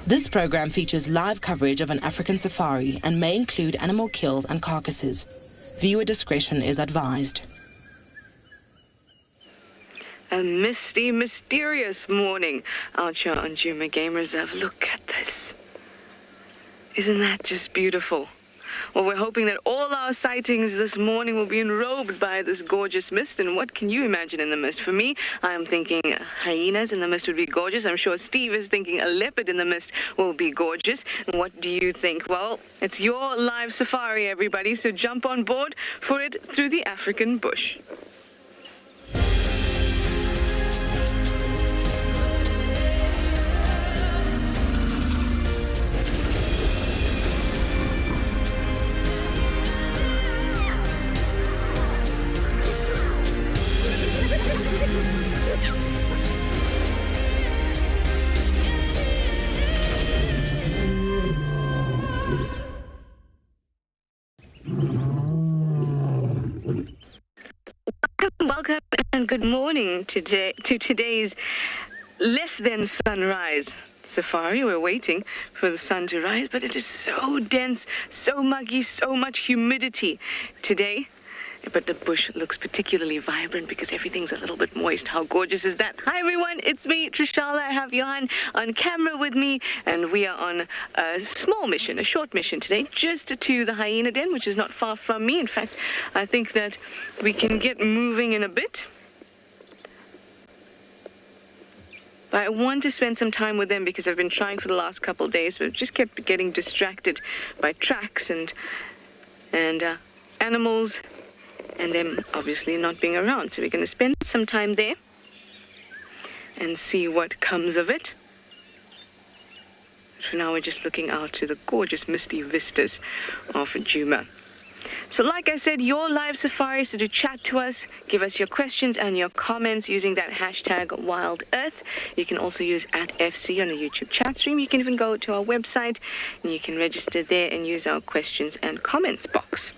This program features live coverage of an African safari and may include animal kills and carcasses. Viewer discretion is advised. A misty, mysterious morning out here on Tswalu Game Reserve. Look at this. Isn't that just beautiful? Well, we're hoping that all our sightings this morning will be enrobed by this gorgeous mist. And what can you imagine in the mist? For me, I'm thinking hyenas in the mist would be gorgeous. I'm sure Steve is thinking a leopard in the mist will be gorgeous. And what do you think? Well, it's your live safari, everybody, so jump on board for it through the African bush. Welcome and good morning to today's less than sunrise safari. We're waiting for the sun to rise, but it is so dense, so muggy, so much humidity today. But the bush looks particularly vibrant because everything's a little bit moist. How gorgeous is that? Hi everyone, it's me, Trishala. I have Johan on camera with me, and we are on a small mission, a short mission today, just to the hyena den, which is not far from me. In fact, I think that we can get moving in a bit. But I want to spend some time with them because I've been trying for the last couple of days, but just kept getting distracted by tracks and animals, and them obviously not being around. So we're going to spend some time there and see what comes of it. For now, we're just looking out to the gorgeous misty vistas of Djuma. So like I said, your live safari, so to chat to us, give us your questions and your comments using that hashtag WildEarth. You can also use @FC on the YouTube chat stream. You can even go to our website and you can register there and use our questions and comments box.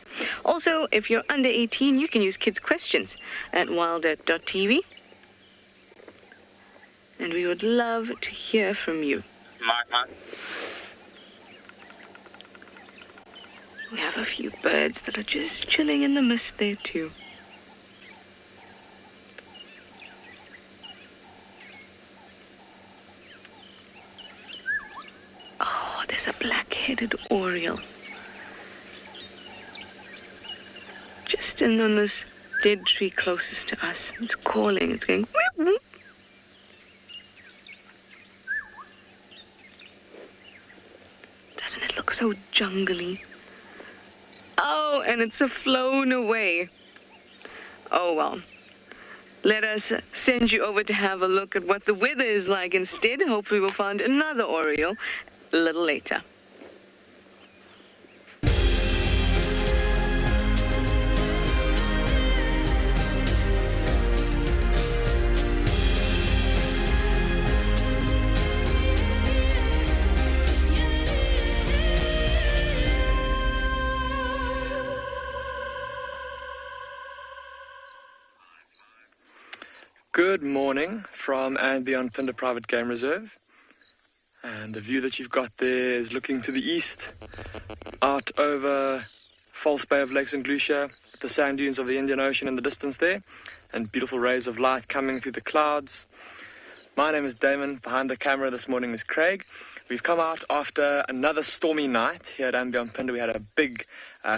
Also, if you're under 18, you can use kids' questions at wildearth.tv. And we would love to hear from you. Mark. We have a few birds that are just chilling in the mist there too. Oh, there's a black-headed oriole. Just in on this dead tree closest to us. It's calling, it's going whoop, whoop. Doesn't it look so jungly? Oh, and it's flown away. Oh, well. Let us send you over to have a look at what the weather is like instead. Hopefully we'll find another oriole a little later. Good morning from and beyond Pinder Private Game Reserve, and the view that you've got there is looking to the east out over False Bay of Lake St. Lucia, the sand dunes of the Indian Ocean in the distance there, and beautiful rays of light coming through the clouds. My name is Damon. Behind the camera this morning is Craig. We've come out after another stormy night here at Ambion Pinder. We had a big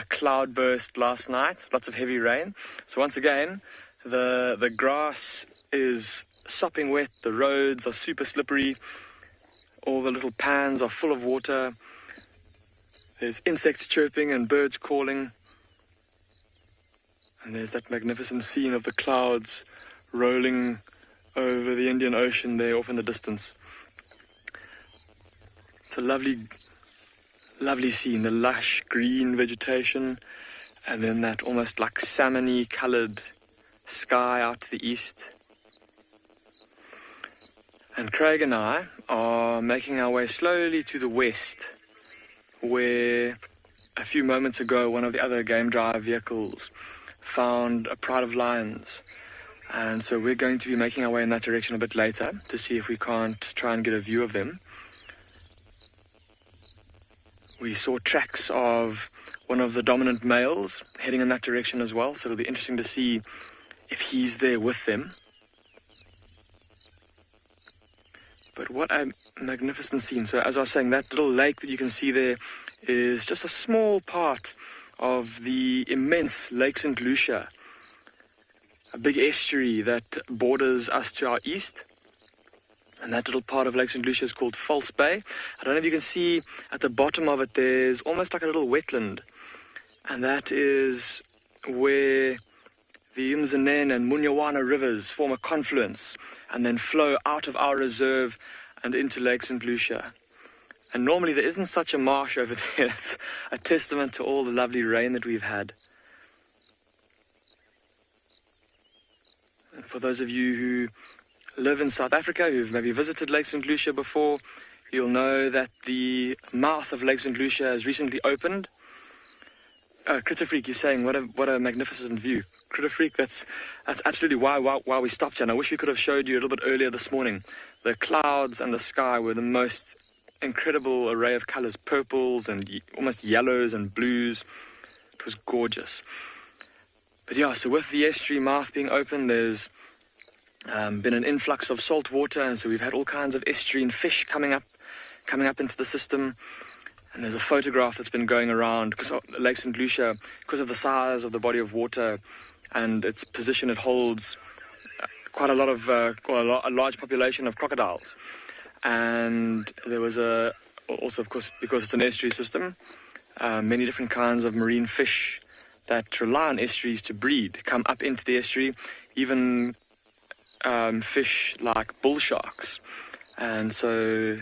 cloud burst last night, lots of heavy rain. So once again, the grass is sopping wet, the roads are super slippery, all the little pans are full of water, there's insects chirping and birds calling, and there's that magnificent scene of the clouds rolling over the Indian Ocean there off in the distance. It's a lovely scene, the lush green vegetation, and then that almost like salmon-y coloured sky out to the east. And Craig and I are making our way slowly to the west, where a few moments ago one of the other game drive vehicles found a pride of lions. And so we're going to be making our way in that direction a bit later to see if we can't try and get a view of them. We saw tracks of one of the dominant males heading in that direction as well, so it'll be interesting to see if he's there with them. But what a magnificent scene. So as I was saying, that little lake that you can see there is just a small part of the immense Lake St. Lucia, a big estuary that borders us to our east. And that little part of Lake St. Lucia is called False Bay. I don't know if you can see at the bottom of it, there's almost like a little wetland. And that is where the Umzinen and Munyawana rivers form a confluence and then flow out of our reserve and into Lake St. Lucia. And normally there isn't such a marsh over there. It's a testament to all the lovely rain that we've had. And for those of you who live in South Africa, who've maybe visited Lake St. Lucia before, you'll know that the mouth of Lake St. Lucia has recently opened. Critter Freak, you're saying, what a magnificent view. Critter Freak, that's absolutely why we stopped here. And I wish we could have showed you a little bit earlier this morning. The clouds and the sky were the most incredible array of colors, purples and almost yellows and blues. It was gorgeous. But yeah, so with the estuary mouth being open, there's been an influx of salt water, and so we've had all kinds of estuarine fish coming up into the system. And there's a photograph that's been going around because Lake St. Lucia, because of the size of the body of water and its position, it holds quite a lot of a large population of crocodiles. And there was also, of course, because it's an estuary system, many different kinds of marine fish that rely on estuaries to breed come up into the estuary, even fish like bull sharks. And so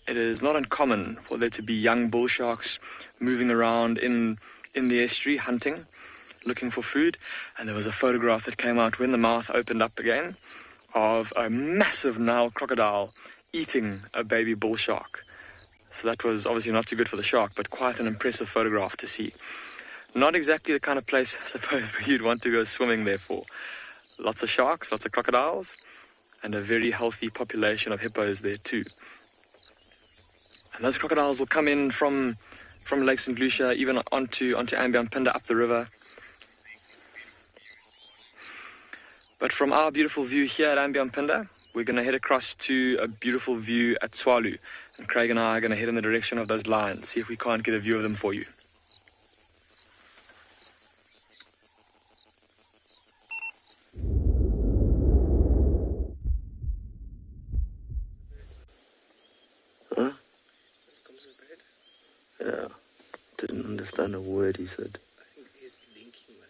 it is not uncommon for there to be young bull sharks moving around in the estuary, hunting, looking for food. And there was a photograph that came out when the mouth opened up again of a massive Nile crocodile eating a baby bull shark. So that was obviously not too good for the shark, but quite an impressive photograph to see. Not exactly the kind of place, I suppose, where you'd want to go swimming there for. Lots of sharks, lots of crocodiles, and a very healthy population of hippos there too. And those crocodiles will come in from Lake St. Lucia, even onto Ambiampinda, up the river. But from our beautiful view here at Ambiampinda, we're going to head across to a beautiful view at Tswalu. And Craig and I are going to head in the direction of those lions, see if we can't get a view of them for you. Huh? Yeah, didn't understand a word he said. I think he's linking with.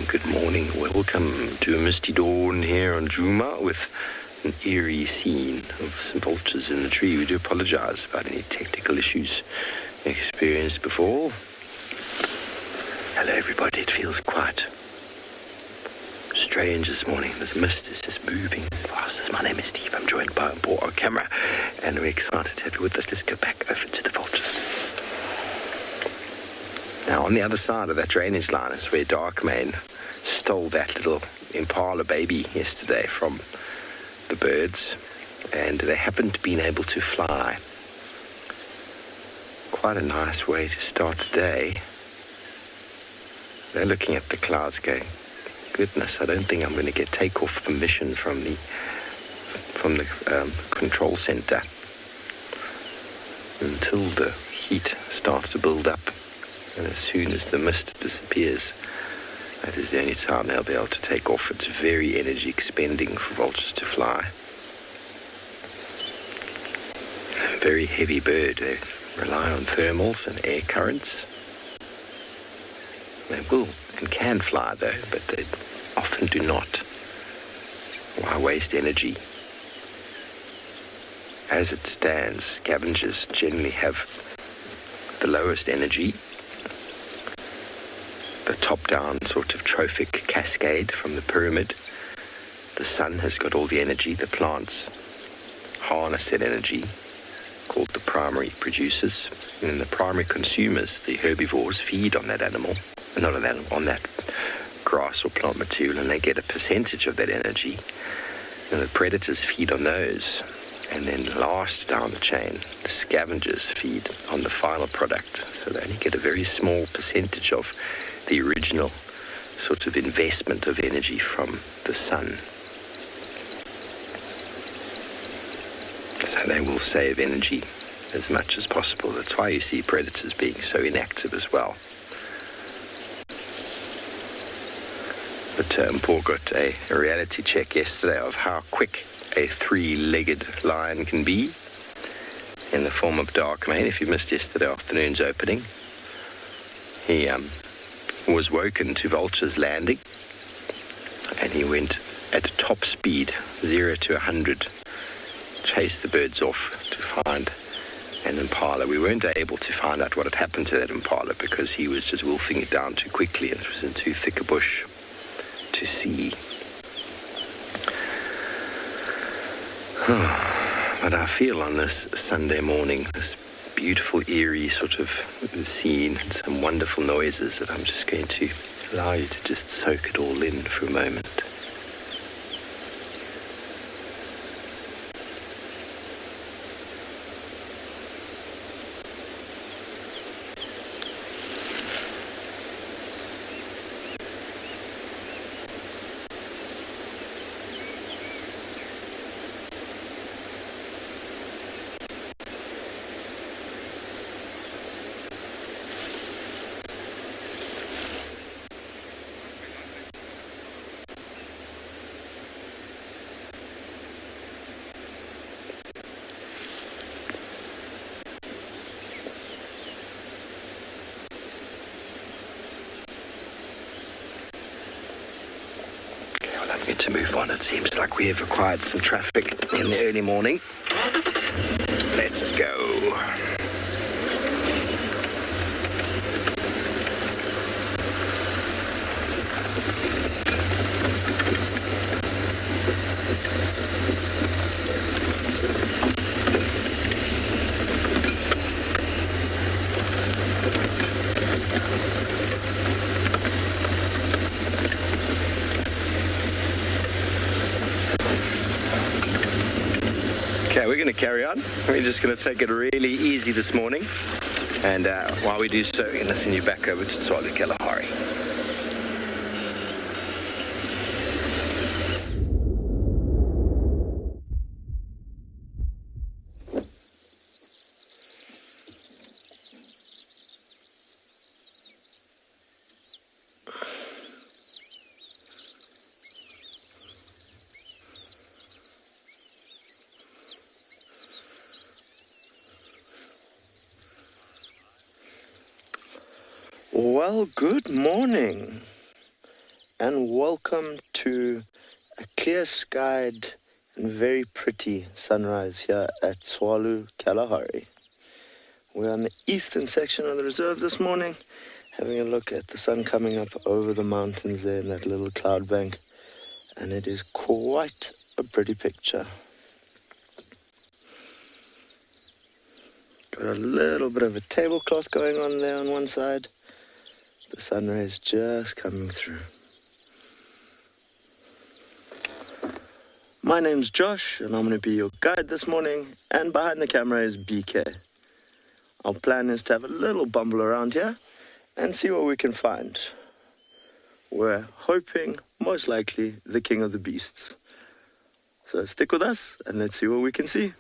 Good morning. Welcome to a misty dawn here on Juma with an eerie scene of some vultures in the tree. We do apologize about any technical issues experienced before. Hello everybody, it feels quite strange this morning. This mist is just moving past us. My name is Steve, I'm joined by our camera, and we're excited to have you with us. Let's go back over to the vultures. Now, on the other side of that drainage line is where Darkmane stole that little impala baby yesterday from the birds, and they haven't been able to fly. Quite a nice way to start the day. They're looking at the clouds going, goodness, I don't think I'm going to get takeoff permission from the from the control center until the heat starts to build up. And as soon as the mist disappears, that is the only time they'll be able to take off. It's very energy expending for vultures to fly. A very heavy bird. They rely on thermals and air currents. They will and can fly though, but they often do not. Why waste energy? As it stands, scavengers generally have the lowest energy, the top-down sort of trophic cascade from the pyramid. The sun has got all the energy. The plants harness that energy, called the primary producers. And then the primary consumers, the herbivores, feed on that animal, not on that, on that grass or plant material, and they get a percentage of that energy. And the predators feed on those. And then last down the chain, the scavengers feed on the final product. So they only get a very small percentage of the original sort of investment of energy from the sun. So they will save energy as much as possible. That's why you see predators being so inactive as well. But Paul got a reality check yesterday of how quick a three-legged lion can be in the form of dark mane. If you missed yesterday afternoon's opening, he was woken to vultures landing, and he went at top speed, 0 to 100, chased the birds off to find an impala. We weren't able to find out what had happened to that impala because he was just wolfing it down too quickly, and it was in too thick a bush to see. But I feel on this Sunday morning, this beautiful, eerie sort of scene and some wonderful noises, that I'm just going to allow you to just soak it all in for a moment. To move on, it seems like we have acquired some traffic in the early morning. Let's go. Okay, we're going to carry on. We're just going to take it really easy this morning. And while we do so, we're going to send you back over to Tswalu Kalahari. Well, good morning and welcome to a clear-skied and very pretty sunrise here at Tswalu Kalahari. We're on the eastern section of the reserve this morning, having a look at the sun coming up over the mountains there in that little cloud bank, and it is quite a pretty picture. Got a little bit of a tablecloth going on there on one side. The sun rays just coming through. My name's Josh, and I'm going to be your guide this morning, and behind the camera is BK. Our plan is to have a little bumble around here and see what we can find. We're hoping, most likely, the king of the beasts. So stick with us and let's see what we can see.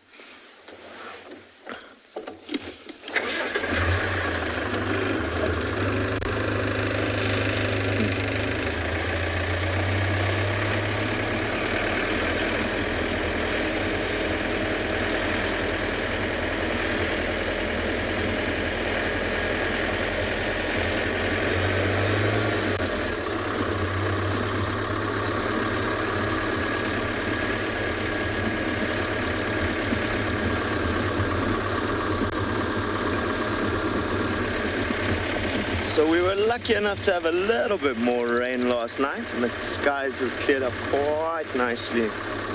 So we were lucky enough to have a little bit more rain last night, and the skies have cleared up quite nicely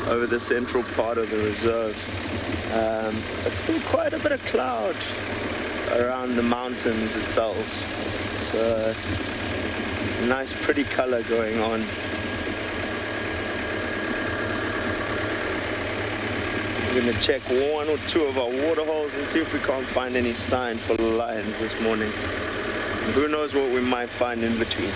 over the central part of the reserve. But still quite a bit of cloud around the mountains itself. So nice pretty color going on. We're going to check one or two of our water holes and see if we can't find any sign for lions this morning. Who knows what we might find in between.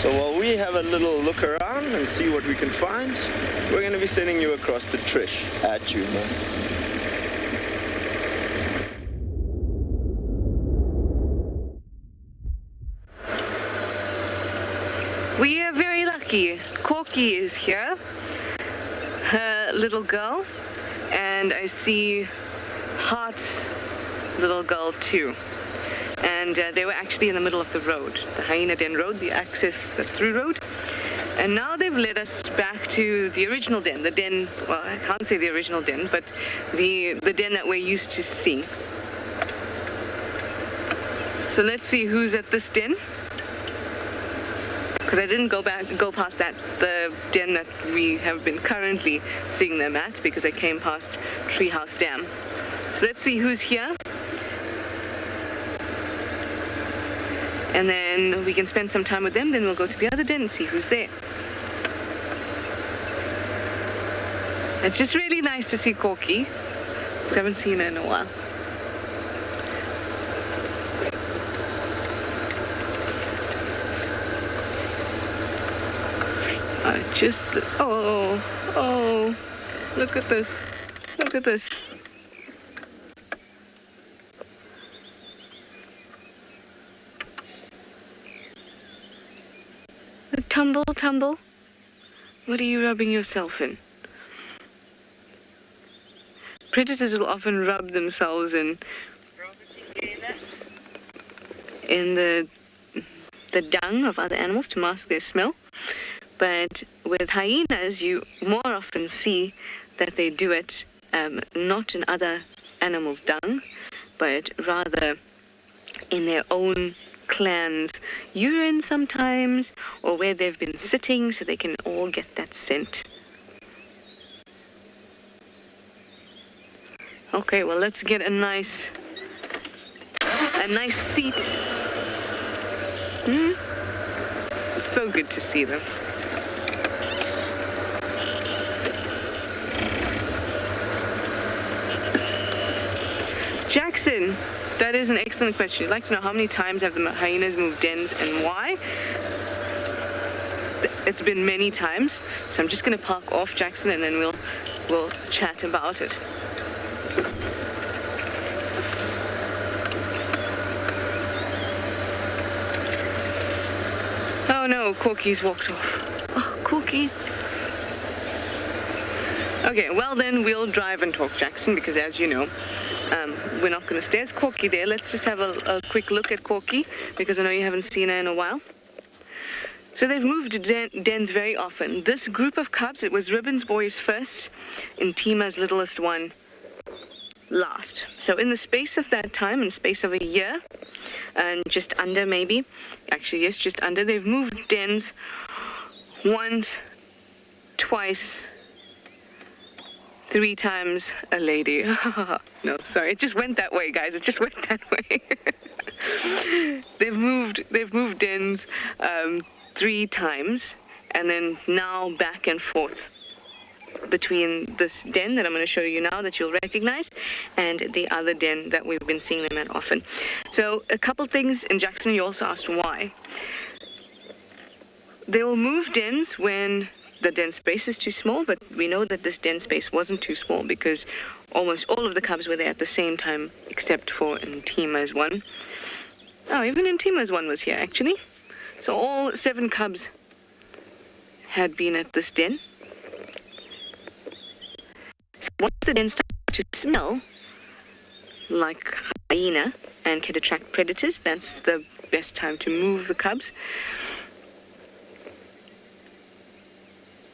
So while we have a little look around and see what we can find, we're going to be sending you across to Trish at Tswalu. We are very lucky. Corky is here, her little girl, and I see Heart's little girl too. And they were actually in the middle of the road, the Hyena Den Road, the access, the through road. And now they've led us back to the original den, the den, well, I can't say the original den, but the den that we're used to seeing. So let's see who's at this den. Because I didn't go past the den that we have been currently seeing them at, because I came past Treehouse Dam. So let's see who's here. And then we can spend some time with them, then we'll go to the other den and see who's there. It's just really nice to see Corky, because I haven't seen her in a while. Oh, look at this. Look at this. Tumble. What are you rubbing yourself in? Predators will often rub themselves in the dung of other animals to mask their smell. But with hyenas, you more often see that they do it not in other animals' dung, but rather in their own clan's urine sometimes, or where they've been sitting so they can all get that scent. Okay, well, let's get a nice seat. It's so good to see them. Jackson, that is an excellent question. I'd like to know how many times have the hyenas moved dens and why? It's been many times, so I'm just going to park off, Jackson, and then we'll chat about it. Oh no, Corky's walked off. Oh, Corky. Okay, well then we'll drive and talk, Jackson, because as you know, we're not going to stay. There's Corky there. Let's just have a quick look at Corky, because I know you haven't seen her in a while. So they've moved dens very often. This group of cubs, it was Ribbon's boys first, and Tima's littlest one last. So in the space of that time, in the space of a year, and just under maybe, actually yes, just under, they've moved dens once, twice, 3 times a lady. No, sorry, it just went that way, guys. It just went that way. They've moved dens 3 times, and then now back and forth. between this den that I'm going to show you now that you'll recognize and the other den that we've been seeing them at often. So a couple things in Jackson, you also asked why. They will move dens when the den space is too small, but we know that this den space wasn't too small because almost all of the cubs were there at the same time, except for Ntima's one. Oh, even Ntima's one was here, actually. So all 7 cubs had been at this den. So once the den starts to smell like hyena and can attract predators, that's the best time to move the cubs.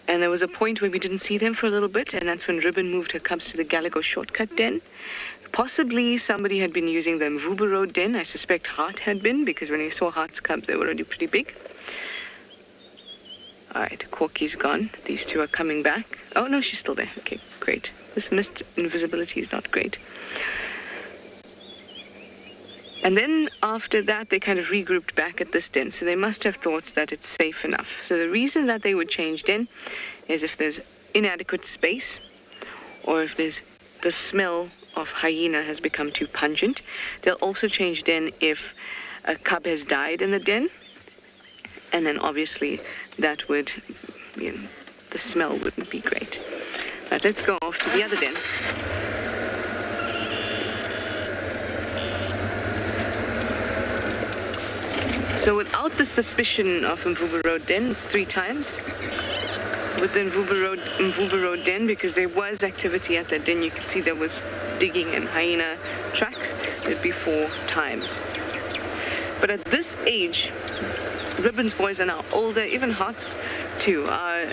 And there was a point where we didn't see them for a little bit, and that's when Ribbon moved her cubs to the Gallagher Shortcut den. Possibly somebody had been using the Mvubu Road den. I suspect Hart had been, because when we saw Hart's cubs, they were already pretty big. All right, Corky's gone. These two are coming back. Oh, no, she's still there. Okay, great. This mist invisibility is not great. And then after that, they kind of regrouped back at this den. So they must have thought that it's safe enough. So the reason that they would change den is if there's inadequate space or if there's the smell of hyena has become too pungent. They'll also change den if a cub has died in the den. And then obviously that would, the smell wouldn't be great. But let's go off to the other den. So without the suspicion of Mvubu Road den, it's 3 times. With the Mvubu Road den, because there was activity at that den, you could see there was digging and hyena tracks, it'd be 4 times. But at this age, Ribbon's boys are now older, even Hart's too, are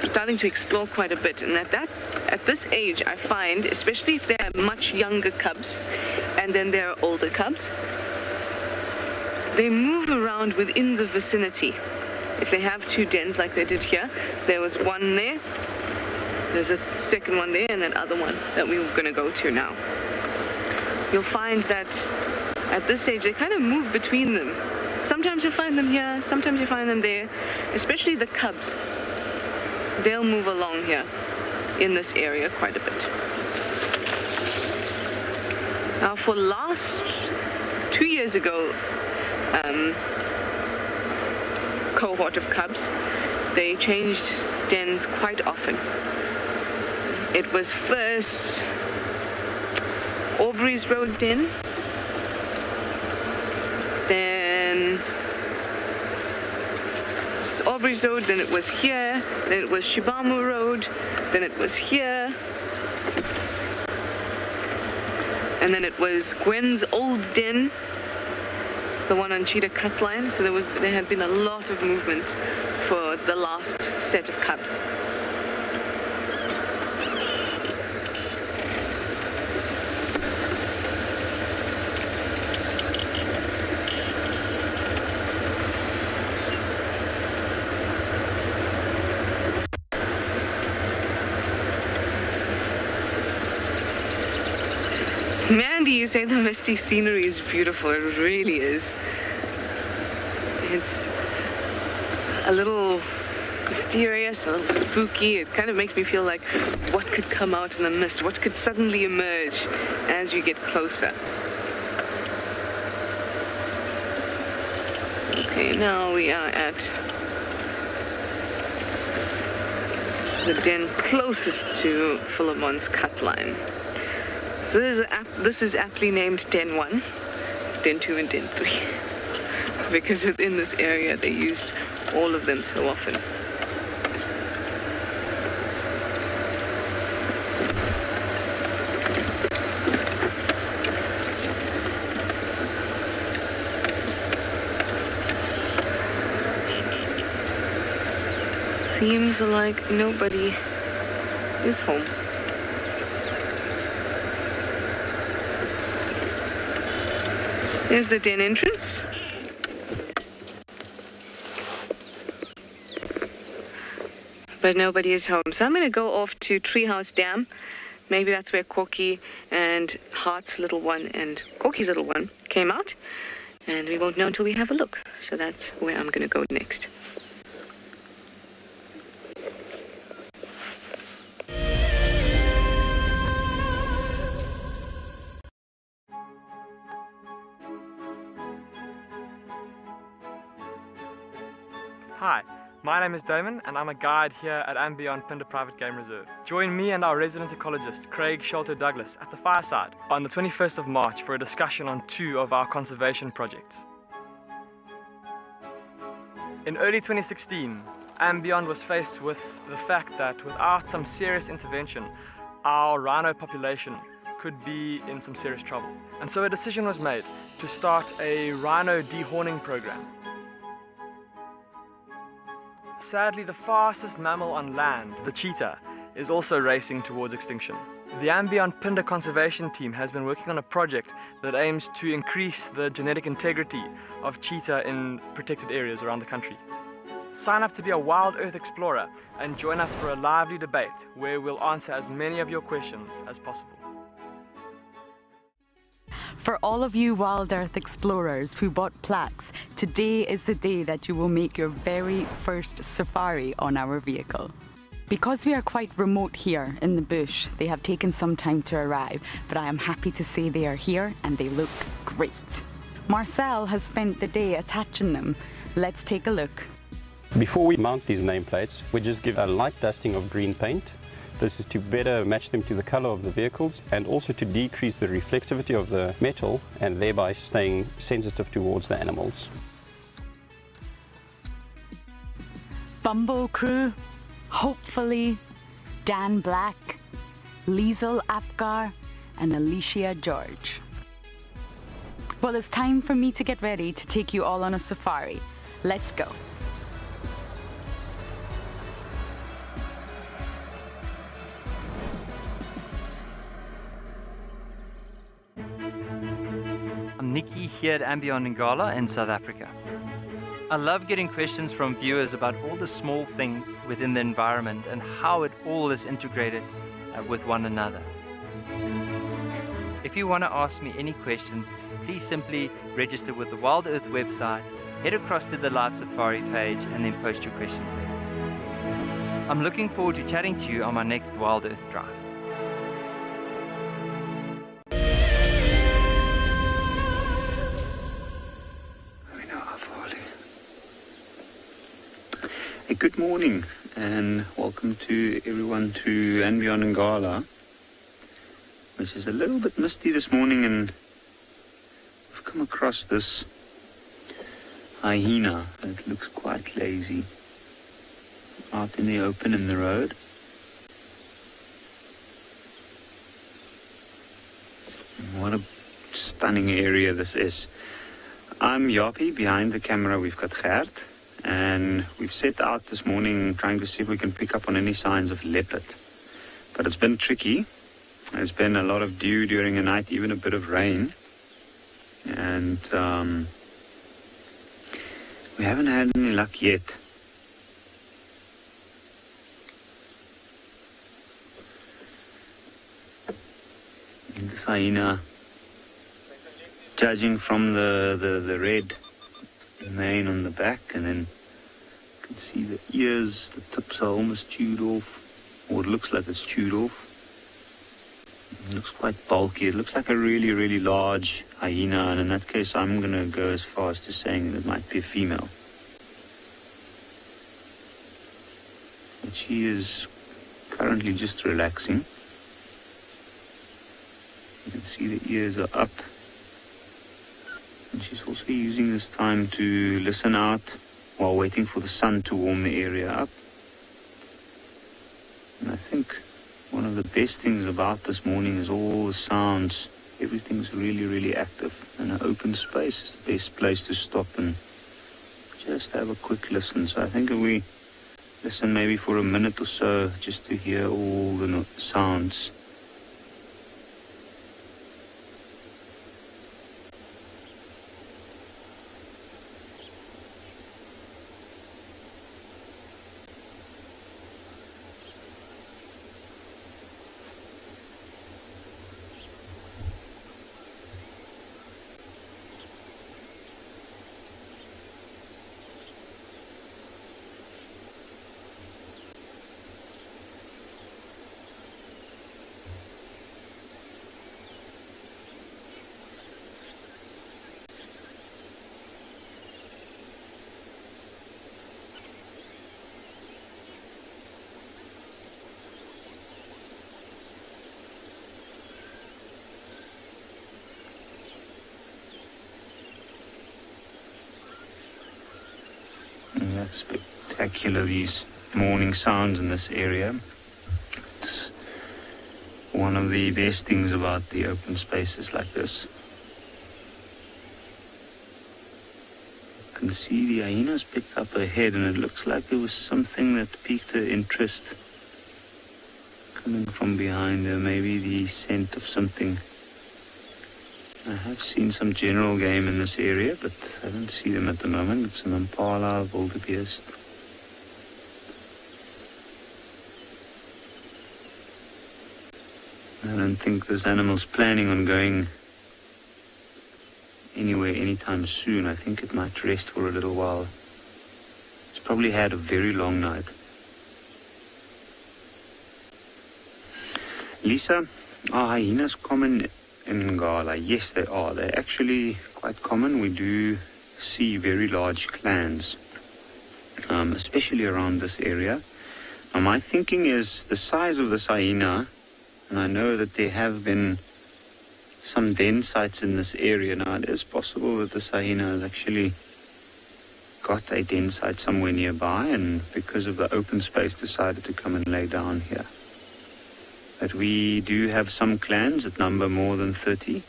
starting to explore quite a bit. And at this age, I find, especially if they're much younger cubs, and then they're older cubs, they move around within the vicinity. If they have 2 dens like they did here, there was one there, there's a second one there, and that other one that we were going to go to now. You'll find that at this stage, they kind of move between them. Sometimes you find them here, sometimes you find them there, especially the cubs. They'll move along here in this area quite a bit. Now for last 2 years ago, cohort of cubs, they changed dens quite often. It was first Aubrey's Road den, then Aubrey's Road, then it was here, then it was Shibamu Road, then it was here, and then it was Gwen's old den, the one on Cheetah Cut Line. So there had been a lot of movement for the last set of cubs. Mandy, you say the misty scenery is beautiful. It really is. It's a little mysterious, a little spooky. It kind of makes me feel like what could come out in the mist? What could suddenly emerge as you get closer? Okay, now we are at the den closest to Philemon's cut line. So this is aptly named Den 1, Den 2, and Den 3. Because within this area they used all of them so often. Seems like nobody is home. There's the den entrance. But nobody is home. So I'm going to go off to Treehouse Dam. Maybe that's where Corky and Hart's little one and Corky's little one came out. And we won't know until we have a look. So that's where I'm going to go next. Hi, my name is Damon and I'm a guide here at and Beyond Pinde Private Game Reserve. Join me and our resident ecologist Craig Sholto-Douglas at the fireside on the 21st of March for a discussion on 2 of our conservation projects. In early 2016, and Beyond was faced with the fact that without some serious intervention, our rhino population could be in some serious trouble. And so a decision was made to start a rhino dehorning program. Sadly, the fastest mammal on land, the cheetah, is also racing towards extinction. The and Beyond Pinde conservation team has been working on a project that aims to increase the genetic integrity of cheetah in protected areas around the country. Sign up to be a Wild Earth Explorer and join us for a lively debate where we'll answer as many of your questions as possible. For all of you Wild Earth Explorers who bought plaques, today is the day that you will make your very first safari on our vehicle. Because we are quite remote here in the bush, they have taken some time to arrive, but I am happy to say they are here and they look great. Marcel has spent the day attaching them. Let's take a look. Before we mount these nameplates, we just give a light dusting of green paint. This is to better match them to the color of the vehicles and also to decrease the reflectivity of the metal and thereby staying sensitive towards the animals. Bumbo crew, hopefully Dan Black, Liesel Apgar and Alicia George. Well, it's time for me to get ready to take you all on a safari. Let's go. I'm Nikki here at and Beyond Ngala in South Africa. I love getting questions from viewers about all the small things within the environment and how it all is integrated with one another. If you want to ask me any questions, please simply register with the Wild Earth website, head across to the Live Safari page and then post your questions there. I'm looking forward to chatting to you on my next Wild Earth drive. Good morning and welcome to everyone to and Beyond Ngala, which is a little bit misty this morning, and I've come across this hyena that looks quite lazy out in the open in the road. What a stunning area this is. I'm Yapi. Behind the camera we've got Gert. And we've set out this morning trying to see if we can pick up on any signs of leopard. But it's been tricky. There's been a lot of dew during the night, even a bit of rain. And we haven't had any luck yet. This hyena, judging from the red mane on the back, and then you can see the ears, the tips are almost chewed off, or it looks like it's chewed off. It looks quite bulky. It looks like a really, really large hyena, and in that case I'm going to go as far as to saying that it might be a female. But she is currently just relaxing. You can see the ears are up. And she's also using this time to listen out while waiting for the sun to warm the area up. And I think one of the best things about this morning is all the sounds. Everything's really, really active. And an open space is the best place to stop and just have a quick listen. So I think if we listen maybe for a minute or so just to hear all the sounds. that's spectacular, these morning sounds in this area. It's one of the best things about the open spaces like this. You can see the hyenas picked up her head, and it looks like there was something that piqued her interest coming from behind her, maybe the scent of something. I have seen some general game in this area, but I don't see them at the moment. It's an impala, wildebeest. I don't think this animal's planning on going anywhere anytime soon. I think it might rest for a little while. It's probably had a very long night. Lisa, are hyenas common in Ngala? Yes, they are. They're actually quite common. We do see very large clans, especially around this area. Now, my thinking is the size of this hyena, and I know that there have been some den sites in this area. Now, it is possible that this hyena has actually got a den site somewhere nearby, and because of the open space decided to come and lay down here. But we do have some clans that number more than 30.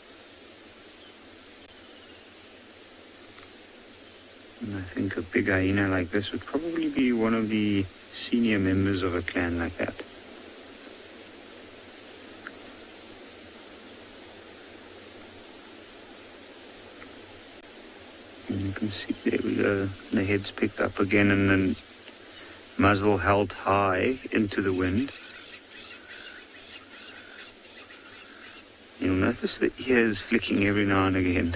And I think a big hyena like this would probably be one of the senior members of a clan like that. And you can see, there we go, the head's picked up again and the muzzle held high into the wind. You'll notice the ears flicking every now and again.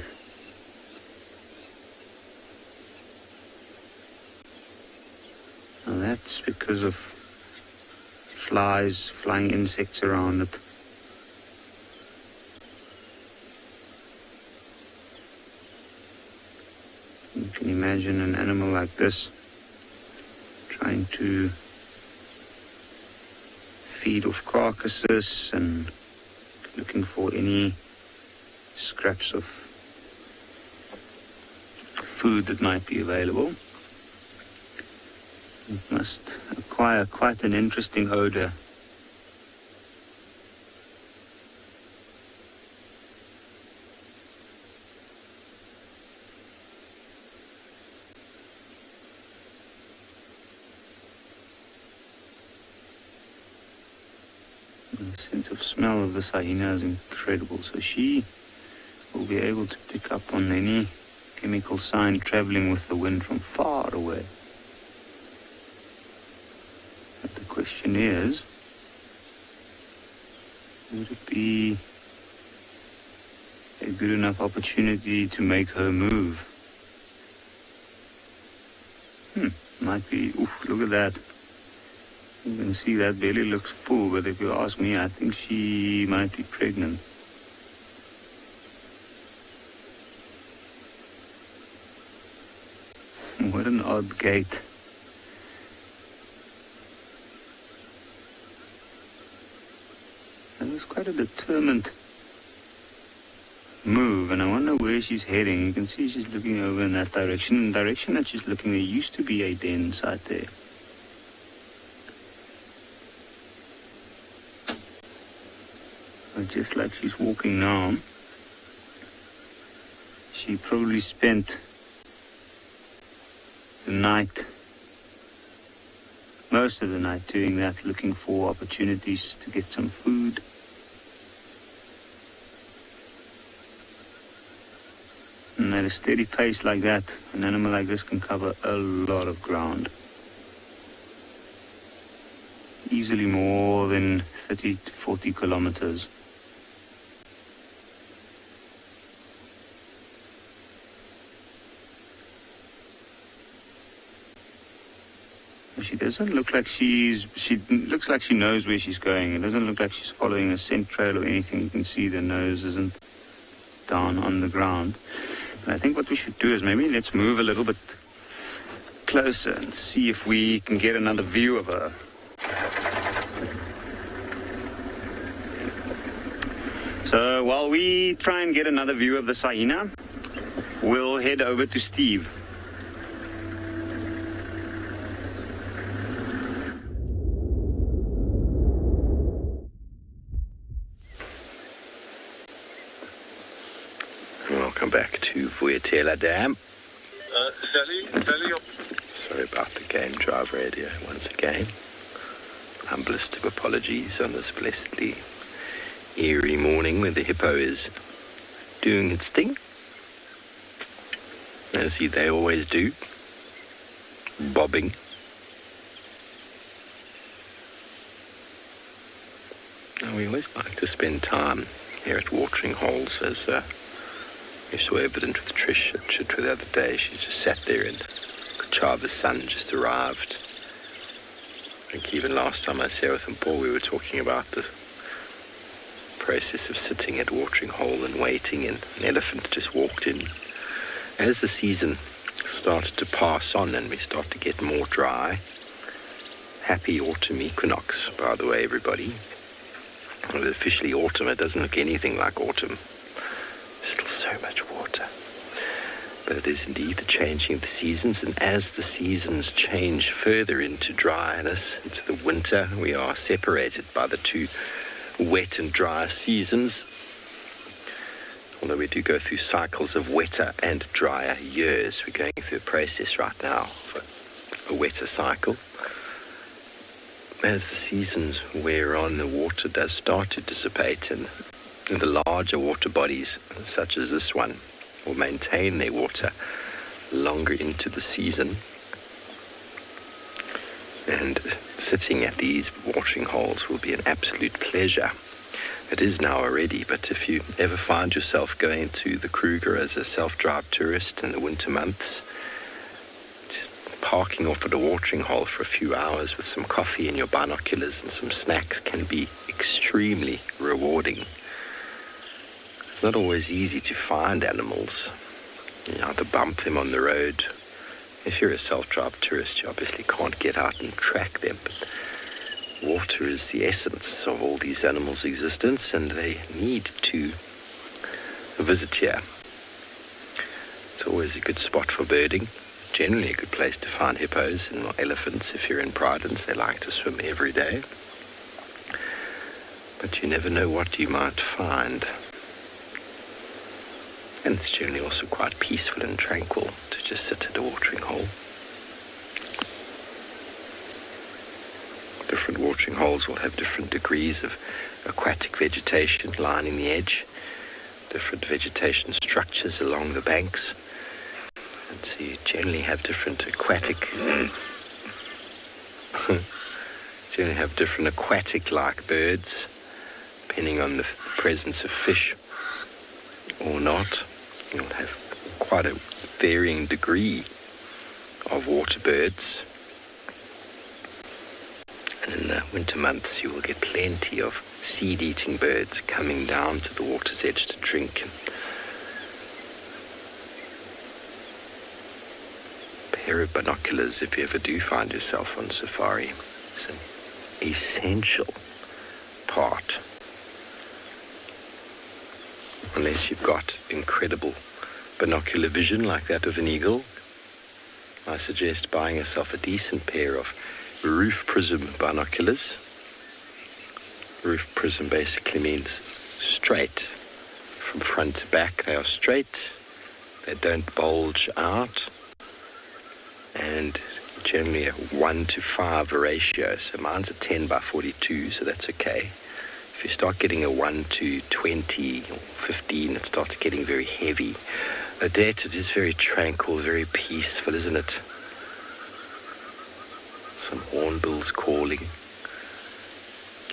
Now that's because of flies, flying insects around it. You can imagine an animal like this trying to feed off carcasses and looking for any scraps of food that might be available. It must acquire quite an interesting odor. The sense of smell of this hyena is incredible. So she will be able to pick up on any chemical sign traveling with the wind from far away. But the question is, would it be a good enough opportunity to make her move? Might be. Oof, look at that. You can see that belly looks full, but if you ask me, I think she might be pregnant. What an odd gait. That was quite a determined move, and I wonder where she's heading. You can see she's looking over in that direction. In the direction that she's looking, there used to be a den site there. But just like she's walking now, she probably spent the night, most of the night doing that, looking for opportunities to get some food. And at a steady pace like that, an animal like this can cover a lot of ground. Easily more than 30 to 40 kilometers. She doesn't look like she looks like she knows where she's going. It doesn't look like she's following a scent trail or anything. You can see the nose isn't down on the ground. And I think what we should do is maybe let's move a little bit closer and see if we can get another view of her. So while we try and get another view of the hyena, we'll head over to Steve. to Vuyatela Dam. Sally up. Sorry about the game drive radio once again. Humblest of apologies on this blessedly eerie morning when the hippo is doing its thing, as they always do, bobbing. Now, we always like to spend time here at watering holes, as we saw evident with Trish at Chitwa the other day. She just sat there, and Kuchava's son just arrived. I think even last time I was here with him, Paul, we were talking about the process of sitting at watering hole and waiting, and an elephant just walked in. As the season started to pass on and we start to get more dry, happy autumn equinox, by the way, everybody. Well, officially autumn, it doesn't look anything like autumn. Still so much water. But it is indeed the changing of the seasons, and as the seasons change further into dryness, into the winter, we are separated by the two wet and dry seasons. Although we do go through cycles of wetter and drier years. We're going through a process right now for a wetter cycle. As the seasons wear on, the water does start to dissipate, and the larger water bodies, such as this one, will maintain their water longer into the season. And sitting at these watering holes will be an absolute pleasure. It is now already, but if you ever find yourself going to the Kruger as a self-drive tourist in the winter months, just parking off at a watering hole for a few hours with some coffee and your binoculars and some snacks can be extremely rewarding. It's not always easy to find animals. You either bump them on the road. If you're a self-drive tourist, you obviously can't get out and track them, but water is the essence of all these animals' existence, and they need to visit here. It's always a good spot for birding. Generally a good place to find hippos and elephants if you're in Pridens. They like to swim every day. But you never know what you might find. And it's generally also quite peaceful and tranquil to just sit at a watering hole. Different watering holes will have different degrees of aquatic vegetation lining the edge, different vegetation structures along the banks, and so you generally have different aquatic aquatic-like birds, depending on the presence of fish or not. You'll have quite a varying degree of water birds. And in the winter months, you will get plenty of seed-eating birds coming down to the water's edge to drink. And a pair of binoculars, if you ever do find yourself on safari, is an essential part. Unless you've got incredible binocular vision like that of an eagle, I suggest buying yourself a decent pair of roof prism binoculars. Roof prism basically means straight from front to back. They are straight, they don't bulge out, and generally a 1:5 ratio. So mine's a 10:42, so that's okay. If you start getting a 1:20 or 15, it starts getting very heavy. At it is very tranquil, very peaceful, isn't it? Some hornbills calling.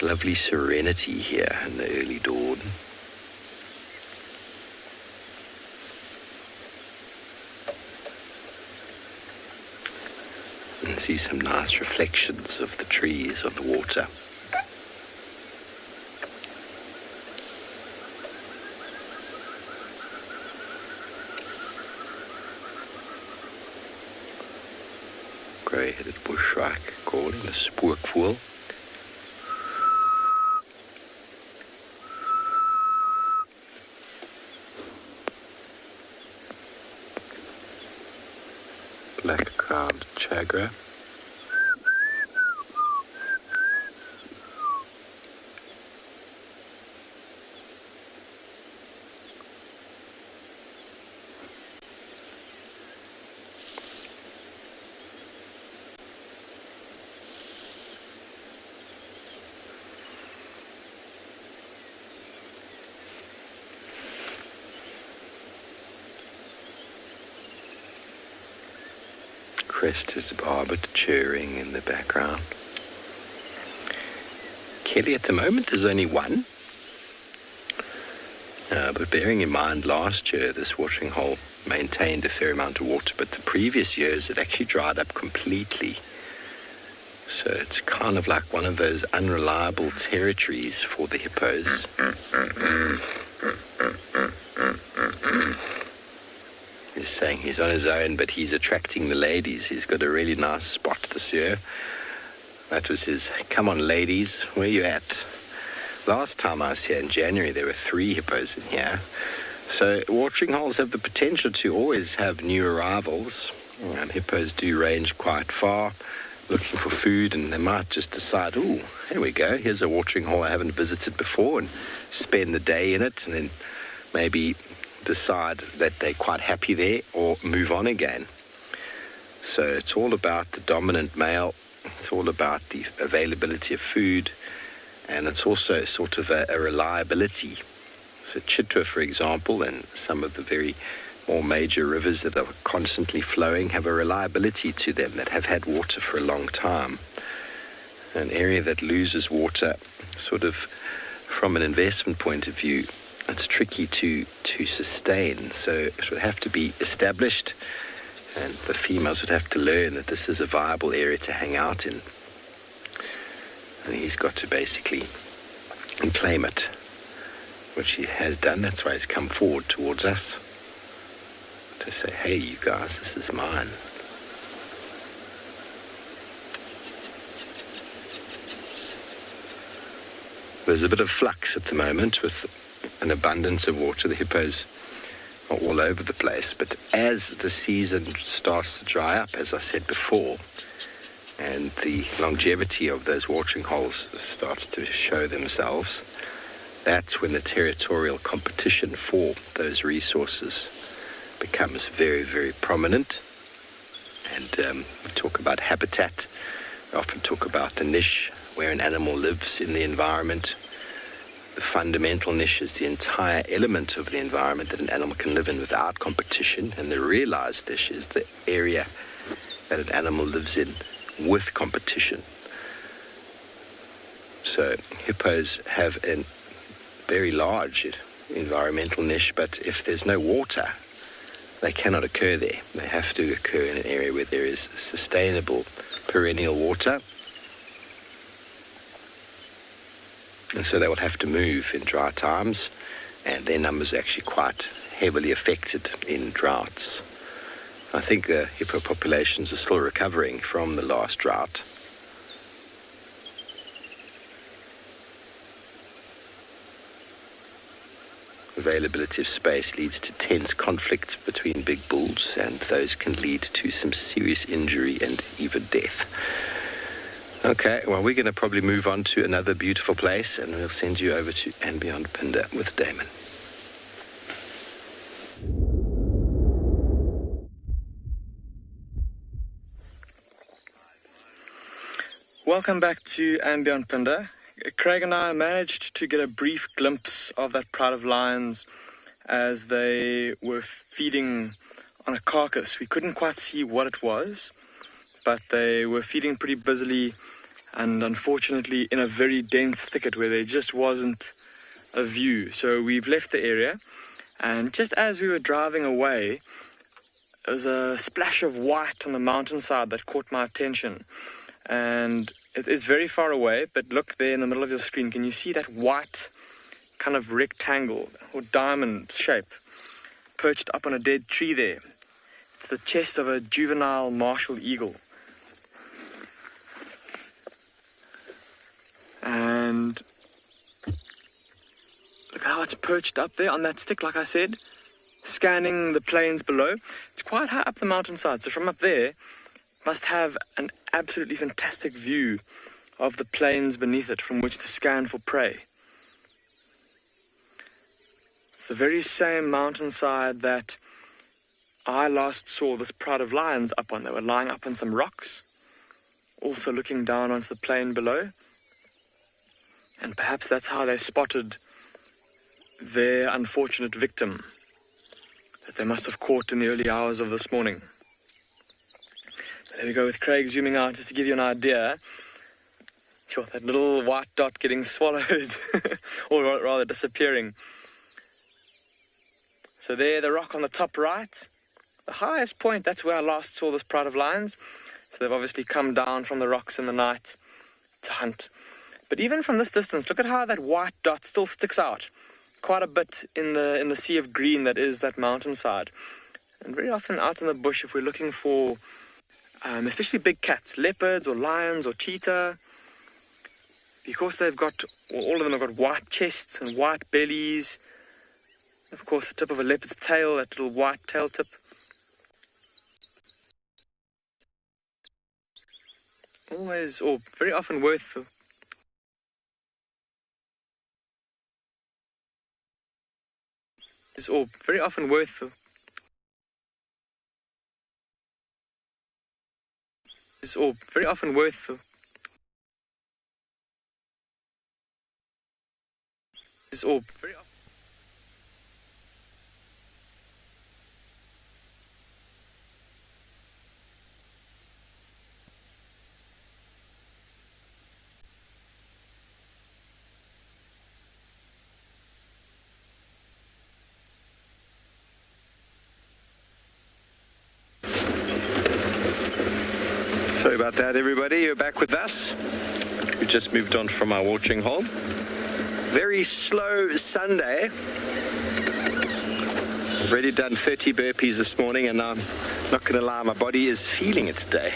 Lovely serenity here in the early dawn. And see some nice reflections of the trees on the water. Grey-headed bushwhack calling, the spookvoël. Black-crowned chagra. crested barbet chirring in the background. Kelly, at the moment there's only one. But bearing in mind last year this watering hole maintained a fair amount of water, but the previous years it actually dried up completely. So it's kind of like one of those unreliable territories for the hippos. He's saying he's on his own, but he's attracting the ladies. He's got a really nice spot this year. That was his, come on ladies, where you at? Last time I was here in January, there were 3 hippos in here. So watering holes have the potential to always have new arrivals. Hippos do range quite far, looking for food, and they might just decide, ooh, here we go, here's a watering hole I haven't visited before, and spend the day in it, and then maybe decide that they're quite happy there or move on again. So it's all about the dominant male, it's all about the availability of food, and it's also sort of a reliability. So Chitwa, for example, and some of the very more major rivers that are constantly flowing have a reliability to them that have had water for a long time. An area that loses water, sort of from an investment point of view, it's tricky to sustain. So it would have to be established, and the females would have to learn that this is a viable area to hang out in. And he's got to basically claim it, which he has done. That's why he's come forward towards us to say, hey, you guys, this is mine. There's a bit of flux at the moment with an abundance of water. The hippos are all over the place. But as the season starts to dry up, as I said before, and the longevity of those watering holes starts to show themselves, that's when the territorial competition for those resources becomes very, very prominent. And we talk about habitat. We often talk about the niche, where an animal lives in the environment. The fundamental niche is the entire element of the environment that an animal can live in without competition, and the realized niche is the area that an animal lives in with competition. So hippos have a very large environmental niche, but if there's no water, they cannot occur there. They have to occur in an area where there is sustainable perennial water. And so they will have to move in dry times, and their numbers are actually quite heavily affected in droughts. I think the hippo populations are still recovering from the last drought. Availability of space leads to tense conflict between big bulls, and those can lead to some serious injury and even death. Okay, well, we're going to probably move on to another beautiful place, and we'll send you over to And Beyond Phinda with Damon. Welcome back to And Beyond Phinda. Craig and I managed to get a brief glimpse of that pride of lions as they were feeding on a carcass. We couldn't quite see what it was, but they were feeding pretty busily, and unfortunately in a very dense thicket where there just wasn't a view. So we've left the area, and just as we were driving away, there was a splash of white on the mountainside that caught my attention. And it is very far away, but look there in the middle of your screen. Can you see that white kind of rectangle or diamond shape perched up on a dead tree there? It's the chest of a juvenile martial eagle. And look how it's perched up there on that stick, like I said, scanning the plains below. It's quite high up the mountainside, so from up there, must have an absolutely fantastic view of the plains beneath it from which to scan for prey. It's the very same mountainside that I last saw this pride of lions up on. They were lying up on some rocks, also looking down onto the plain below. And perhaps that's how they spotted their unfortunate victim that they must have caught in the early hours of this morning. There we go with Craig zooming out just to give you an idea. Sure, that little white dot getting swallowed, or rather disappearing. So there, the rock on the top right, the highest point, that's where I last saw this pride of lions. So they've obviously come down from the rocks in the night to hunt. But even from this distance, look at how that white dot still sticks out quite a bit in the sea of green that is that mountainside. And very often out in the bush, if we're looking for especially big cats, leopards or lions or cheetah, because they've got, all of them have got white chests and white bellies. Of course, the tip of a leopard's tail, that little white tail tip. Always, or very often worth very often worth Sorry about that, everybody. You're back with us. We just moved on from our watering hole. Very slow Sunday. I've already done 30 burpees this morning, and I'm not going to lie, my body is feeling it today.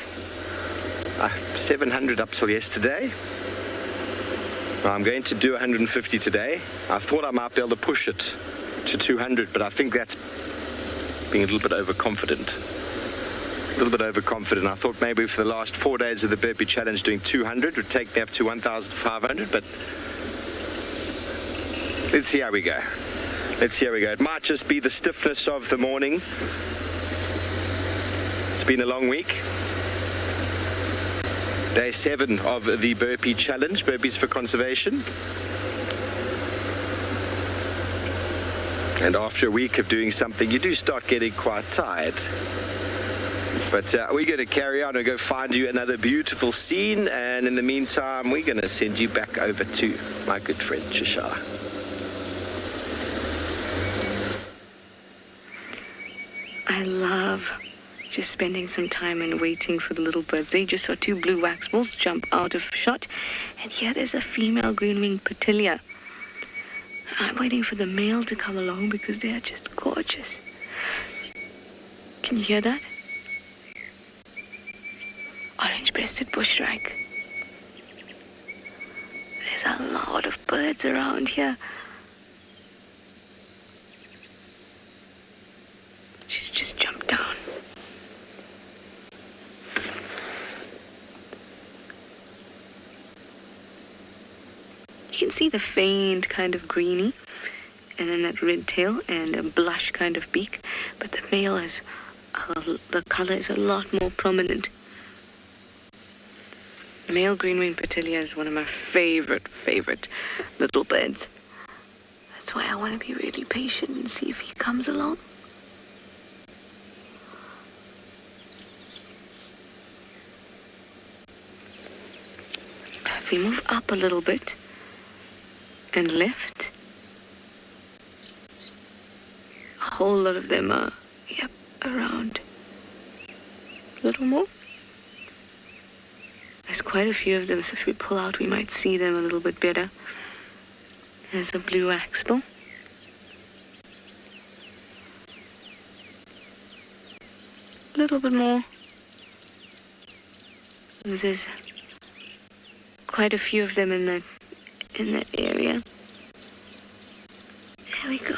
700 up till yesterday. I'm going to do 150 today. I thought I might be able to push it to 200, but I think that's being a little bit overconfident. I thought maybe for the last 4 days of the burpee challenge doing 200 would take me up to 1,500, but let's see how we go. It might just be the stiffness of the morning. It's been a long week. Day 7 of the burpee challenge, Burpees for Conservation. And after a week of doing something, you do start getting quite tired. But we're going to carry on and go find you another beautiful scene. And in the meantime, we're going to send you back over to my good friend Cheshire. I love just spending some time and waiting for the little birds. They just saw 2 blue wax balls jump out of shot. And here there's a female green-winged petilia. I'm waiting for the male to come along because they are just gorgeous. Can you hear that? Orange-breasted bushrack. There's a lot of birds around here. She's just jumped down. You can see the faint kind of greeny, and then that red tail and a blush kind of beak, but the male is, the color is a lot more prominent. Male green-winged petilia is one of my favorite little birds. That's why I want to be really patient and see if he comes along. If we move up a little bit and left, a whole lot of them are, around. A little more. There's quite a few of them, so if we pull out, we might see them a little bit better. There's a blue axbell. A little bit more. There's quite a few of them in that area. There we go.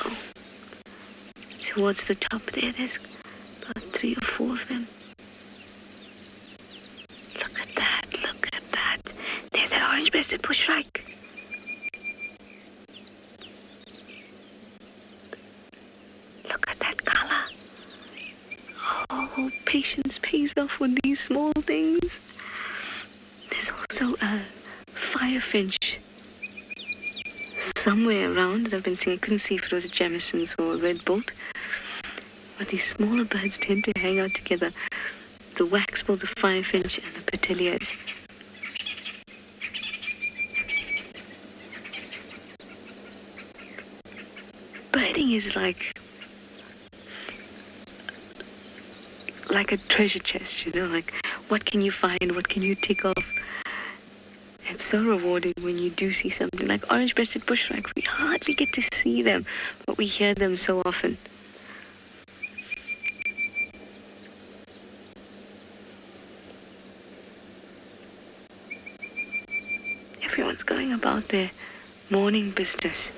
Towards the top there, there's about 3 or 4 of them. Look at that. There's that orange-breasted bushrack. Look at that color. Oh, patience pays off with these small things. There's also a firefinch somewhere around that I've been seeing. I couldn't see if it was a Jamison's or a red bolt. But these smaller birds tend to hang out together. the waxbill, the firefinch, and the petilias. Birding is like a treasure chest, you know, like what can you find, what can you tick off? It's so rewarding when you do see something like orange-breasted bushrack. We hardly get to see them, but we hear them so often. Everyone's going about their morning business.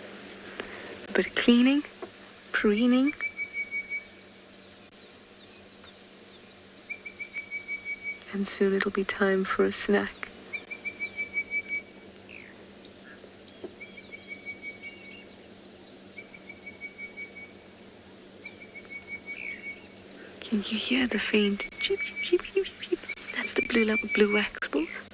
A bit of cleaning, preening. And soon it'll be time for a snack. Can you hear the faint cheep, cheep, cheep, cheep, cheep? That's the blue waxbills.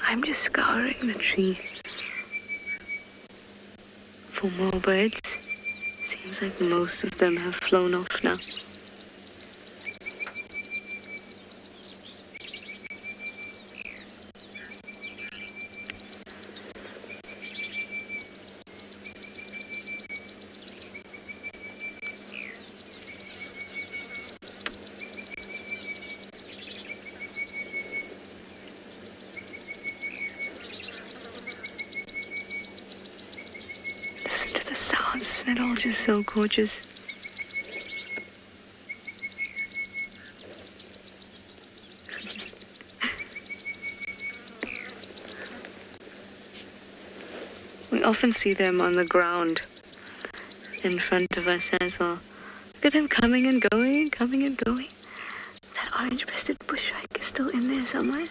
I'm just scouring the tree for more birds. Seems like most of them have flown off now. Isn't it all just so gorgeous? We often see them on the ground in front of us as well. Look at them coming and going, coming and going. That orange-breasted bushrack is still in there somewhere.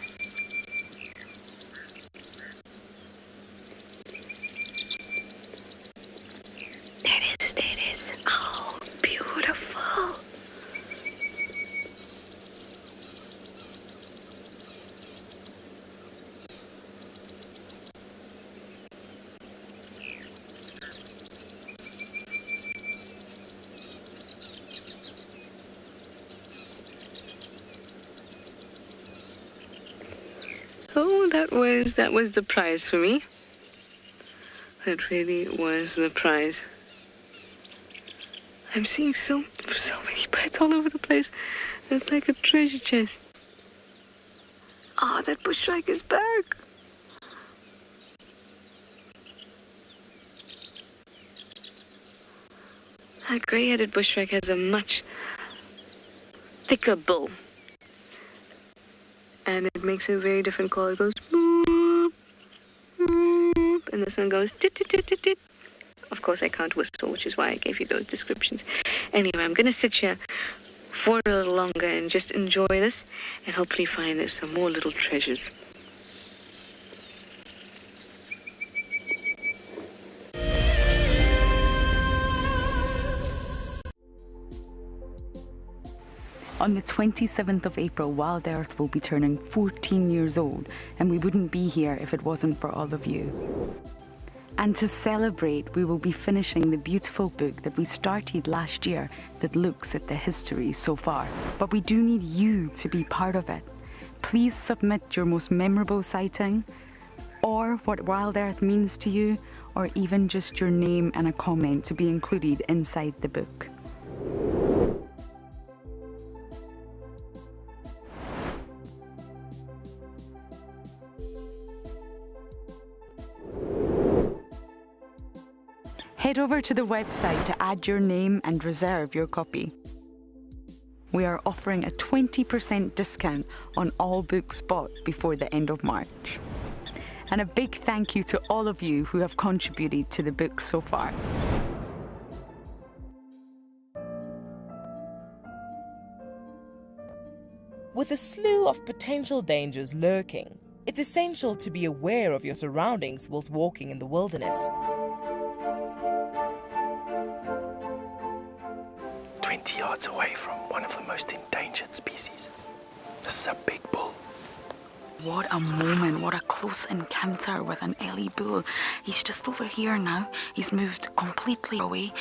Oh, that was the prize for me. That really was the prize. I'm seeing so many birds all over the place. It's like a treasure chest. Oh, that bushrack is back. That grey-headed bushrack has a much thicker bill. And it makes a very different call. It goes boop, boop, and this one goes tit, tit, tit, tit, tit. Of course, I can't whistle, which is why I gave you those descriptions. Anyway, I'm going to sit here for a little longer and just enjoy this and hopefully find some more little treasures. On the 27th of April, Wild Earth will be turning 14 years old, and we wouldn't be here if it wasn't for all of you. And to celebrate, we will be finishing the beautiful book that we started last year that looks at the history so far. But we do need you to be part of it. Please submit your most memorable sighting, or what Wild Earth means to you, or even just your name and a comment to be included inside the book. Head over to the website to add your name and reserve your copy. We are offering a 20% discount on all books bought before the end of March. And a big thank you to all of you who have contributed to the book so far. With a slew of potential dangers lurking, it's essential to be aware of your surroundings whilst walking in the wilderness. 20 yards yards away from one of the most endangered species. This is a big bull. What a moment, what a close encounter with an Ellie bull. He's just over here now. He's moved completely away.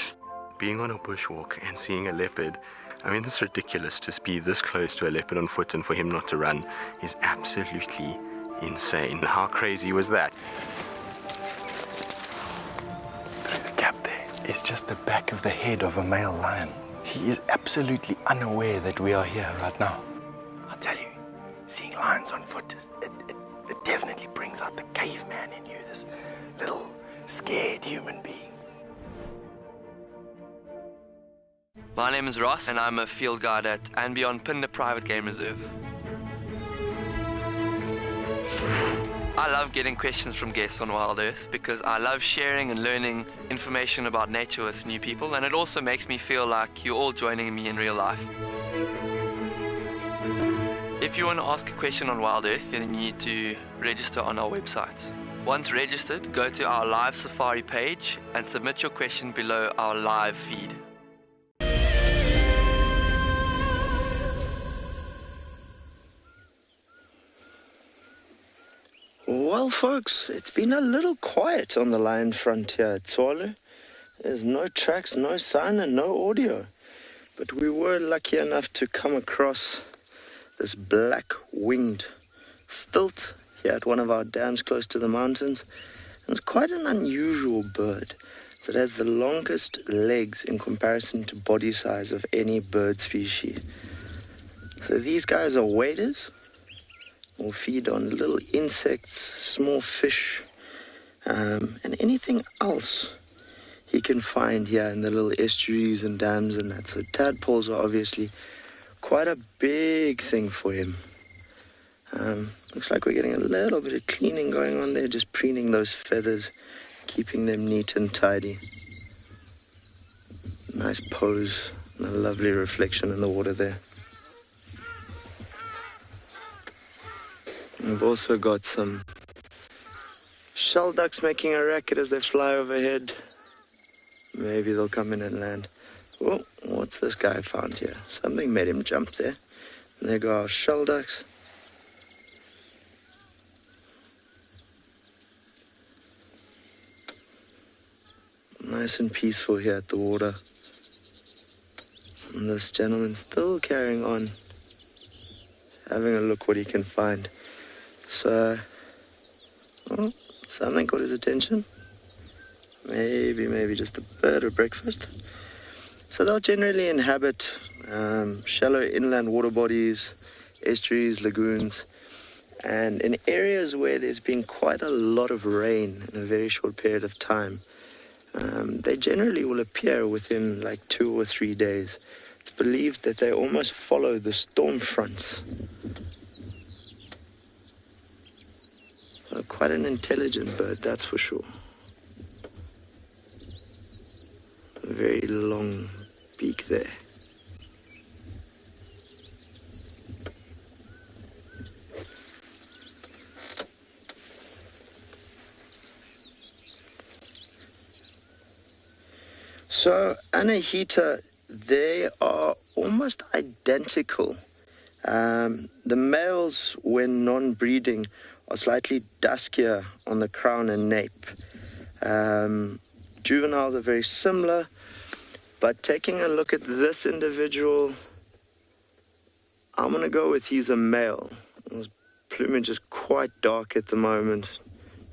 Being on a bushwalk and seeing a leopard, I mean, it's ridiculous to be this close to a leopard on foot and for him not to run is absolutely insane. How crazy was that? Through the gap there is just the back of the head of a male lion. He is absolutely unaware that we are here right now. I tell you, seeing lions on foot, it definitely brings out the caveman in you, this little scared human being. My name is Ross and I'm a field guide at and beyond Pinder Private Game Reserve. I love getting questions from guests on Wild Earth because I love sharing and learning information about nature with new people, and it also makes me feel like you're all joining me in real life. If you want to ask a question on Wild Earth, then you need to register on our website. Once registered, go to our live safari page and submit your question below our live feed. Well, folks, it's been a little quiet on the lion front here at Tswalu. There's no tracks, no sign, and no audio. But we were lucky enough to come across this black-winged stilt here at one of our dams close to the mountains. And it's quite an unusual bird. So it has the longest legs in comparison to body size of any bird species. So these guys are waders. Will feed on little insects, small fish, and anything else he can find here in the little estuaries and dams and that. So tadpoles are obviously quite a big thing for him. Looks like we're getting a little bit of cleaning going on there, just preening those feathers, keeping them neat and tidy. Nice pose and a lovely reflection in the water there. We've also got some shell ducks making a racket as they fly overhead. Maybe they'll come in and land. Oh, what's this guy found here? Something made him jump there. And there go our shell ducks. Nice and peaceful here at the water. And this gentleman still carrying on, having a look what he can find. So, something caught his attention. Maybe just a bird or breakfast. So they'll generally inhabit shallow inland water bodies, estuaries, lagoons, and in areas where there's been quite a lot of rain in a very short period of time. They generally will appear within like 2 or 3 days. It's believed that they almost follow the storm fronts. Quite an intelligent bird, that's for sure. A very long beak there. So, Anahita, they are almost identical. The males, when non-breeding, are slightly duskier on the crown and nape. Juveniles are very similar, but taking a look at this individual, I'm going to go with he's a male. His plumage is quite dark at the moment,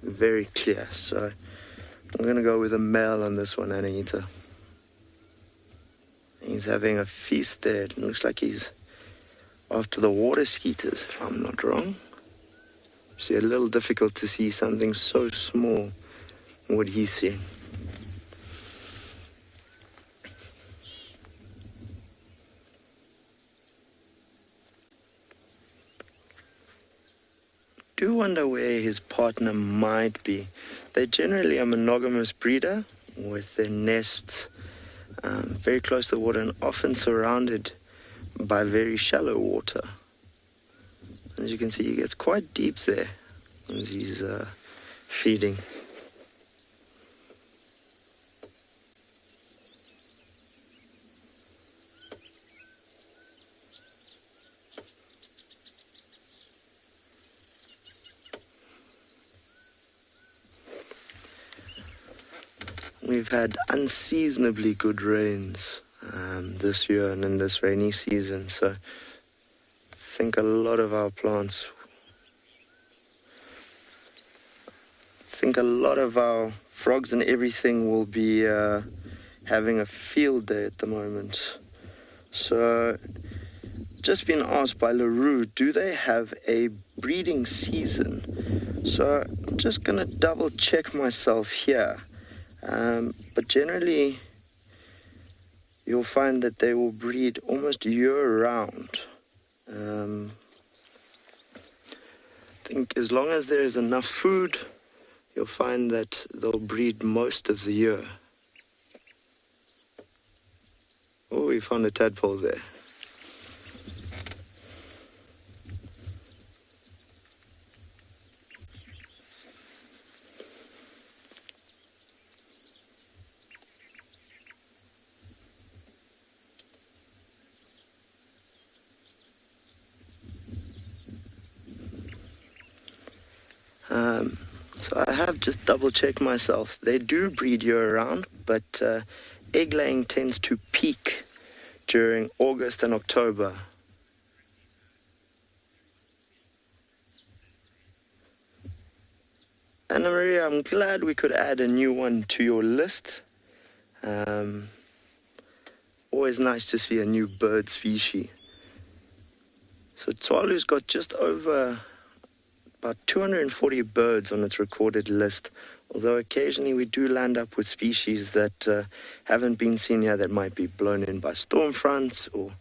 very clear, so I'm going to go with a male on this one, Anahita. He's having a feast there. It looks like he's after the water skeeters, if I'm not wrong. It's a little difficult to see something so small. What he's seeing. Do wonder where his partner might be. They're generally a monogamous breeder with their nests very close to the water and often surrounded by very shallow water. As you can see, he gets quite deep there as he's feeding. we've had unseasonably good rains this year and in this rainy season, so I think a lot of our plants, frogs and everything will be having a field day at the moment. So, just been asked by LaRue, do they have a breeding season? So, I'm just going to double check myself here. But generally, you'll find that they will breed almost year-round. I think as long as there is enough food, you'll find that they'll breed most of the year. Oh, we found a tadpole there. So I have just double-checked myself. They do breed year-round, but egg laying tends to peak during August and October. Anna Maria, I'm glad we could add a new one to your list. Always nice to see a new bird species. So Tswalu's got just over about 240 birds on its recorded list, although occasionally we do land up with species that haven't been seen here that might be blown in by storm fronts, or,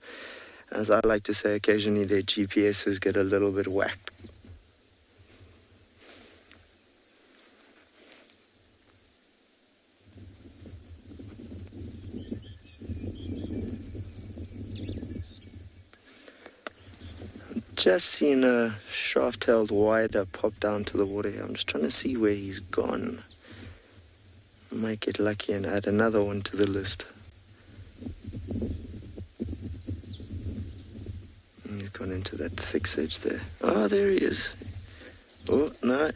as I like to say, occasionally their GPSs get a little bit whacked. Just seen a shaft-tailed whiter pop down to the water here. I'm just trying to see where he's gone. I might get lucky and add another one to the list. He's gone into that thick sedge there. Oh, there he is. Oh, no.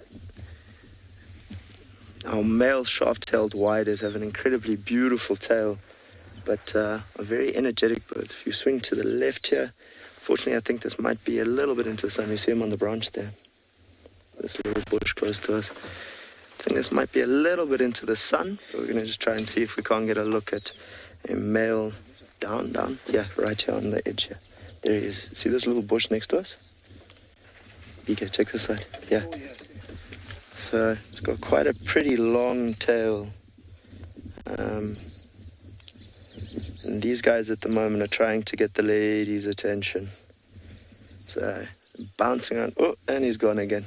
Our male shaft-tailed whiters have an incredibly beautiful tail, but are very energetic birds. If you swing to the left here, fortunately, I think this might be a little bit into the sun. You see him on the branch there. This little bush close to us. I think this might be a little bit into the sun. So we're going to just try and see if we can't get a look at a male down. Yeah, right here on the edge here. There he is. See this little bush next to us? BK, check this out. Yeah. So it's got quite a pretty long tail. And these guys at the moment are trying to get the ladies' attention. So, bouncing around. Oh, and he's gone again.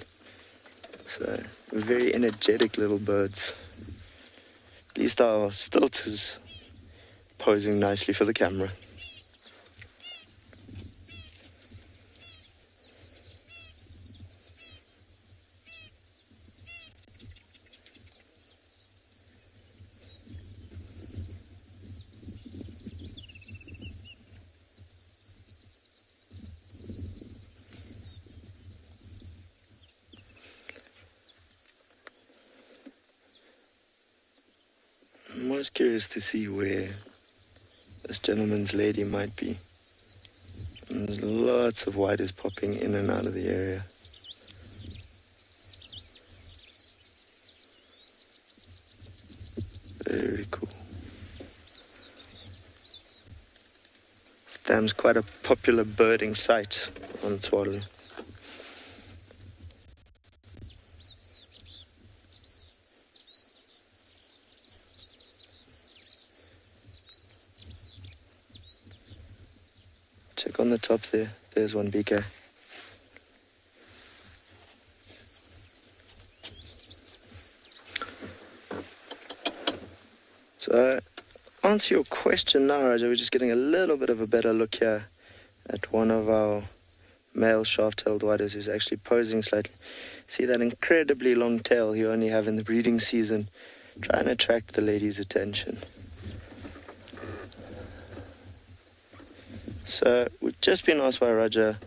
So, very energetic little birds. At least our stilt is posing nicely for the camera. I'm most curious to see where this gentleman's lady might be. And there's lots of whiters popping in and out of the area. Very cool. This dam's quite a popular birding site on Tswalu. Check on the top there. There's one BK. So, answer your question now, Raja. We're just getting a little bit of a better look here at one of our male shaft-tailed whiters who's actually posing slightly. See that incredibly long tail you only have in the breeding season. Try and attract the lady's attention. So, we've just been asked by Raja,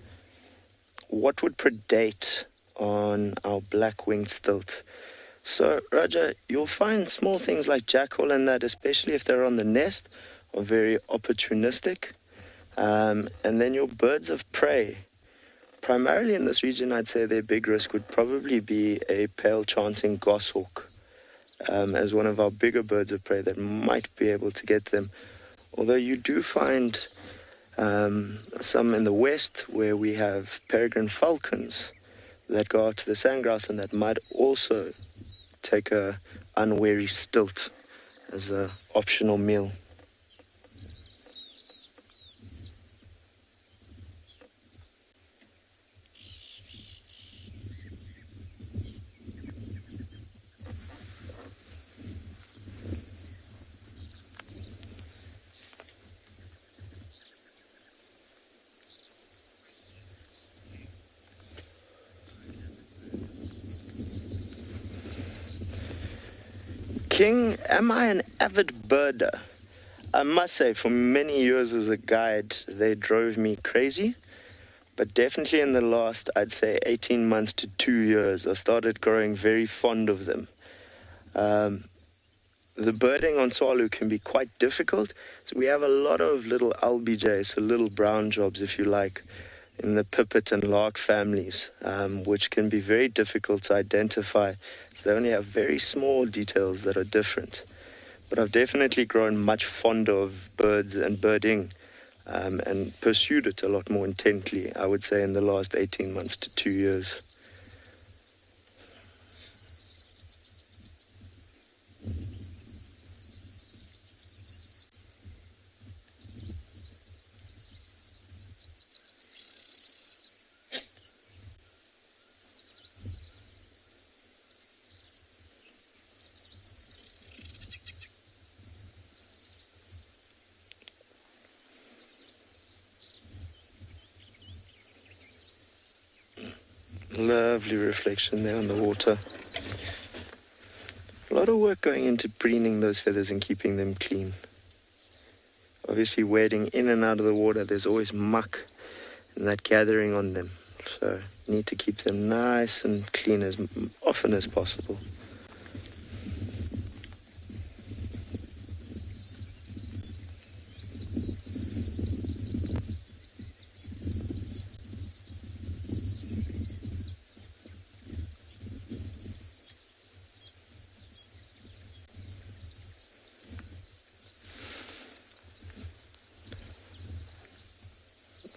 what would predate on our black-winged stilt? So, Roger, you'll find small things like jackal and that, especially if they're on the nest, are very opportunistic. And then your birds of prey. Primarily in this region, I'd say their big risk would probably be a pale chancing goshawk as one of our bigger birds of prey that might be able to get them. Although you do find some in the west where we have peregrine falcons that go out to the sandgrass and that might also take a unwary stilt as an optional meal. King, am I an avid birder? I must say, for many years as a guide, they drove me crazy. But definitely in the last, I'd say 18 months to 2 years, I started growing very fond of them. The birding on Tswalu can be quite difficult. So we have a lot of little LBJs, so little brown jobs, if you like, in the pipit and lark families, which can be very difficult to identify. So they only have very small details that are different. But I've definitely grown much fonder of birds and birding and pursued it a lot more intently, I would say, in the last 18 months to 2 years. Lovely reflection there on the water. A lot of work going into preening those feathers and keeping them clean. Obviously wading in and out of the water, there's always muck and that gathering on them. So you need to keep them nice and clean as often as possible.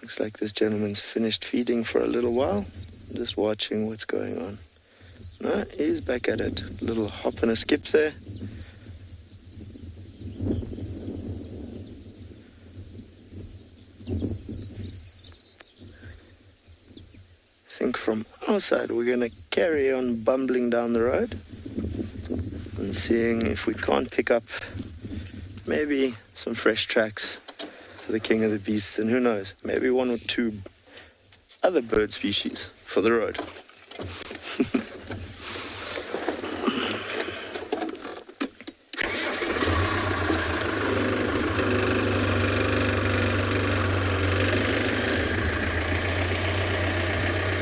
Looks like this gentleman's finished feeding for a little while. Just watching what's going on. No, he's back at it. A little hop and a skip there. I think from our side we're going to carry on bumbling down the road and seeing if we can't pick up maybe some fresh tracks for the king of the beasts, and who knows, maybe one or two other bird species for the road.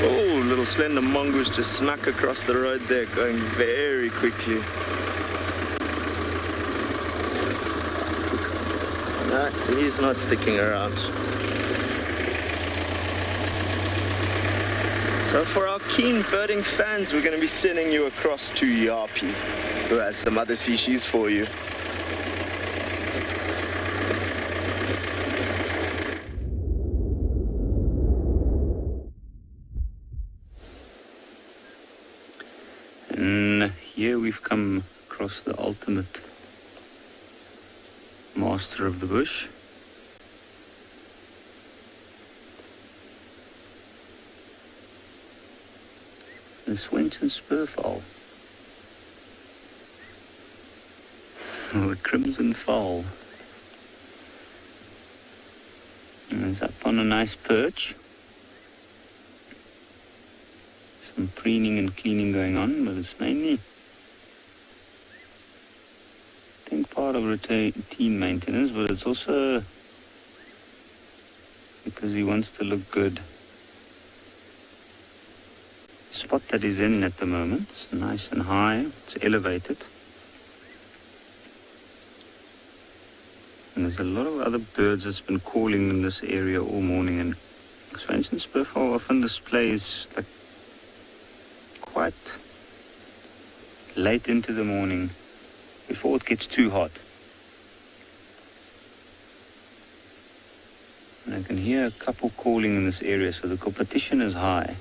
Oh, little slender mongoose just snuck across the road there, going very quickly. No, he's not sticking around. So for our keen birding fans, we're going to be sending you across to Yapi, who has some other species for you. And here we've come across the ultimate master of the bush. The Swinton spurfowl. The crimson fowl. And it's up on a nice perch. Some preening and cleaning going on, but it's mainly, I think, part of routine maintenance, but it's also because he wants to look good. spot that he's in at the moment. It's nice and high, it's elevated. And there's a lot of other birds that's been calling in this area all morning. And so, for instance, spurfowl often displays like quite late into the morning before it gets too hot. And I can hear a couple calling in this area, so the competition is high.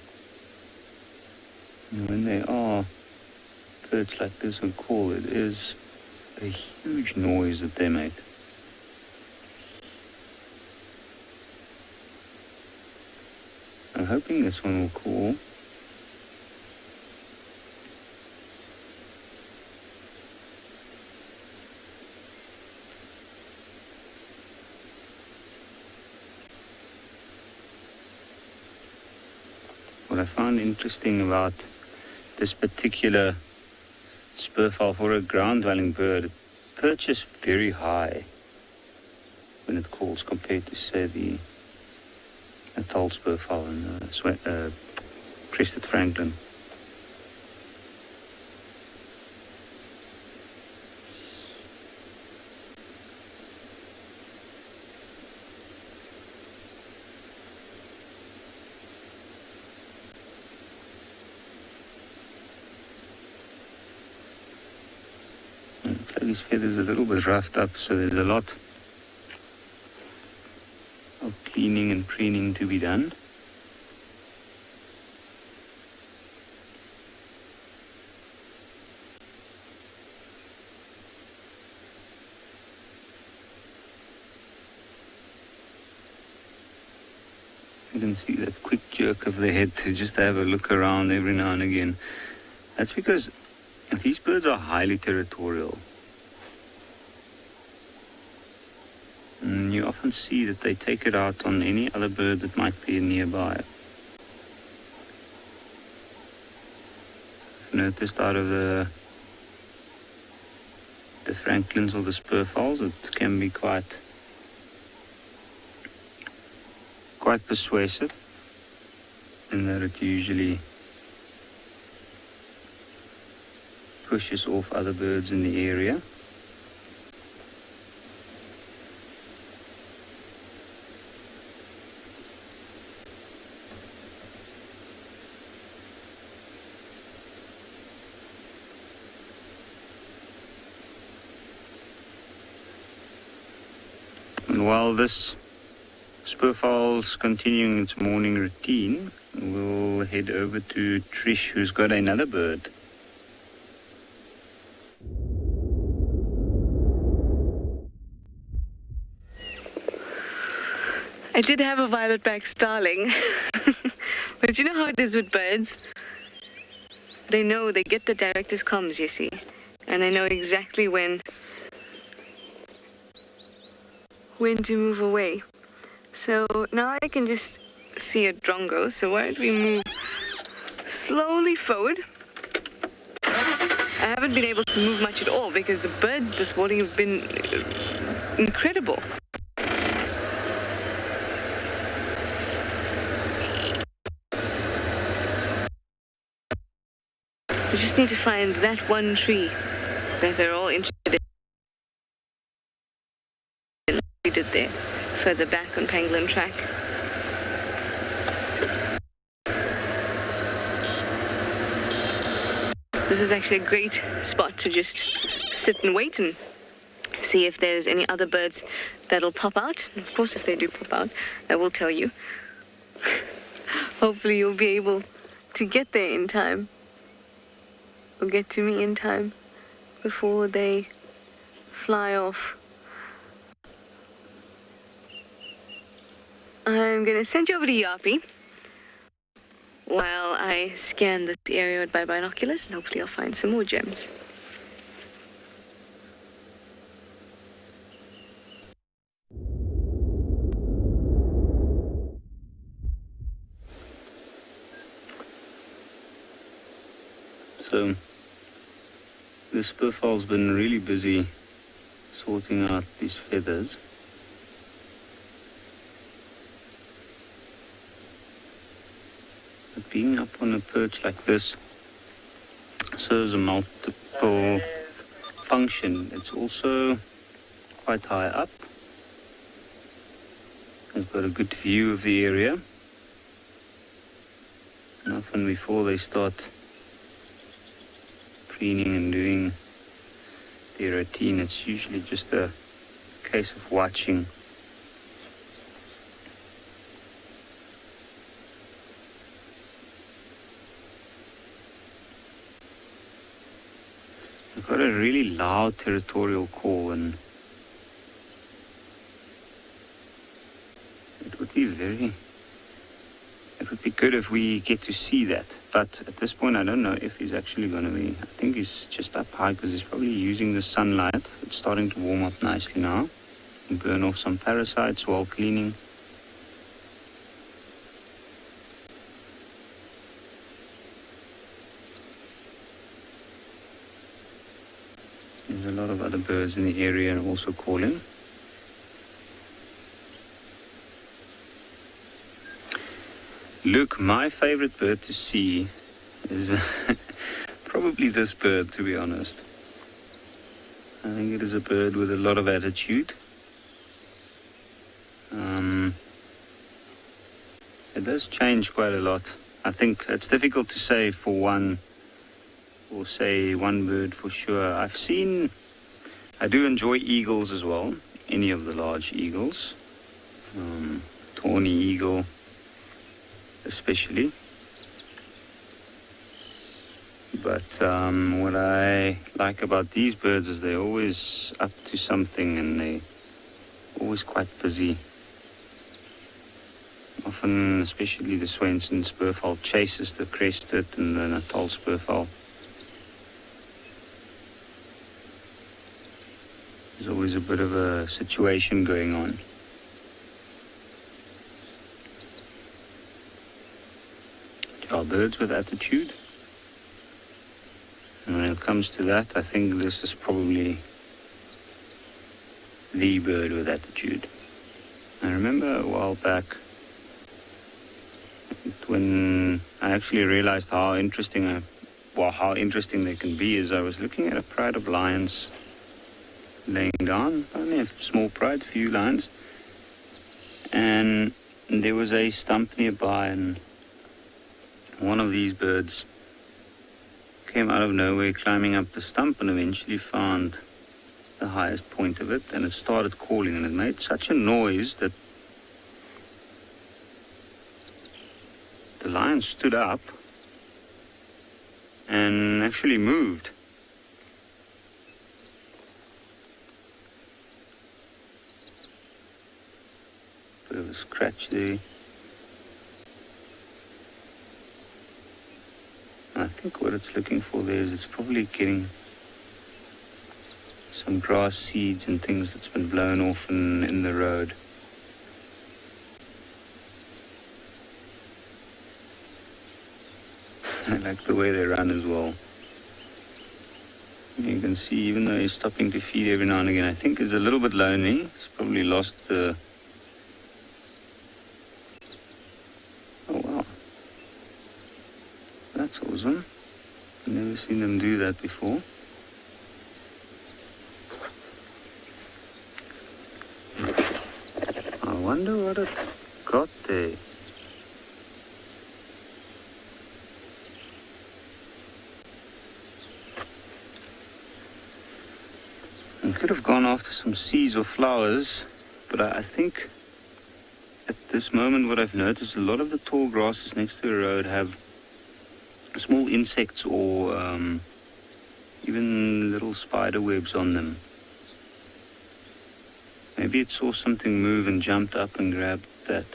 And when there are birds like this on call, it is a huge noise that they make. I'm hoping this one will call. What I found interesting about this particular spurfowl for a ground-dwelling bird, it perches very high when it calls compared to, say, the Natal spurfowl and crested franklin. These feathers are a little bit roughed up, so there's a lot of cleaning and preening to be done. You can see that quick jerk of the head to just have a look around every now and again. That's because these birds are highly territorial. And you often see that they take it out on any other bird that might be nearby. I've noticed out of the franklins or the spurfowls, it can be quite persuasive in that it usually pushes off other birds in the area. And while this spurfowl's continuing its morning routine, we'll head over to Trish, who's got another bird. I did have a violet-backed starling, but you know how it is with birds? They know, they get the director's comms, you see, and they know exactly when to move away. So now I can just see a drongo, so why don't we move slowly forward? I haven't been able to move much at all because the birds this morning have been incredible. We just need to find that one tree that they're all interested in. We did there, further back on Pangolin Track. This is actually a great spot to just sit and wait and see if there's any other birds that'll pop out. And of course, if they do pop out, I will tell you. Hopefully you'll be able to get there in time. Or get to me in time before they fly off. I'm going to send you over to Yapi while I scan this area with my binoculars, and hopefully I'll find some more gems. So the spurfowl's been really busy sorting out these feathers. But being up on a perch like this serves a multiple function. It's also quite high up. It's got a good view of the area. And often before they start preening and doing their routine, it's usually just a case of watching. I've got a really loud territorial call, and it would be good if we get to see that. But at this point, I don't know if he's actually going to be. I think he's just up high because he's probably using the sunlight. It's starting to warm up nicely now. And burn off some parasites while cleaning. There's a lot of other birds in the area also calling. Look, my favorite bird to see is probably this bird, to be honest. I think it is a bird with a lot of attitude. It does change quite a lot. I think it's difficult to say for one, or say one bird for sure. I do enjoy eagles as well, any of the large eagles. Tawny eagle especially. But what I like about these birds is they're always up to something and they're always quite busy. Often, especially the Swainson spurfowl chases the crested and the Natal spurfowl. There's always a bit of a situation going on. There are birds with attitude. And when it comes to that, I think this is probably the bird with attitude. I remember a while back when I actually realized how interesting they can be is I was looking at a pride of lions laying down, only a small pride, few lions, and there was a stump nearby, and one of these birds came out of nowhere climbing up the stump and eventually found the highest point of it, and it started calling, and it made such a noise that the lion stood up and actually moved. Bit of a scratch there. And I think what it's looking for there is it's probably getting some grass seeds and things that's been blown off in the road. I like the way they run as well. You can see, even though he's stopping to feed every now and again, I think he's a little bit lonely. He's probably lost the... Oh, wow. That's awesome. I've never seen them do that before. I wonder what it got there. I could have gone after some seeds or flowers, but I think at this moment what I've noticed, a lot of the tall grasses next to the road have small insects or even little spider webs on them. Maybe it saw something move and jumped up and grabbed that.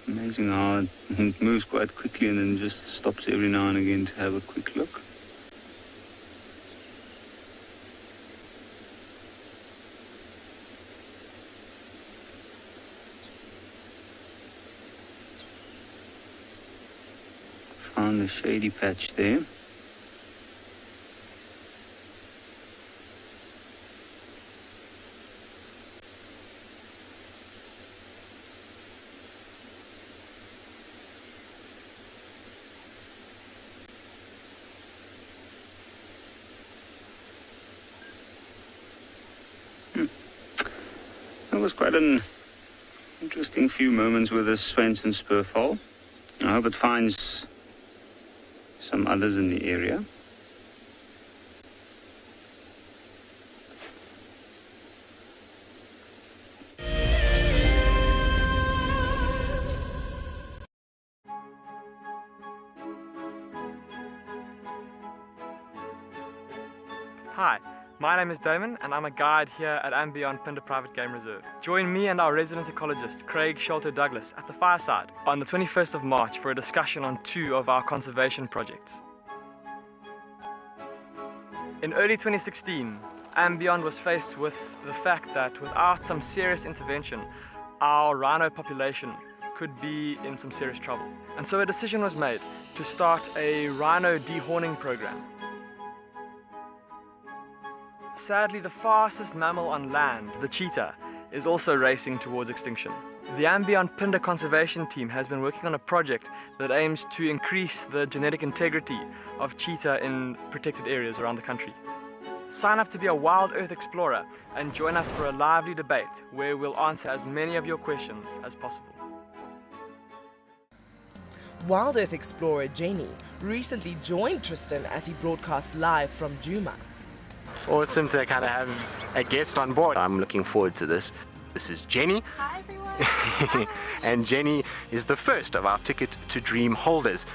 Amazing how it moves quite quickly and then just stops every now and again to have a quick look. Found the shady patch there. That was quite an interesting few moments with this Swainson spurfowl. I hope it finds some others in the area. Hi, my name is Damon and I'm a guide here at and beyond Pinder Private Game Reserve. Join me and our resident ecologist Craig Sholto Douglas at the fireside on the 21st of March for a discussion on 2 of our conservation projects. In early 2016, and beyond was faced with the fact that without some serious intervention, our rhino population could be in some serious trouble. And so a decision was made to start a rhino dehorning program. Sadly, the fastest mammal on land, the cheetah, is also racing towards extinction. The Ambient Pinder Conservation Team has been working on a project that aims to increase the genetic integrity of cheetah in protected areas around the country. Sign up to be a Wild Earth Explorer and join us for a lively debate where we'll answer as many of your questions as possible. Wild Earth Explorer Jenny recently joined Tristan as he broadcast live from Djuma. Awesome to kind of have a guest on board. I'm looking forward to this. This is Jenny. Hi everyone. And Jenny is the first of our Ticket to Dream holders.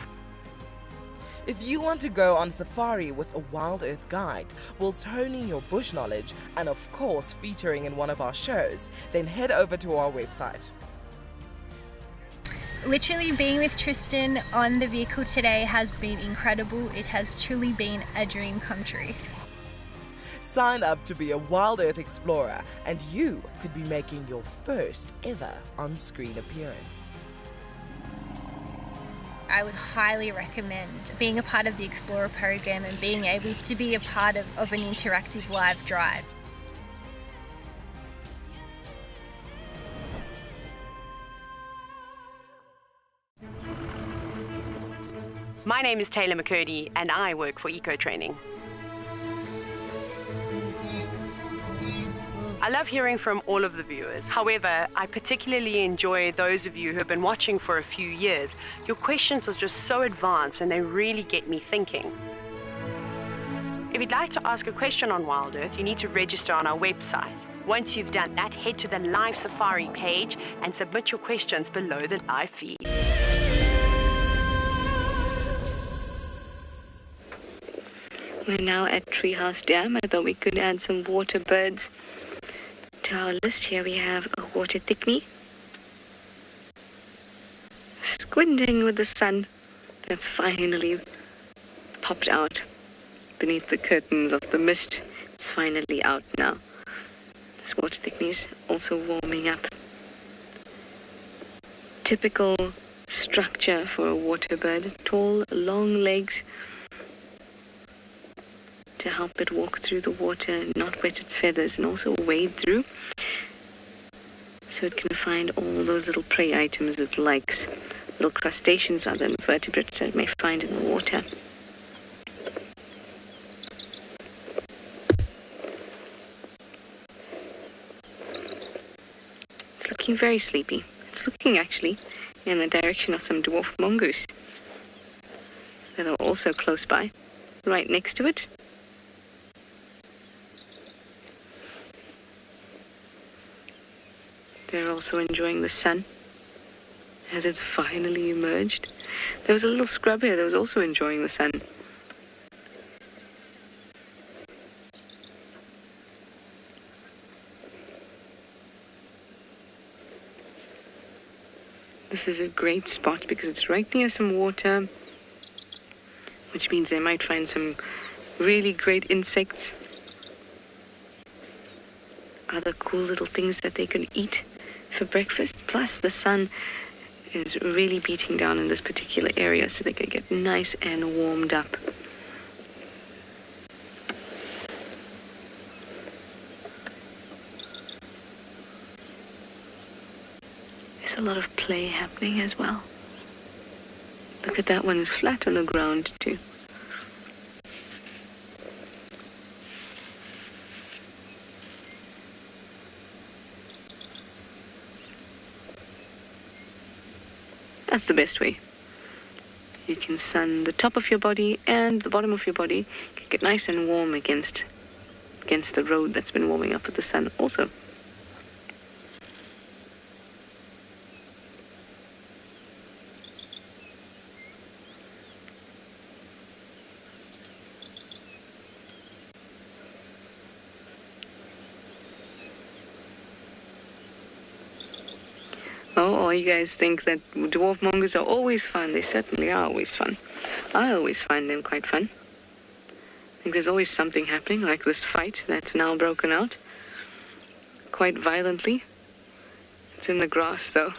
If you want to go on safari with a Wild Earth guide, whilst honing your bush knowledge and of course featuring in one of our shows, then head over to our website. Literally being with Tristan on the vehicle today has been incredible. It has truly been a dream come true. Sign up to be a Wild Earth Explorer and you could be making your first ever on-screen appearance. I would highly recommend being a part of the Explorer program and being able to be a part of an interactive live drive. My name is Taylor McCurdy and I work for Eco Training. I love hearing from all of the viewers. However, I particularly enjoy those of you who have been watching for a few years. Your questions are just so advanced and they really get me thinking. If you'd like to ask a question on Wild Earth, you need to register on our website. Once you've done that, head to the Live Safari page and submit your questions below the live feed. We're now at Treehouse Dam. I thought we could add some water birds to our list. Here we have a water thickney, squinting with the sun that's finally popped out beneath the curtains of the mist. It's finally out now. This water thickney is also warming up. Typical structure for a water bird. Tall, long legs to help it walk through the water, not wet its feathers, and also wade through, so it can find all those little prey items it likes, little crustaceans, other invertebrates that it may find in the water. It's looking very sleepy. It's looking actually in the direction of some dwarf mongoose that are also close by, right next to it. They're also enjoying the sun as it's finally emerged. There was a little scrub here that was also enjoying the sun. This is a great spot because it's right near some water, which means they might find some really great insects, other cool little things that they can eat for breakfast. Plus the sun is really beating down in this particular area, so they can get nice and warmed up. There's a lot of play happening as well. Look at that one, is flat on the ground too. That's the best way. You can sun the top of your body and the bottom of your body. Get nice and warm against the road that's been warming up with the sun also. Oh, all you guys think that dwarf mongoose are always fun. They certainly are always fun. I always find them quite fun. I think there's always something happening, like this fight that's now broken out quite violently. It's in the grass, though.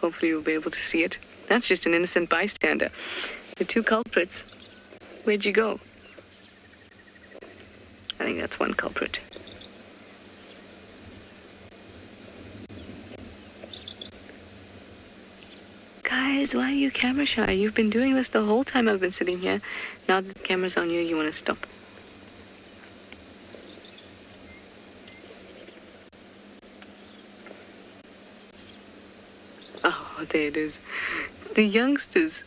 Hopefully you'll be able to see it. That's just an innocent bystander. The two culprits. Where'd you go? I think that's one culprit. Guys, why are you camera shy? You've been doing this the whole time I've been sitting here. Now that the camera's on you, you want to stop. Oh, there it is. It's the youngsters.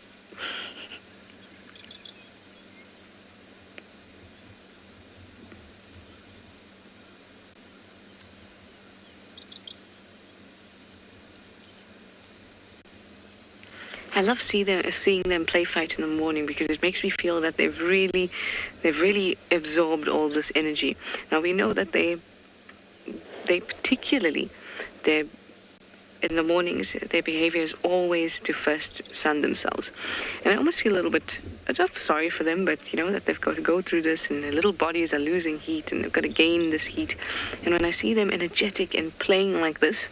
I love seeing them play fight in the morning because it makes me feel that they've really absorbed all this energy. Now we know that they particularly, in the mornings, their behavior is always to first sun themselves. And I almost feel a little bit, not sorry for them, but that they've got to go through this and their little bodies are losing heat and they've got to gain this heat. And when I see them energetic and playing like this,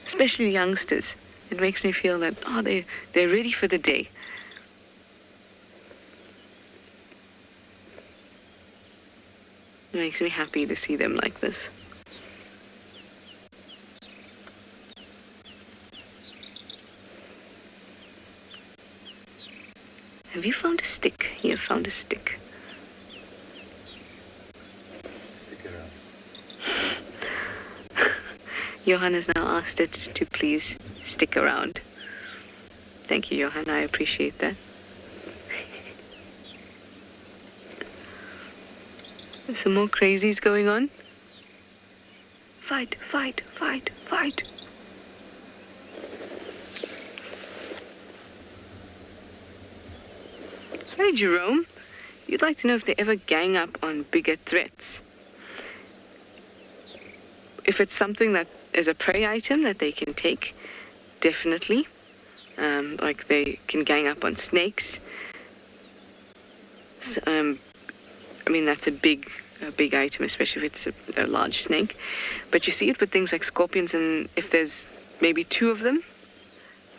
especially youngsters, it makes me feel that, they're ready for the day. It makes me happy to see them like this. Have you found a stick? You have found a stick. Johan has now asked it to please stick around. Thank you, Johan. I appreciate that. There's some more crazies going on. Fight, fight, fight, fight. Hey, Jerome. You'd like to know if they ever gang up on bigger threats. If it's something that is a prey item that they can take, definitely. Like they can gang up on snakes. That's a big item, especially if it's a large snake. But you see it with things like scorpions, and if there's maybe two of them,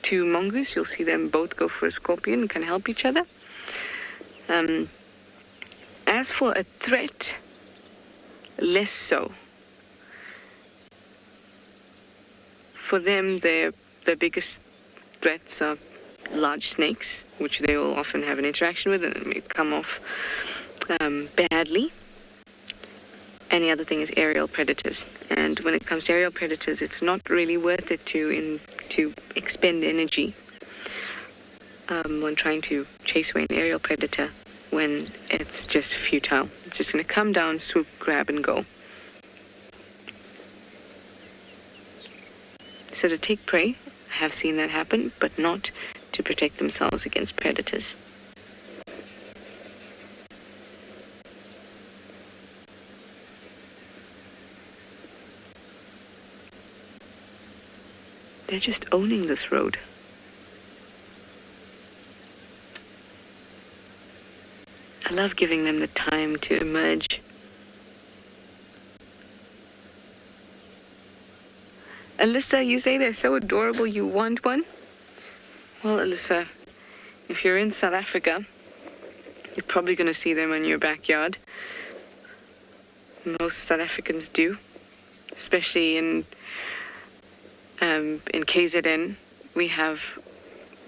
two mongoose, you'll see them both go for a scorpion and can help each other. As for a threat, less so. For them, their biggest threats are large snakes, which they will often have an interaction with and it may come off badly. And the other thing is aerial predators. And when it comes to aerial predators, it's not really worth it to expend energy when trying to chase away an aerial predator when it's just futile. It's just going to come down, swoop, grab, and go. So to take prey, I have seen that happen, but not to protect themselves against predators. They're just owning this road. I love giving them the time to emerge. Alyssa, you say they're so adorable, you want one? Well, Alyssa, if you're in South Africa, you're probably going to see them in your backyard. Most South Africans do, especially in KZN. We have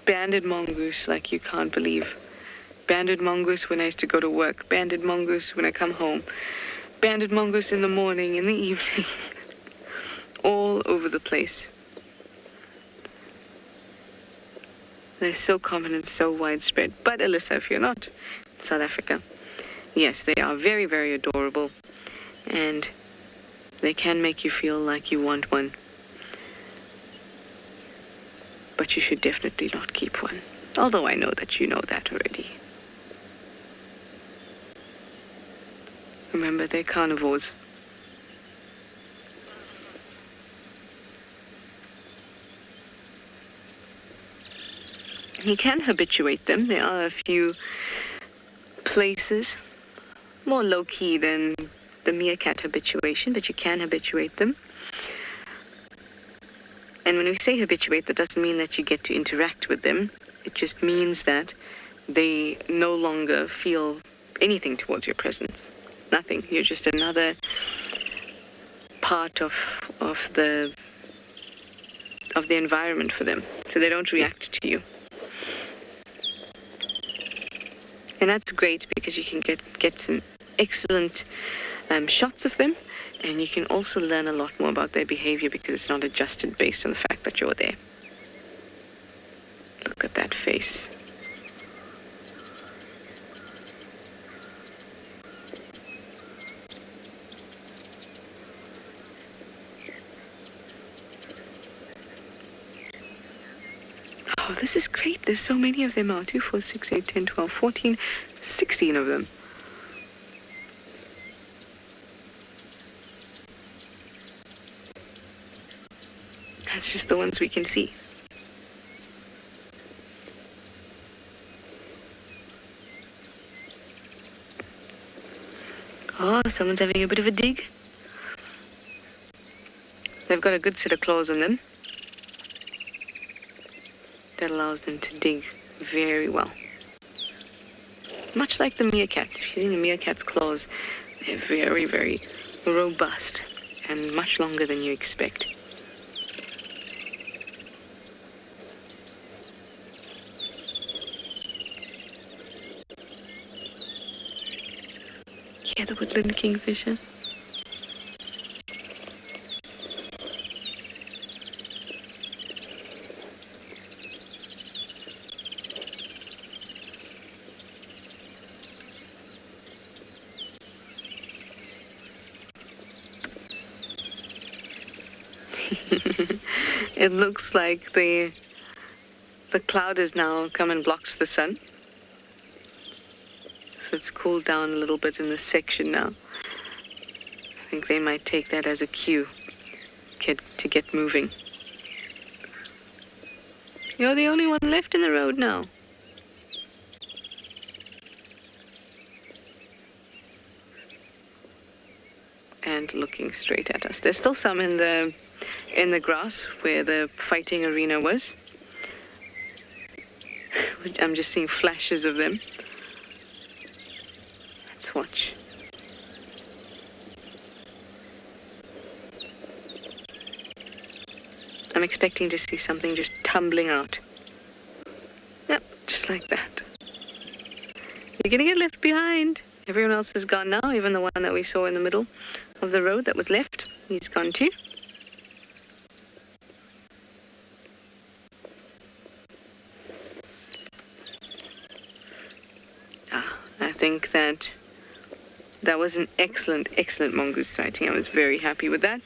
banded mongoose like you can't believe. Banded mongoose when I used to go to work. Banded mongoose when I come home. Banded mongoose in the morning, in the evening. All over the place. They're so common and so widespread. But Alyssa, if you're not in South Africa, yes, they are very, very adorable. And they can make you feel like you want one. But you should definitely not keep one. Although I know that you know that already. Remember, they're carnivores. You can habituate them. There are a few places, more low-key than the meerkat habituation, but you can habituate them. And when we say habituate, that doesn't mean that you get to interact with them. It just means that they no longer feel anything towards your presence. Nothing. You're just another part of the environment for them. So they don't react to you. And that's great because you can get some excellent shots of them, and you can also learn a lot more about their behavior because it's not adjusted based on the fact that you're there. Look at that face. Oh, this is great. There's so many of them now. 2, 4, 6, 8, 10, 12, 14, 16 of them. That's just the ones we can see. Oh, someone's having a bit of a dig. They've got a good set of claws on them. That allows them to dig very well. Much like the meerkats. If you've seen the meerkat's claws, they're very, very robust and much longer than you expect. Yeah, the woodland kingfisher. It looks like the cloud has now come and blocked the sun. So it's cooled down a little bit in this section now. I think they might take that as a cue to get moving. You're the only one left in the road now. And looking straight at us. There's still some in the grass where the fighting arena was. I'm just seeing flashes of them. Let's watch. I'm expecting to see something just tumbling out. Yep, just like that. You're gonna get left behind. Everyone else is gone now, even the one that we saw in the middle of the road that was left. He's gone too. I think that was an excellent mongoose sighting. I was very happy with that.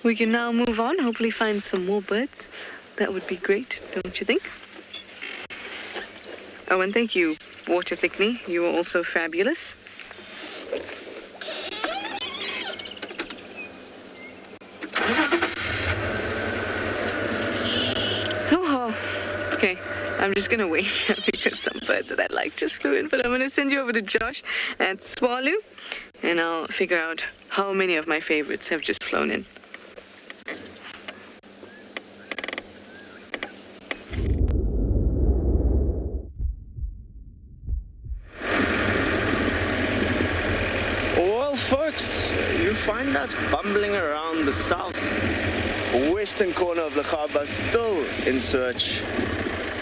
We can now move on, hopefully find some more birds. That would be great, don't you think? Oh, and thank you, Water Thickney. You were also fabulous. Okay, I'm just gonna wait here because some birds that I like just flew in, but I'm gonna send you over to Josh at Tswalu, and I'll figure out how many of my favorites have just flown in. Well, folks, you find us bumbling around the south-western corner of the Khaaba, still in search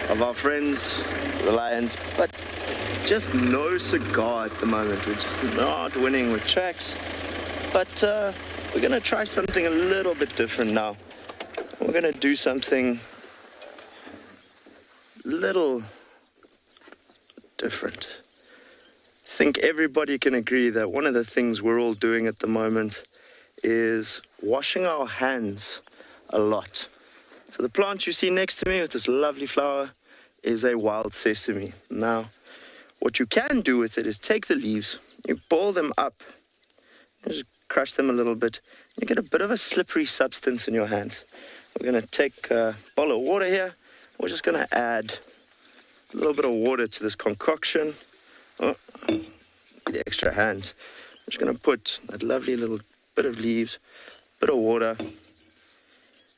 of our friends, the lions, but just no cigar at the moment. We're just not winning with tracks, but we're gonna try something a little bit different now. We're gonna do something little different. I think everybody can agree that one of the things we're all doing at the moment is washing our hands a lot. So the plant you see next to me with this lovely flower is a wild sesame. Now, what you can do with it is take the leaves, you boil them up, just crush them a little bit, you get a bit of a slippery substance in your hands. We're going to take a bowl of water here. We're just going to add a little bit of water to this concoction. Oh, the extra hands. I'm just going to put that lovely little bit of leaves, bit of water,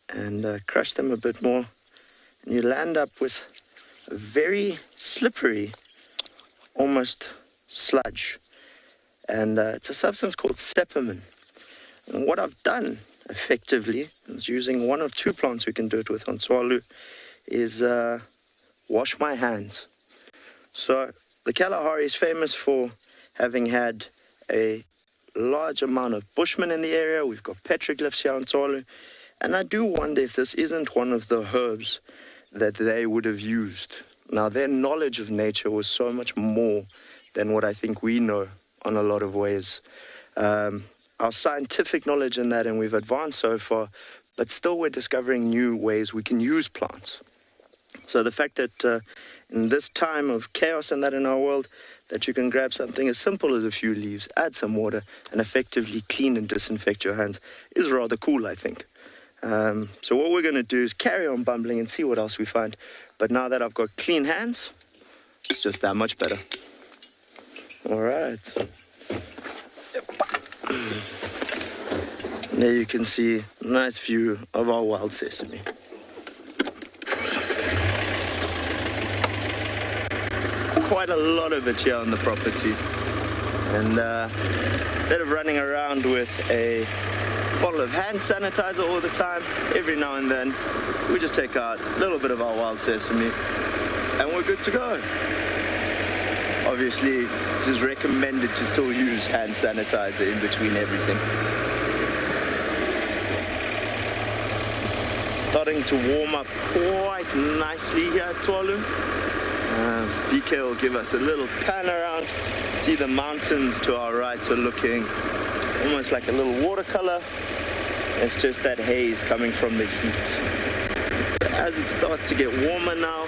and crush them a bit more. And you'll end up with a very slippery, almost sludge. And it's a substance called sappermin. And what I've done effectively is using one of two plants we can do it with on Tswalu is wash my hands. So the Kalahari is famous for having had a large amount of bushmen in the area. We've got petroglyphs here on Tswalu. And I do wonder if this isn't one of the herbs that they would have used. Now, their knowledge of nature was so much more than what I think we know on a lot of ways. Our scientific knowledge in that, and we've advanced so far, but still we're discovering new ways we can use plants. So the fact that in this time of chaos and that in our world, that you can grab something as simple as a few leaves, add some water, and effectively clean and disinfect your hands is rather cool, I think. So what we're going to do is carry on bumbling and see what else we find. But now that I've got clean hands, it's just that much better. All right. There you can see a nice view of our wild sesame. Quite a lot of it here on the property. And instead of running around with a bottle of hand sanitizer all the time, every now and then, we just take out a little bit of our wild sesame and we're good to go. Obviously, it is recommended to still use hand sanitizer in between everything. Starting to warm up quite nicely here at Tswalu. BK will give us a little pan around. See the mountains to our right are looking almost like a little watercolor. It's just that haze coming from the heat. As it starts to get warmer now,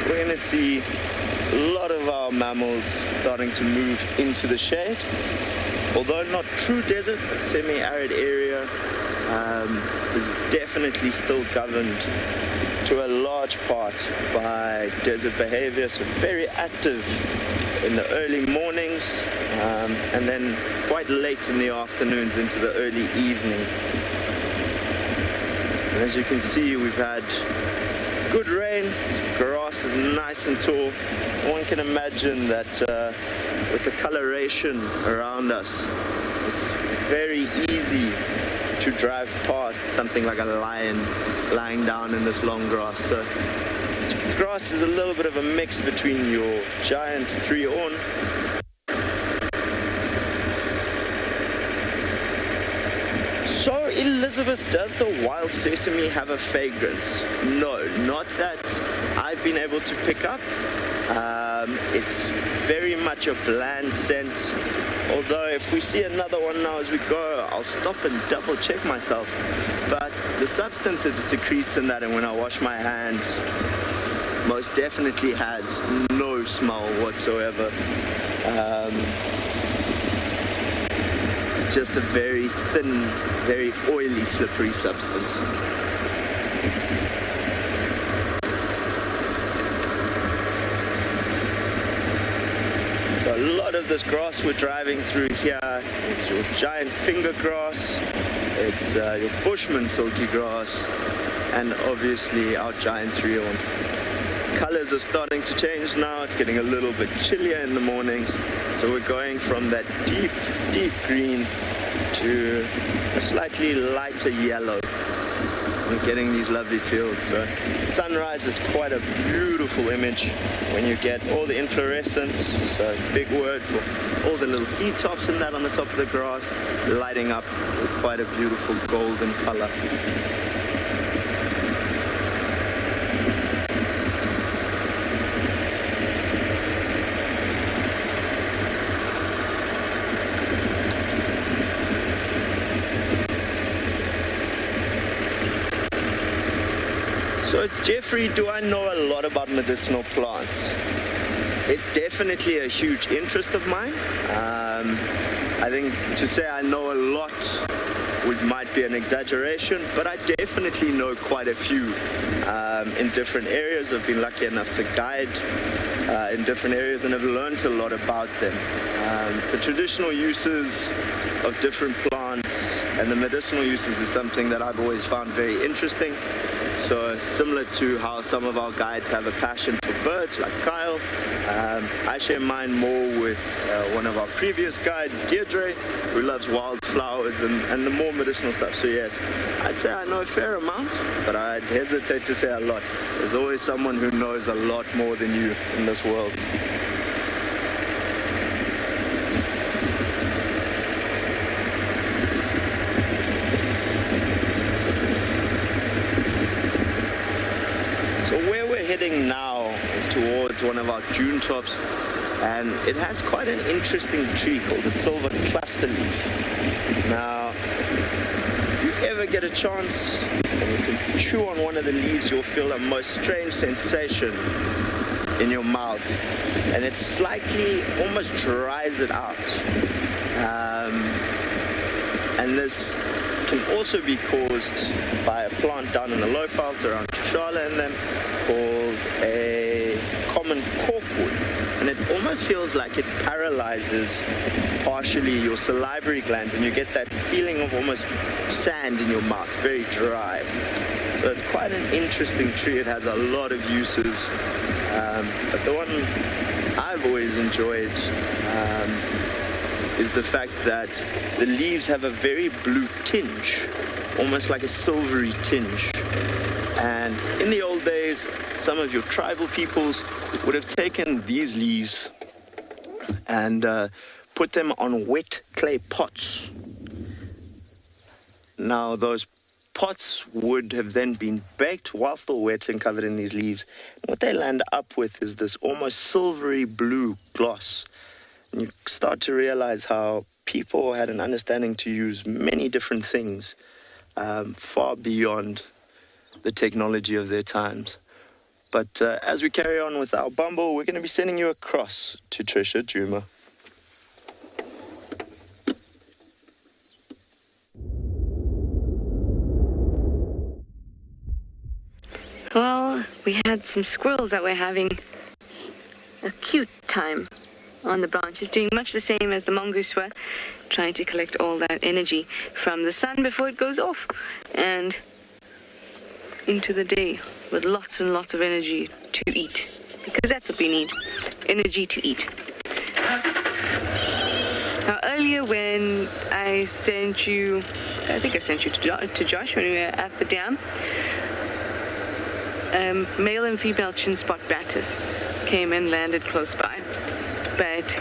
we're going to see a lot of our mammals starting to move into the shade. Although not true desert, a semi-arid area is definitely still governed to a large part by desert behavior, so very active in the early mornings and then quite late in the afternoons into the early evening. And as you can see, we've had good rain, grass is nice and tall. One can imagine that with the coloration around us, it's very easy to drive past something like a lion lying down in this long grass. So grass is a little bit of a mix between your giant 3-horn So, Elizabeth, does the wild sesame have a fragrance? No, not that I've been able to pick up. It's very much a bland scent. Although if we see another one now as we go, I'll stop and double check myself. But the substance it secretes in that, and when I wash my hands, most definitely has no smell whatsoever. It's just a very thin, very oily, slippery substance. So a lot of this grass we're driving through here is your giant finger grass, it's your Bushman silky grass, and obviously our giant 3-horn. Colors are starting to change now. It's getting a little bit chillier in the mornings. So we're going from that deep, deep green to a slightly lighter yellow. We're getting these lovely fields. So sunrise is quite a beautiful image when you get all the inflorescence. So big word for all the little seed tops and that on the top of the grass, lighting up with quite a beautiful golden color. So, Jeffrey, do I know a lot about medicinal plants? It's definitely a huge interest of mine. I think to say I know a lot might be an exaggeration, but I definitely know quite a few in different areas. I've been lucky enough to guide in different areas and have learned a lot about them. The traditional uses of different plants and the medicinal uses is something that I've always found very interesting. So similar to how some of our guides have a passion for birds, like Kyle, I share mine more with one of our previous guides, Deirdre, who loves wildflowers and the more medicinal stuff. So yes, I'd say I know a fair amount, but I'd hesitate to say a lot. There's always someone who knows a lot more than you in this world. Now is towards one of our June tops, and it has quite an interesting tree called the silver cluster leaf. Now, if you ever get a chance and you can chew on one of the leaves, you'll feel a most strange sensation in your mouth, and it slightly almost dries it out. And this can also be caused by a plant down in the low veld around Tswalu and them called a common corkwood, and it almost feels like it paralyzes partially your salivary glands, and you get that feeling of almost sand in your mouth, very dry. So it's quite an interesting tree. It has a lot of uses, but the one I've always enjoyed is the fact that the leaves have a very blue tinge, almost like a silvery tinge. And in the old days, some of your tribal peoples would have taken these leaves and put them on wet clay pots. Now, those pots would have then been baked while still wet and covered in these leaves. And what they land up with is this almost silvery blue gloss. And you start to realize how people had an understanding to use many different things far beyond the technology of their times. But as we carry on with our bumble, we're going to be sending you across to Trisha Djuma. Well, we had some squirrels that were having a cute time on the branches, doing much the same as the mongoose were, trying to collect all that energy from the sun before it goes off and into the day with lots and lots of energy to eat, because that's what we need, energy to eat. Now, earlier when I sent you, I think I sent you to Josh when we were at the dam, male and female chin spot batters came and landed close by. But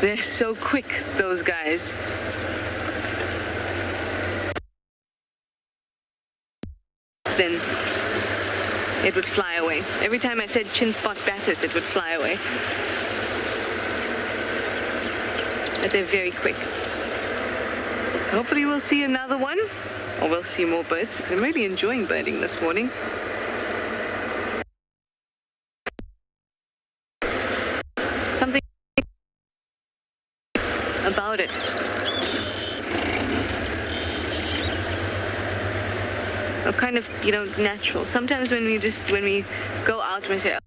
they're so quick, those guys. Then it would fly away. Every time I said chin spot batters, it would fly away. But they're very quick. So hopefully we'll see another one, or we'll see more birds, because I'm really enjoying birding this morning. Something about it. Or kind of, natural. Sometimes when we go out and we say, I'm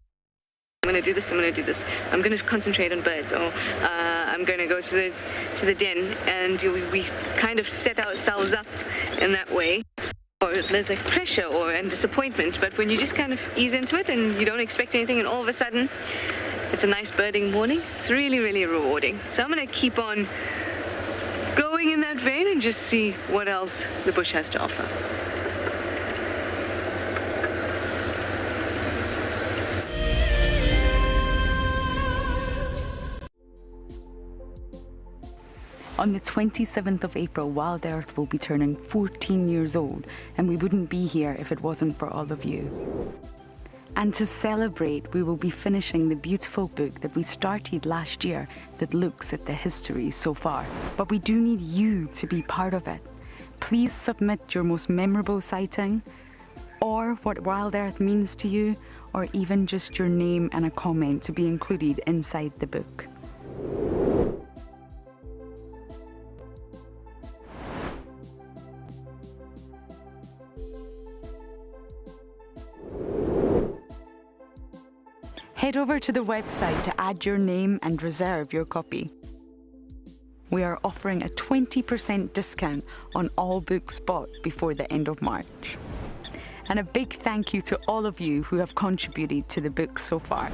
going to do this, I'm going to concentrate on birds, or I'm going to go to the den, and we kind of set ourselves up in that way. Or there's like pressure and disappointment, but when you just kind of ease into it and you don't expect anything, and all of a sudden it's a nice birding morning, it's really, really rewarding. So I'm going to keep on going in that vein and just see what else the bush has to offer. On the 27th of April, Wild Earth will be turning 14 years old, and we wouldn't be here if it wasn't for all of you. And to celebrate, we will be finishing the beautiful book that we started last year that looks at the history so far. But we do need you to be part of it. Please submit your most memorable sighting, or what Wild Earth means to you, or even just your name and a comment to be included inside the book. Head over to the website to add your name and reserve your copy. We are offering a 20% discount on all books bought before the end of March. And a big thank you to all of you who have contributed to the book so far.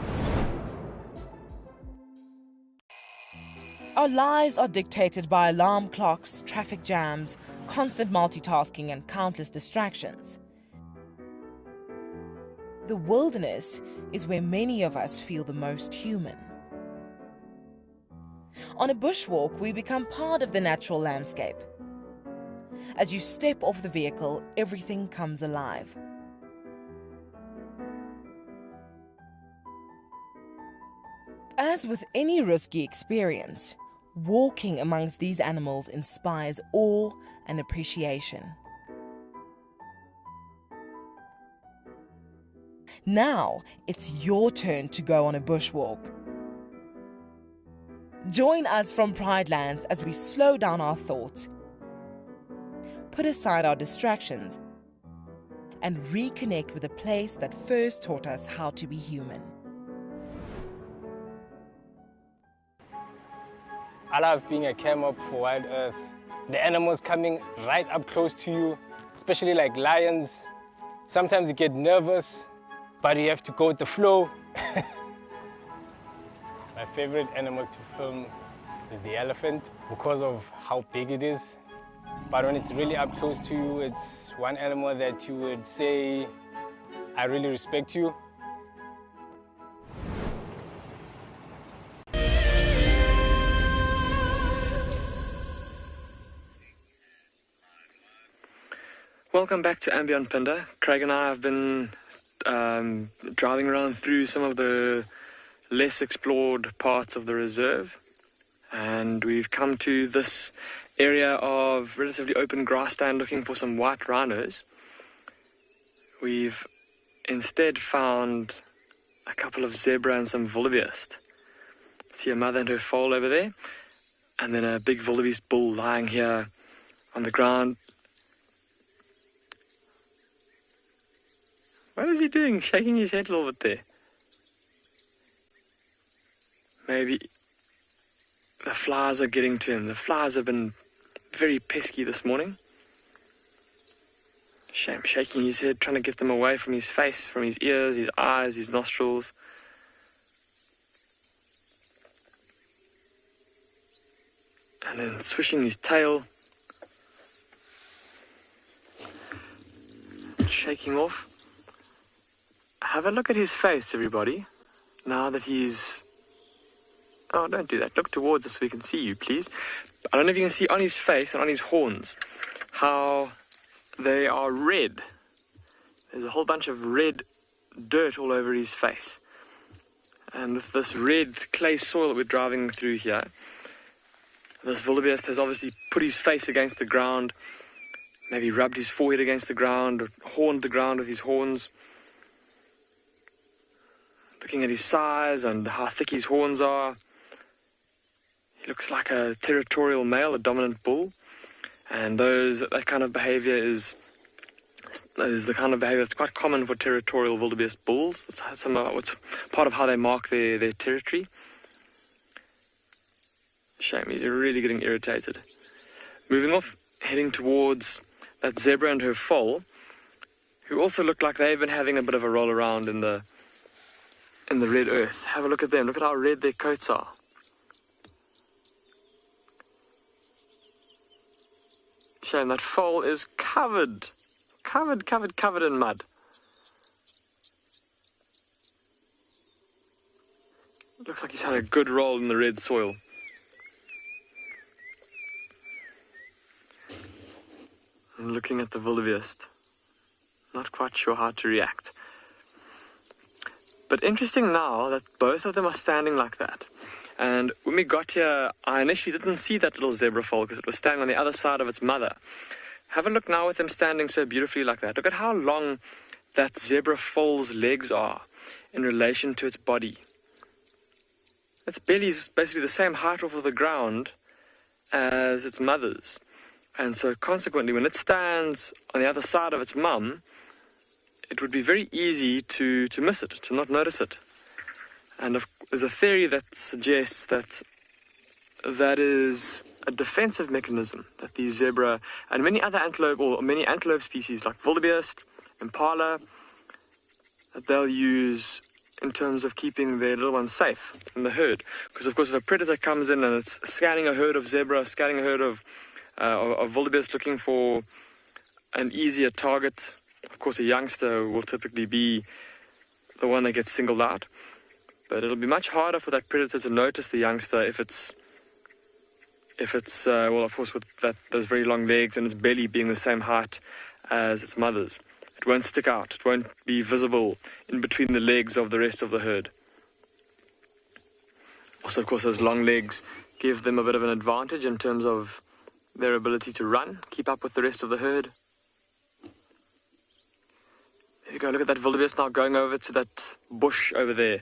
Our lives are dictated by alarm clocks, traffic jams, constant multitasking, and countless distractions. The wilderness is where many of us feel the most human. On a bushwalk, we become part of the natural landscape. As you step off the vehicle, everything comes alive. As with any risky experience, walking amongst these animals inspires awe and appreciation. Now, it's your turn to go on a bushwalk. Join us from Pride Lands as we slow down our thoughts, put aside our distractions, and reconnect with a place that first taught us how to be human. I love being a cam up for Wild Earth. The animals coming right up close to you, especially like lions. Sometimes you get nervous, but you have to go with the flow. My favorite animal to film is the elephant because of how big it is. But when it's really up close to you, it's one animal that you would say, I really respect you. Welcome back to Ambient Pinder. Craig and I have been driving around through some of the less explored parts of the reserve, and we've come to this area of relatively open grassland looking for some white rhinos. We've instead found a couple of zebra and some wildebeest. See a mother and her foal over there, and then a big wildebeest bull lying here on the ground. What is he doing? Shaking his head a little bit there. Maybe the flies are getting to him. The flies have been very pesky this morning. Shame, shaking his head, trying to get them away from his face, from his ears, his eyes, his nostrils. And then swishing his tail. Shaking off. Have a look at his face, everybody. Now that he's... Oh, don't do that. Look towards us so we can see you, please. I don't know if you can see on his face and on his horns how they are red. There's a whole bunch of red dirt all over his face. And with this red clay soil that we're driving through here, this wildebeest has obviously put his face against the ground, maybe rubbed his forehead against the ground, or horned the ground with his horns. Looking at his size and how thick his horns are, he looks like a territorial male, a dominant bull. And that kind of behavior is the kind of behavior that's quite common for territorial wildebeest bulls. It's part of how they mark their territory. Shame, he's really getting irritated. Moving off, heading towards that zebra and her foal, who also look like they've been having a bit of a roll around in the red earth. Have a look at them. Look at how red their coats are. Shame, that foal is covered in mud. Looks like he's had a good roll in the red soil. And looking at the wildebeest. Not quite sure how to react. But interesting now that both of them are standing like that. And when we got here, I initially didn't see that little zebra foal because it was standing on the other side of its mother. Have a look now with them standing so beautifully like that. Look at how long that zebra foal's legs are in relation to its body. Its belly is basically the same height off of the ground as its mother's. And so consequently, when it stands on the other side of its mum, it would be very easy to miss it, to not notice it. And there's a theory that suggests that that is a defensive mechanism that the zebra and many other antelope, or many antelope species like wildebeest, impala, that they'll use in terms of keeping their little ones safe in the herd. Because of course if a predator comes in and it's scanning a herd of zebra, scanning a herd of wildebeest looking for an easier target, of course a youngster will typically be the one that gets singled out. But it'll be much harder for that predator to notice the youngster if it's well, of course, with those very long legs and its belly being the same height as its mother's. It won't stick out. It won't be visible in between the legs of the rest of the herd. Also, of course, those long legs give them a bit of an advantage in terms of their ability to run, keep up with the rest of the herd. There you go, look at that wildebeest now going over to that bush over there,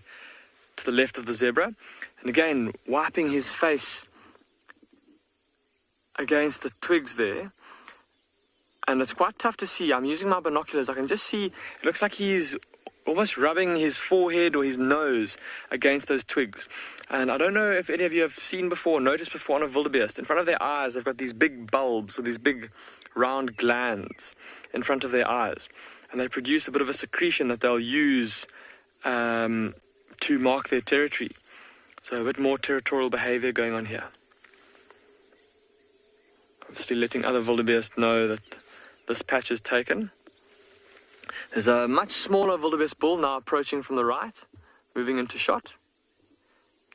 to the left of the zebra. And again, wiping his face against the twigs there. And it's quite tough to see. I'm using my binoculars. I can just see, it looks like he's almost rubbing his forehead or his nose against those twigs. And I don't know if any of you have seen before, noticed before on a wildebeest, in front of their eyes, they've got these big bulbs or these big round glands in front of their eyes. And they produce a bit of a secretion that they'll use to mark their territory. So a bit more territorial behavior going on here. Obviously letting other wildebeest know that this patch is taken. There's a much smaller wildebeest bull now approaching from the right, moving into shot.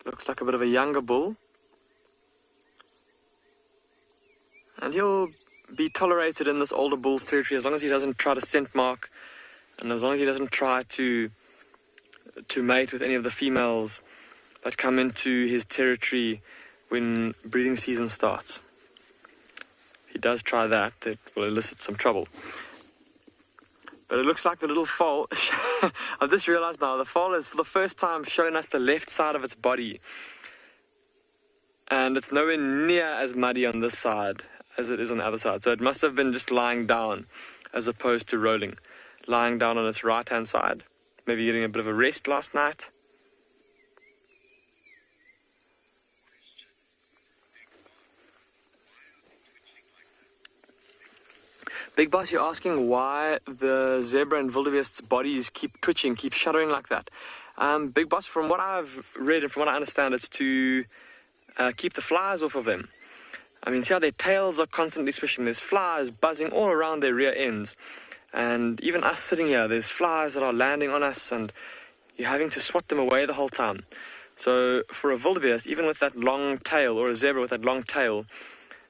Looks like a bit of a younger bull. And he'll be tolerated in this older bull's territory as long as he doesn't try to scent mark and as long as he doesn't try to mate with any of the females that come into his territory when breeding season starts. If he does try that, it will elicit some trouble. But it looks like the little foal, I've just realized now, the foal has for the first time shown us the left side of its body. And it's nowhere near as muddy on this side as it is on the other side. So it must have been just lying down as opposed to rolling. Lying down on its right-hand side, maybe getting a bit of a rest last night. Big Boss, you're asking why the zebra and wildebeest's bodies keep twitching, keep shuddering like that. Big Boss, from what I've read and from what I understand, it's to keep the flies off of them. I mean, see how their tails are constantly swishing. There's flies buzzing all around their rear ends. And even us sitting here, there's flies that are landing on us and you're having to swat them away the whole time. So for a wildebeest, even with that long tail, or a zebra with that long tail,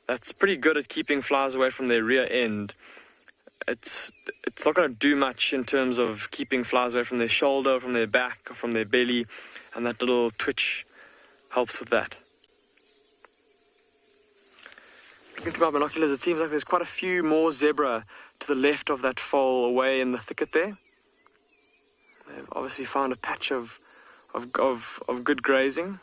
that's pretty good at keeping flies away from their rear end. It's not going to do much in terms of keeping flies away from their shoulder, from their back, or from their belly, and that little twitch helps with that. Looking through my binoculars, it seems like there's quite a few more zebra to the left of that foal away in the thicket there. They've obviously found a patch of good grazing.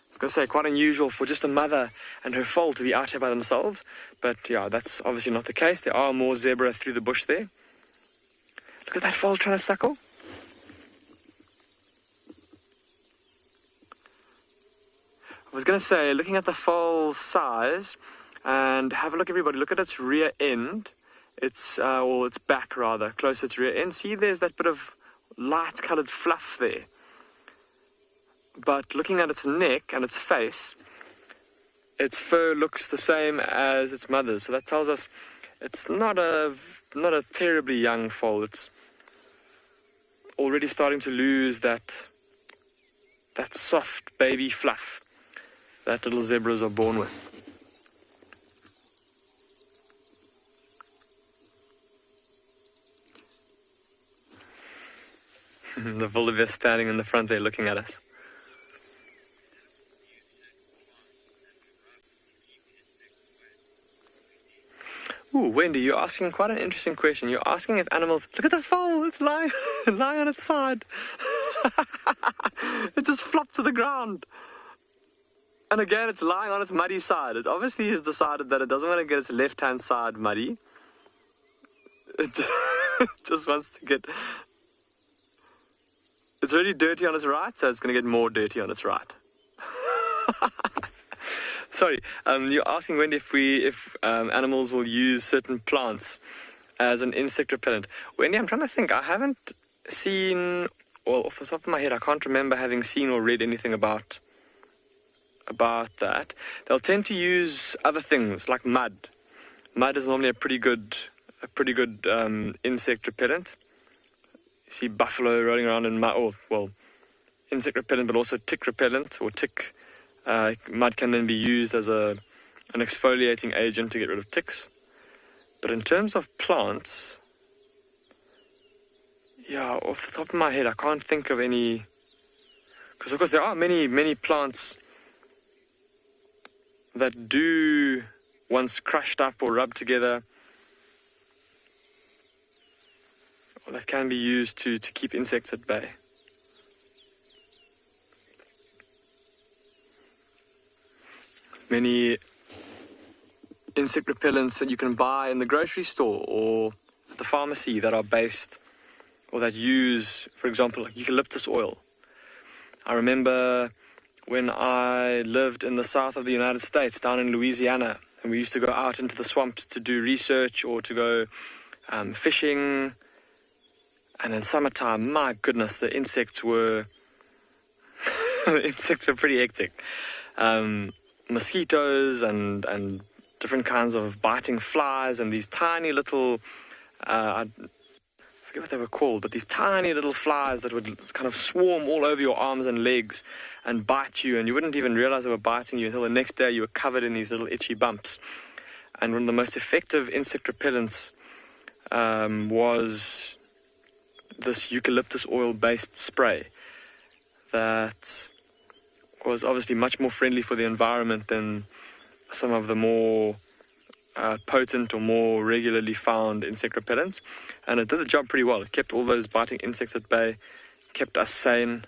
I was going to say, quite unusual for just a mother and her foal to be out here by themselves. But yeah, that's obviously not the case. There are more zebra through the bush there. Look at that foal trying to suckle. I was going to say, looking at the foal's size, and have a look, everybody, look at its rear end. Or its back rather, close to its rear end. See, there's that bit of light coloured fluff there. But looking at its neck and its face, its fur looks the same as its mother's. So that tells us it's not a terribly young foal. It's already starting to lose that soft baby fluff that little zebras are born with. The wildebeest standing in the front there looking at us. Ooh, Wendy, you're asking quite an interesting question. You're asking if animals... Look at the foal, it's lying, lying on its side. It just flopped to the ground. And again, it's lying on its muddy side. It obviously has decided that it doesn't want to get its left-hand side muddy. It just wants to get... It's already dirty on its right, so it's going to get more dirty on its right. Sorry, you're asking, Wendy, if animals will use certain plants as an insect repellent. Wendy, I'm trying to think. I haven't seen, well, off the top of my head, I can't remember having seen or read anything about that. They'll tend to use other things like mud. Mud is normally a pretty good insect repellent. You see buffalo rolling around in mud, or, well, insect repellent, but also tick repellent or tick. Mud can then be used as an exfoliating agent to get rid of ticks. But in terms of plants, yeah, off the top of my head, I can't think of any. Because, of course, there are many plants that do, once crushed up or rubbed together, that can be used to keep insects at bay. Many insect repellents that you can buy in the grocery store or at the pharmacy that are based or that use, for example, like eucalyptus oil. I remember when I lived in the south of the United States, down in Louisiana, and we used to go out into the swamps to do research or to go fishing. And in summertime, my goodness, the insects were pretty hectic. Mosquitoes and different kinds of biting flies and these tiny little, I forget what they were called, but these tiny little flies that would kind of swarm all over your arms and legs and bite you, and you wouldn't even realize they were biting you until the next day you were covered in these little itchy bumps. And one of the most effective insect repellents was this eucalyptus oil-based spray that was obviously much more friendly for the environment than some of the more potent or more regularly found insect repellents. And it did the job pretty well. It kept all those biting insects at bay, kept us sane.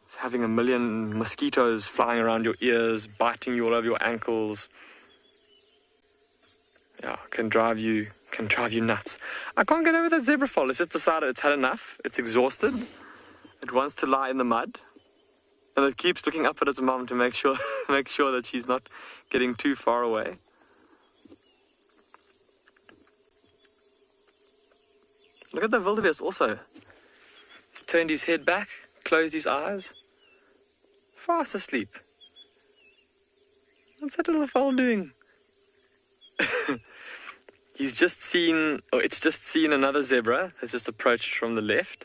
It's having a million mosquitoes flying around your ears, biting you all over your ankles. Yeah, can drive you nuts. I can't get over that zebra foal. It's just decided it's had enough. It's exhausted. It wants to lie in the mud, and it keeps looking up at its mom to make sure that she's not getting too far away. Look at the wildebeest also. He's turned his head back, closed his eyes, fast asleep. What's that little foal doing? It's just seen another zebra that's just approached from the left.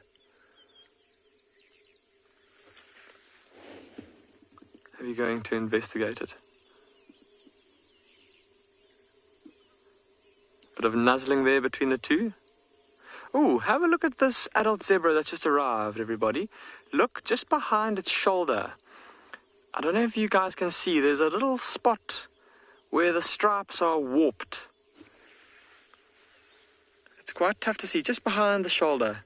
Are you going to investigate it? Bit of nuzzling there between the two. Ooh, have a look at this adult zebra that's just arrived, everybody. Look just behind its shoulder. I don't know if you guys can see, there's a little spot where the stripes are warped. It's quite tough to see, just behind the shoulder.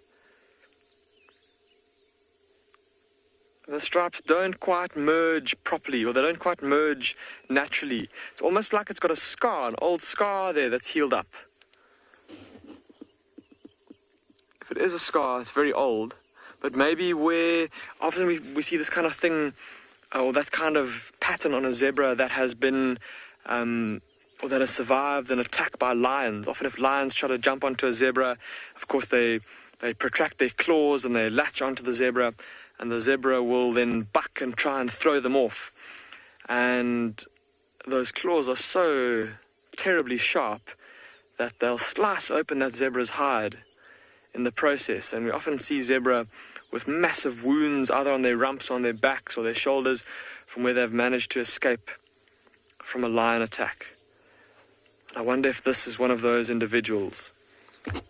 The stripes don't quite merge properly, or they don't quite merge naturally. It's almost like it's got a scar, an old scar there that's healed up. If it is a scar, it's very old. But maybe where often we see this kind of thing, or that kind of pattern on a zebra that has been, or that has survived an attack by lions. Often if lions try to jump onto a zebra, of course they protract their claws and they latch onto the zebra, and the zebra will then buck and try and throw them off. And those claws are so terribly sharp that they'll slice open that zebra's hide in the process. And we often see zebra with massive wounds either on their rumps, on their backs or their shoulders from where they've managed to escape from a lion attack. And I wonder if this is one of those individuals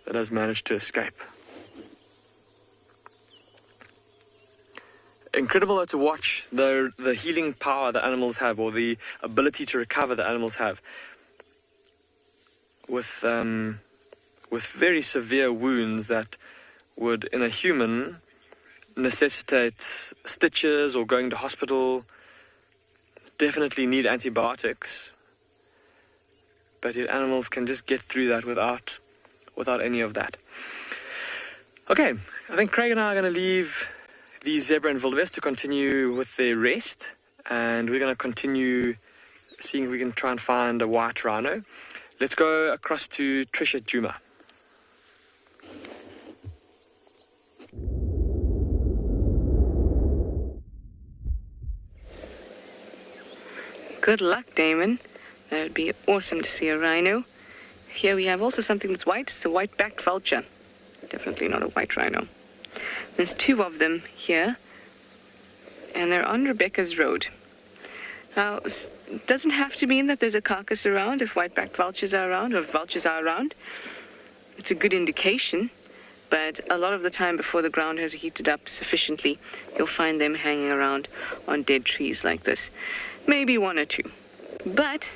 that has managed to escape. incredible to watch the healing power that animals have, or the ability to recover that animals have with very severe wounds that would, in a human, necessitate stitches or going to hospital, definitely need antibiotics. But yet animals can just get through that without any of that. Okay, I think Craig and I are going to leave the zebra and wildebeest to continue with their rest, and we're going to continue seeing if we can try and find a white rhino. Let's go across to Trish at Juma. Good luck, Damon. That would be awesome to see a rhino. Here we have also something that's white. It's a white-backed vulture. Definitely not a white rhino. There's two of them here, and they're on Rebecca's Road. Now, it doesn't have to mean that there's a carcass around if white-backed vultures are around, or if vultures are around. It's a good indication, but a lot of the time before the ground has heated up sufficiently, you'll find them hanging around on dead trees like this. Maybe one or two. But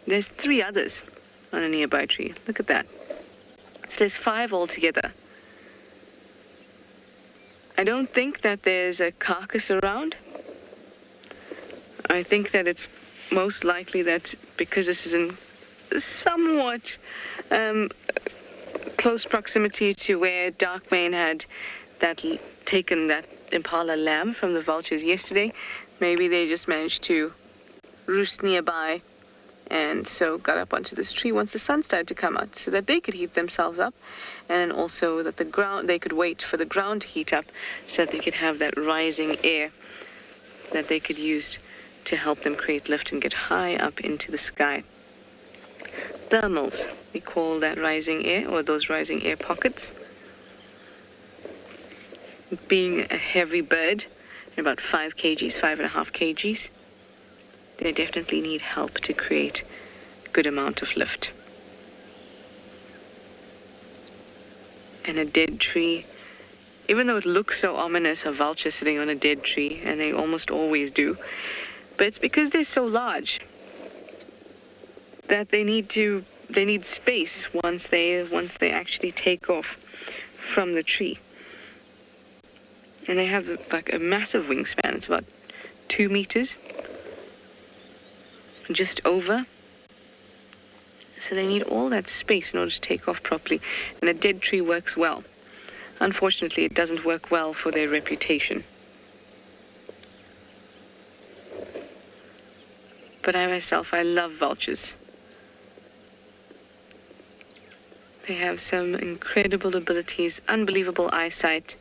there's 3 others on a nearby tree. Look at that. So there's 5 altogether. I don't think that there's a carcass around. I think that it's most likely that because this is in somewhat close proximity to where Darkmane had taken that impala lamb from the vultures yesterday, maybe they just managed to roost nearby and so got up onto this tree once the sun started to come out so that they could heat themselves up, and then also that they could wait for the ground to heat up so that they could have that rising air that they could use to help them create lift and get high up into the sky. Thermals, we call that rising air, or those rising air pockets. Being a heavy bird, about 5 kgs, 5.5 kgs, they definitely need help to create a good amount of lift. And a dead tree, even though it looks so ominous, a vulture sitting on a dead tree, and they almost always do, but it's because they're so large that they need space once they actually take off from the tree. And they have like a massive wingspan. It's about 2 meters, just over. So they need all that space in order to take off properly. And a dead tree works well. Unfortunately, it doesn't work well for their reputation. But I myself, I love vultures. They have some incredible abilities, unbelievable eyesight.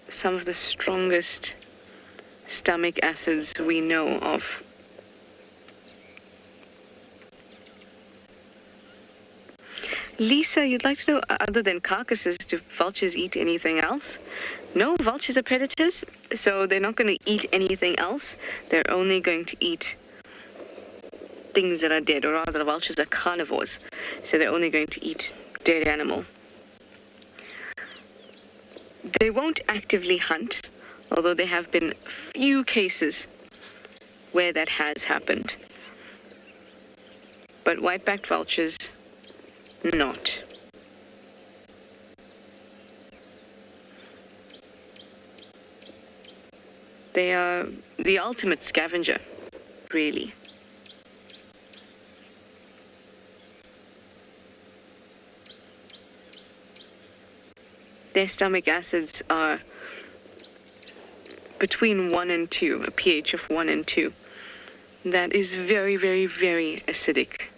Some of the strongest stomach acids we know of. Lisa, you'd like to know, other than carcasses, do vultures eat anything else? No, vultures are predators, so they're not going to eat anything else. They're only going to eat things that are dead, or rather, vultures are carnivores, so they're only going to eat dead animal. They won't actively hunt, although there have been few cases where that has happened. But white-backed vultures, not. They are the ultimate scavenger, really. Their stomach acids are between 1 and 2, a pH of 1 and 2. That is very, very, very acidic.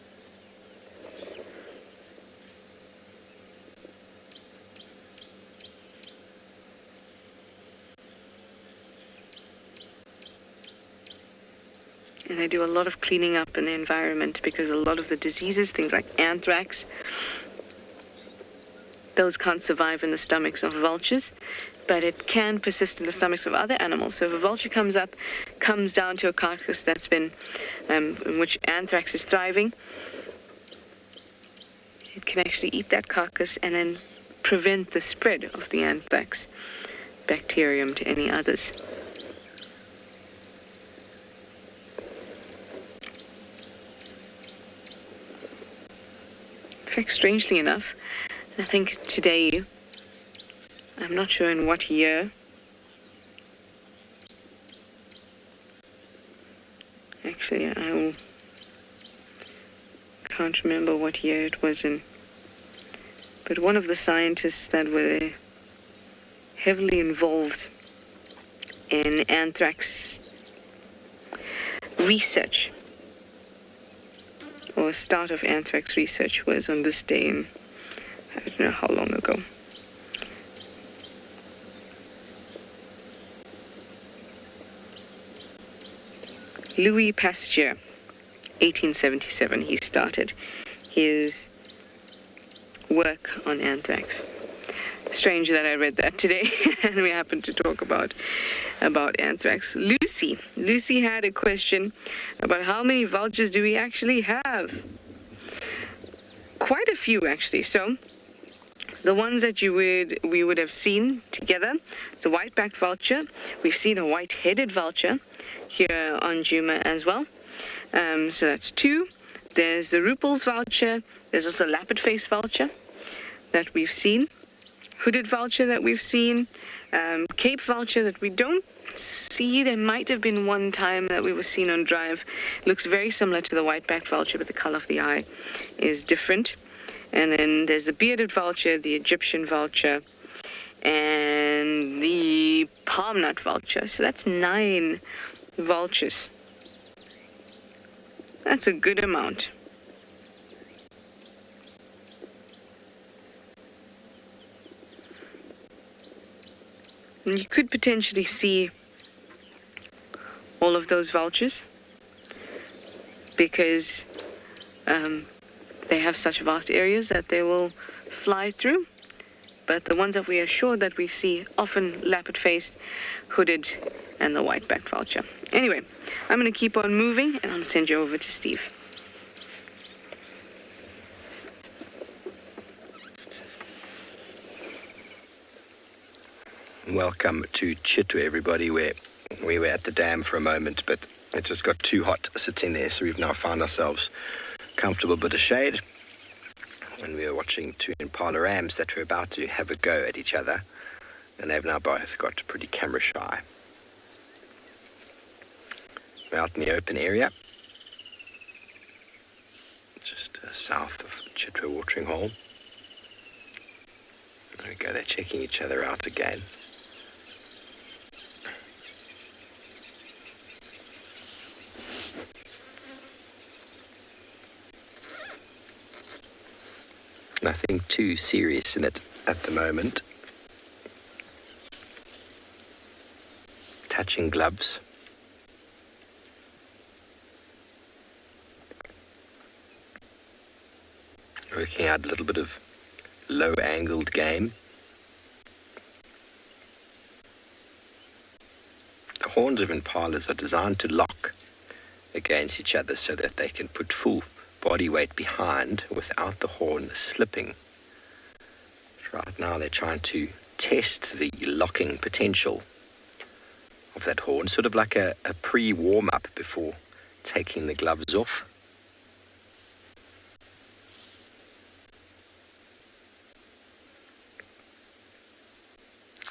And they do a lot of cleaning up in the environment because a lot of the diseases, things like anthrax, those can't survive in the stomachs of vultures, but it can persist in the stomachs of other animals. So if a vulture comes down to a carcass that's been, in which anthrax is thriving, can actually eat that carcass and then prevent the spread of the anthrax bacterium to any others. In fact, strangely enough, I think today, I'm not sure in what year, actually can't remember what year it was in, but one of the scientists that were heavily involved in anthrax research, or start of anthrax research, was on this day in, I don't know how long ago. Louis Pasteur, 1877, he started his work on anthrax. Strange that I read that today and we happened to talk about anthrax. Lucy had a question about how many vultures do we actually have? Quite a few, actually. So the ones that we would have seen together, the white-backed vulture. We've seen a white-headed vulture here on Djuma as well. So that's 2. There's the Ruppel's vulture. There's also lappet-faced vulture that we've seen. Hooded vulture that we've seen. Cape vulture that we don't see. There might have been one time that we were seen on drive. Looks very similar to the white-backed vulture, but the color of the eye is different. And then there's the bearded vulture, the Egyptian vulture, and the palm nut vulture. So that's 9 vultures. That's a good amount. And you could potentially see all of those vultures because they have such vast areas that they will fly through. But the ones that we are sure that we see often lappet-faced, hooded, and the white-backed vulture. Anyway, I'm going to keep on moving and I'll send you over to Steve. Welcome to Chitwa, everybody. We were at the dam for a moment, but it just got too hot sitting there, so we've now found ourselves a comfortable bit of shade. And we were watching 2 impala rams that were about to have a go at each other, and they've now both got pretty camera shy. We're out in the open area, just south of Chitwa watering hole. There we go, they're checking each other out again. Nothing too serious in it at the moment. Touching gloves. Working out a little bit of low-angled game. The horns of impalas are designed to lock against each other so that they can put full body weight behind without the horn slipping. Right now they're trying to test the locking potential of that horn, sort of like a pre-warm-up before taking the gloves off.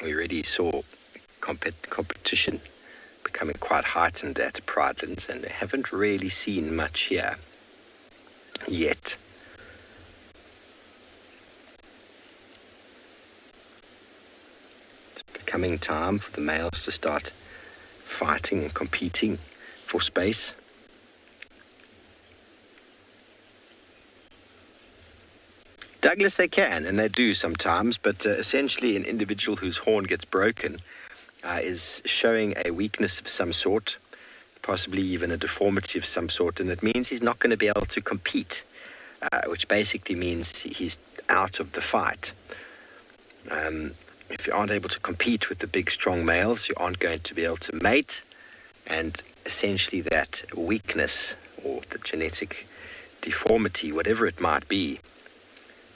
We already saw competition becoming quite heightened at Pridelands, and we haven't really seen much here yet. It's becoming time for the males to start fighting and competing for space. Douglas, they can, and they do sometimes, but essentially an individual whose horn gets broken is showing a weakness of some sort, possibly even a deformity of some sort, and it means he's not going to be able to compete, which basically means he's out of the fight. If you aren't able to compete with the big, strong males, you aren't going to be able to mate, and essentially that weakness or the genetic deformity, whatever it might be,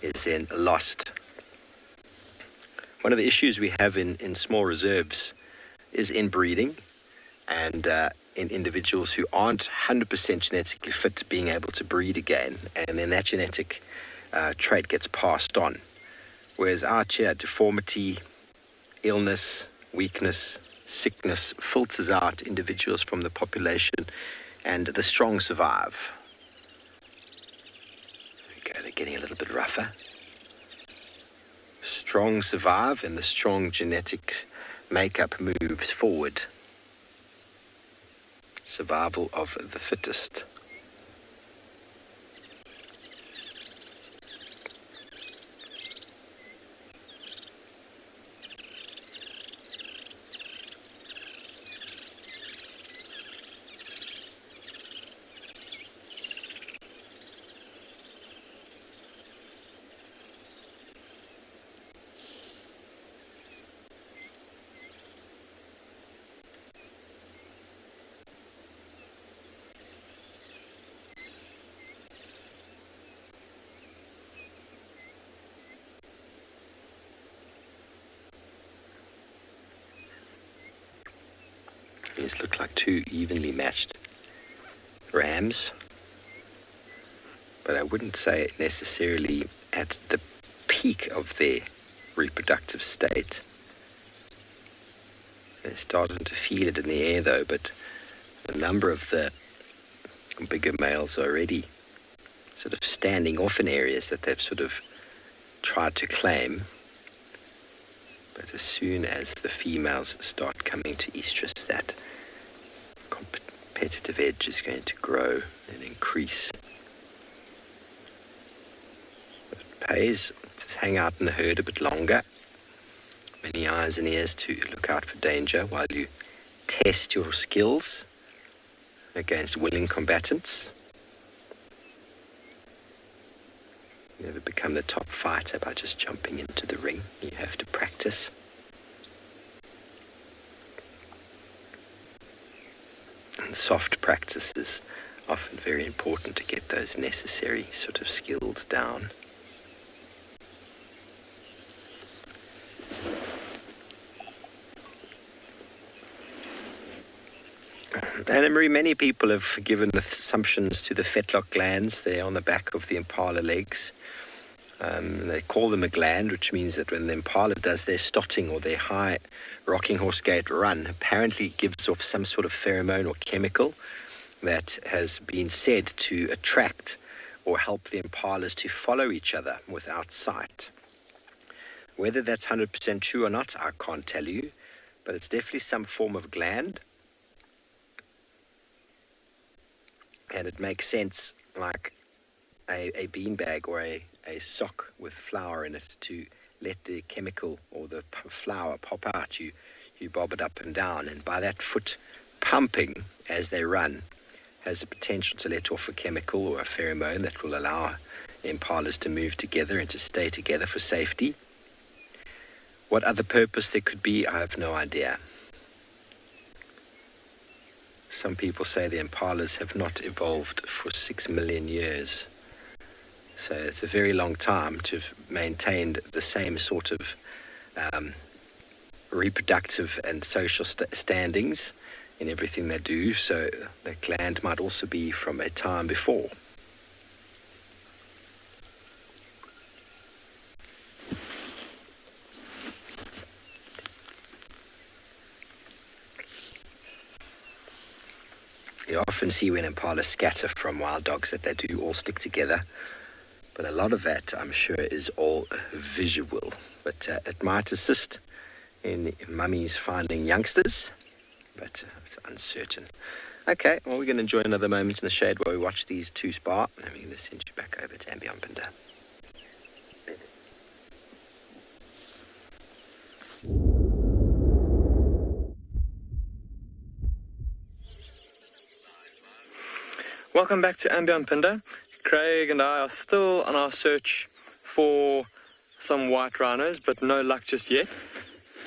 is then lost. One of the issues we have in small reserves is inbreeding, and in individuals who aren't 100% genetically fit being able to breed again, and then that genetic trait gets passed on. Whereas out here, deformity, illness, weakness, sickness filters out individuals from the population, and the strong survive. There we go, they're getting a little bit rougher. Strong survive, and the strong genetic makeup moves forward. Survival of the fittest. These look like two evenly matched rams, but I wouldn't say necessarily at the peak of their reproductive state. They're starting to feel it in the air though, but a number of the bigger males are already sort of standing off in areas that they've sort of tried to claim. But as soon as the females start coming to estrus, that competitive edge is going to grow and increase. It pays to hang out in the herd a bit longer. Many eyes and ears to look out for danger while you test your skills against willing combatants. You never become the top fighter by just jumping into the ring. You have to practice. And soft practice is often very important to get those necessary sort of skills down. Anna-Marie, many people have given assumptions to the fetlock glands. They're on the back of the impala legs. They call them a gland, which means that when the impala does their stotting or their high rocking horse gait run, apparently it gives off some sort of pheromone or chemical that has been said to attract or help the impalas to follow each other without sight. Whether that's 100% true or not, I can't tell you, but it's definitely some form of gland. And it makes sense, like a beanbag or a sock with flour in it, to let the chemical or the flour pop out. You bob it up and down, and by that foot pumping as they run has the potential to let off a chemical or a pheromone that will allow impalas to move together and to stay together for safety. What other purpose there could be, I have no idea. Some people say the impalas have not evolved for 6 million years. So it's a very long time to have maintained the same sort of reproductive and social standings in everything they do. So the gland might also be from a time before. You often see when impalas scatter from wild dogs that they do all stick together. But a lot of that, I'm sure, is all visual. But it might assist in mummies finding youngsters, but it's uncertain. Okay, well, we're going to enjoy another moment in the shade while we watch these two spar. And we're going to send you back over to Ambion Pinder. Welcome back to Ambion Pinder. Craig and I are still on our search for some white rhinos, but no luck just yet.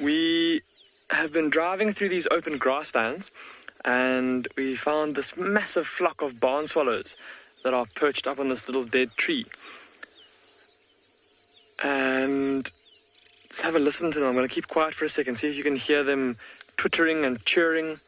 We have been driving through these open grasslands, and we found this massive flock of barn swallows that are perched up on this little dead tree. And just have a listen to them. I'm going to keep quiet for a second, see if you can hear them twittering and chirring.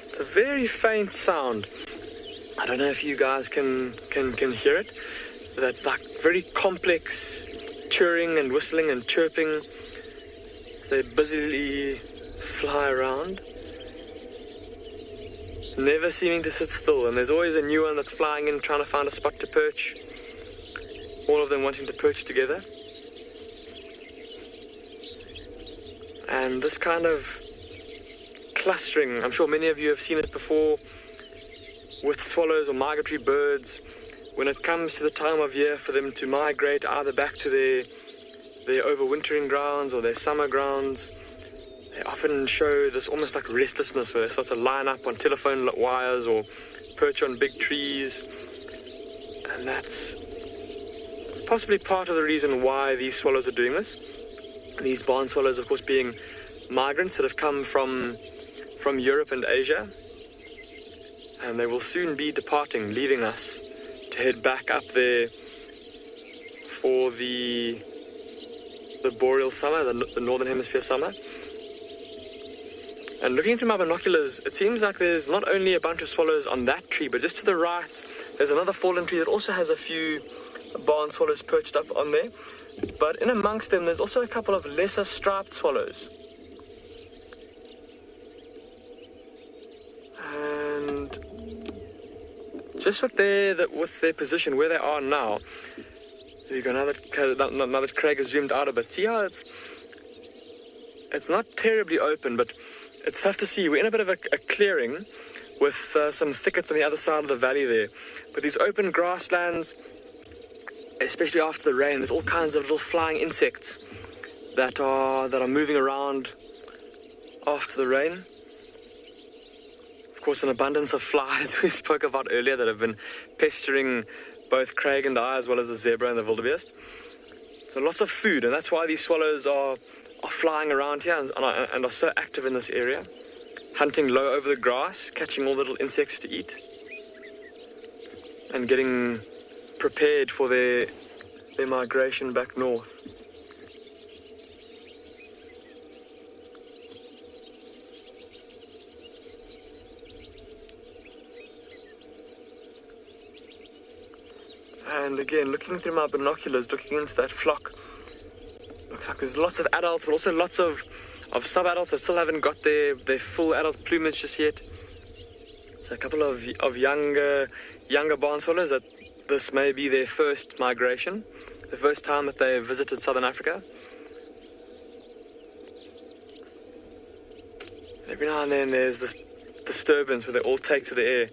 It's a very faint sound. I don't know if you guys can hear it. That like very complex chirring and whistling and chirping as they busily fly around, never seeming to sit still. And there's always a new one that's flying in, trying to find a spot to perch. All of them wanting to perch together. And this kind of clustering, I'm sure many of you have seen it before with swallows or migratory birds. When it comes to the time of year for them to migrate either back to their overwintering grounds or their summer grounds, they often show this almost like restlessness where they start to line up on telephone wires or perch on big trees. And that's possibly part of the reason why these swallows are doing this. These barn swallows, of course, being migrants that have come from Europe and Asia. And they will soon be departing, leaving us to head back up there for the boreal summer, the northern hemisphere summer. And looking through my binoculars, it seems like there's not only a bunch of swallows on that tree, but just to the right, there's another fallen tree that also has a few barn swallows perched up on there. But in amongst them, there's also a couple of lesser striped swallows. And just with their position, where they are now, you go now that Craig has zoomed out a bit. See how it's not terribly open, but it's tough to see. We're in a bit of a clearing with some thickets on the other side of the valley there. But these open grasslands, especially after the rain, there's all kinds of little flying insects that are moving around after the rain. Of course, an abundance of flies we spoke about earlier that have been pestering both Craig and I, as well as the zebra and the wildebeest. So lots of food, and that's why these swallows are flying around here and are so active in this area, hunting low over the grass, catching all the little insects to eat, and getting prepared for their migration back north. And again, looking through my binoculars, looking into that flock, looks like there's lots of adults, but also lots of sub-adults that still haven't got their full adult plumage just yet. So a couple of younger barn swallows that this may be their first migration, the first time that they visited southern Africa. And every now and then there's this disturbance where they all take to the air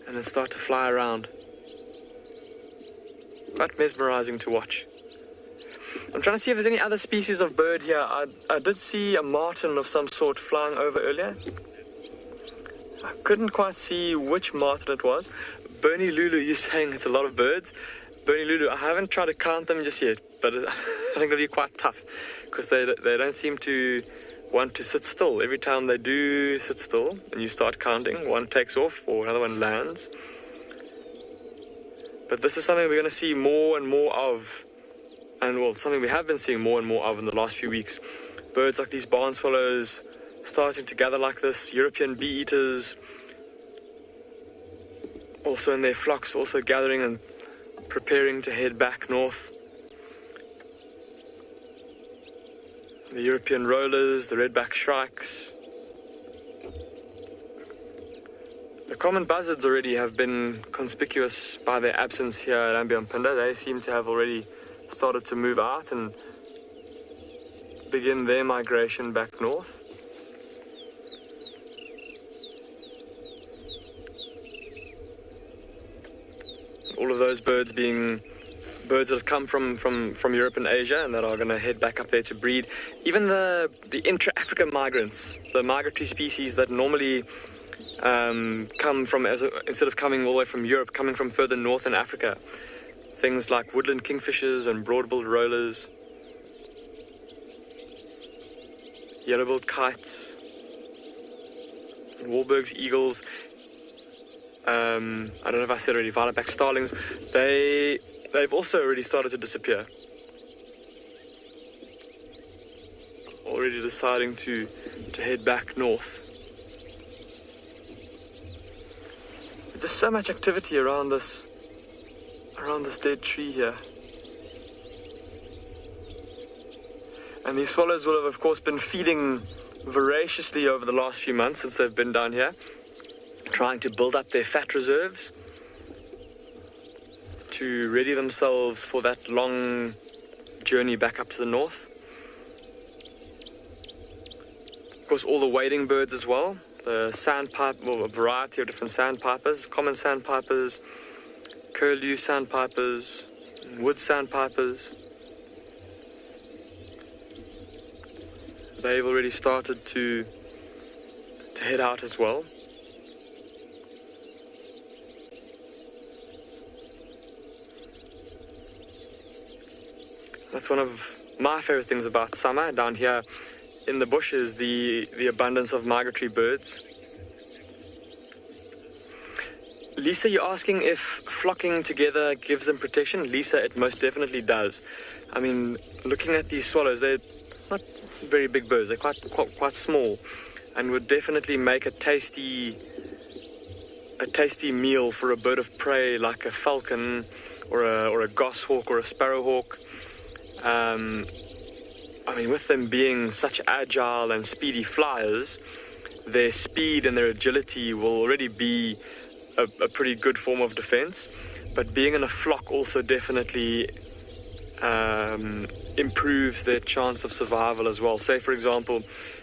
and then start to fly around. Quite mesmerizing to watch. I'm trying to see if there's any other species of bird here. I did see a martin of some sort flying over earlier. I couldn't quite see which martin it was. Bernie Lulu, you're saying it's a lot of birds. Bernie Lulu, I haven't tried to count them just yet, but I think it'll be quite tough because they don't seem to want to sit still. Every time they do sit still and you start counting, one takes off or another one lands. But this is something we're going to see more and more of, and well, something we have been seeing more and more of in the last few weeks. Birds like these barn swallows starting to gather like this, European bee-eaters also in their flocks, also gathering and preparing to head back north. The European rollers, the redback shrikes. The common buzzards already have been conspicuous by their absence here at Ambiampinda. They seem to have already started to move out and begin their migration back north. All of those birds being birds that have come from Europe and Asia and that are going to head back up there to breed. Even the intra-African migrants, the migratory species that normally come from, instead of coming all the way from Europe, coming from further north in Africa, things like woodland kingfishers and broad-billed rollers, yellow-billed kites, Wahlberg's eagles. I don't know if I said already, violet-back starlings. They've also already started to disappear. Already deciding to head back north. There's so much activity around this dead tree here. And these swallows will have, of course, been feeding voraciously over the last few months since they've been down here, trying to build up their fat reserves to ready themselves for that long journey back up to the north. Of course, all the wading birds as well, the sandpiper, well, a variety of different sandpipers, common sandpipers, curlew sandpipers, wood sandpipers. They've already started to head out as well. That's one of my favorite things about summer down here in the bush, is the abundance of migratory birds. Lisa, you're asking if flocking together gives them protection? Lisa, it most definitely does. I mean, looking at these swallows, they're not very big birds. They're quite small, and would definitely make a tasty meal for a bird of prey like a falcon or a goshawk or a sparrowhawk. I mean, with them being such agile and speedy flyers, their speed and their agility will already be a pretty good form of defense. But being in a flock also definitely improves their chance of survival as well. Say, for example,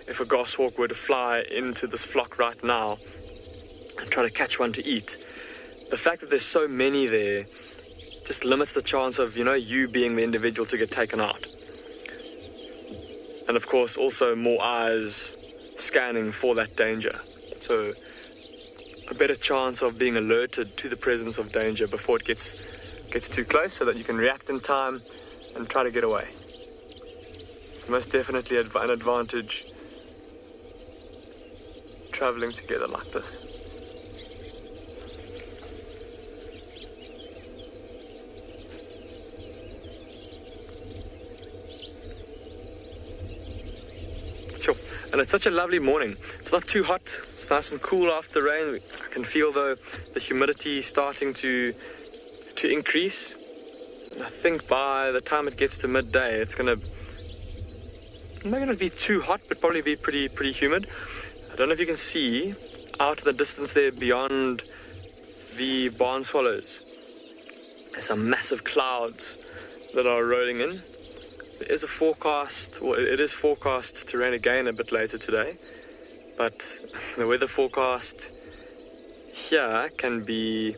if a goshawk were to fly into this flock right now and try to catch one to eat, the fact that there's so many there just limits the chance of, you being the individual to get taken out. And of course, also more eyes scanning for that danger. So a better chance of being alerted to the presence of danger before it gets too close, so that you can react in time and try to get away. Most definitely an advantage traveling together like this. Sure. And it's such a lovely morning. It's not too hot. It's nice and cool after the rain. I can feel though the humidity starting to increase. And I think by the time it gets to midday, it's not going to be too hot, but probably be pretty humid. I don't know if you can see out in the distance there beyond the barn swallows. There's some massive clouds that are rolling in. There is a forecast, well, it is forecast to rain again a bit later today, but the weather forecast here can be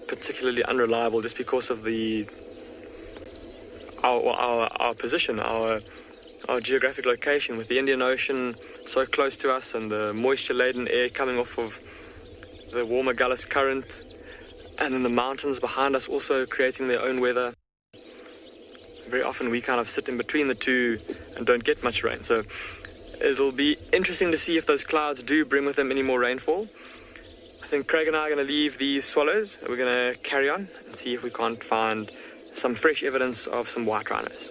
particularly unreliable just because of our position, our geographic location, with the Indian Ocean so close to us and the moisture-laden air coming off of the warmer Gallus Current, and then the mountains behind us also creating their own weather. Very often we kind of sit in between the two and don't get much rain. So it'll be interesting to see if those clouds do bring with them any more rainfall. I think Craig and I are going to leave these swallows. We're going to carry on and see if we can't find some fresh evidence of some white rhinos.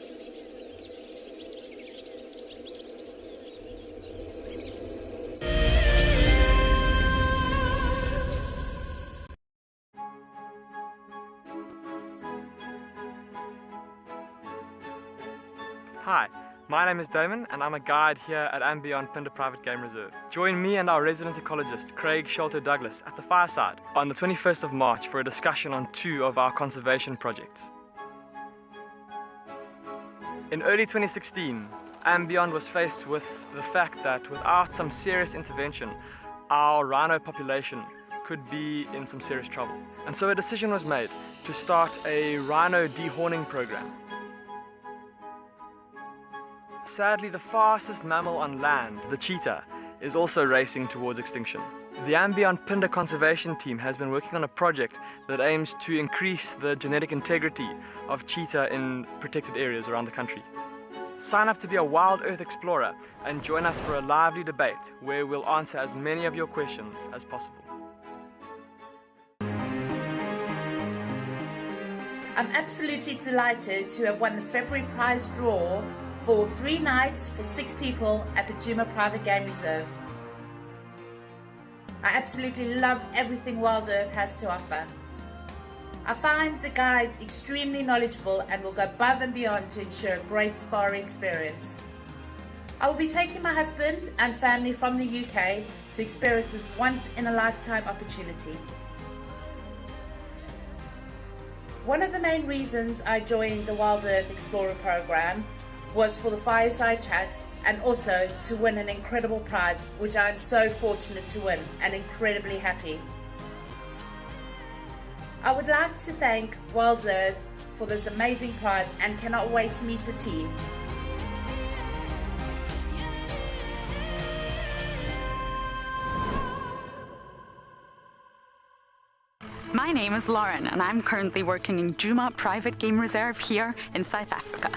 Hi, my name is Damon and I'm a guide here at and Beyond Pinder Private Game Reserve. Join me and our resident ecologist Craig Sholto Douglas at the fireside on the 21st of March for a discussion on 2 of our conservation projects. In early 2016, and Beyond was faced with the fact that without some serious intervention, our rhino population could be in some serious trouble. And so a decision was made to start a rhino dehorning program. Sadly, the fastest mammal on land, the cheetah, is also racing towards extinction. The Ambion Phinda Conservation Team has been working on a project that aims to increase the genetic integrity of cheetah in protected areas around the country. Sign up to be a Wild Earth Explorer and join us for a lively debate where we'll answer as many of your questions as possible. I'm absolutely delighted to have won the February prize draw for 3 nights for 6 people at the Djuma Private Game Reserve. I absolutely love everything Wild Earth has to offer. I find the guides extremely knowledgeable and will go above and beyond to ensure a great safari experience. I will be taking my husband and family from the UK to experience this once-in-a-lifetime opportunity. One of the main reasons I joined the Wild Earth Explorer program was for the fireside chats and also to win an incredible prize, which I am so fortunate to win and incredibly happy. I would like to thank Wild Earth for this amazing prize and cannot wait to meet the team. My name is Lauren and I'm currently working in Djuma Private Game Reserve here in South Africa.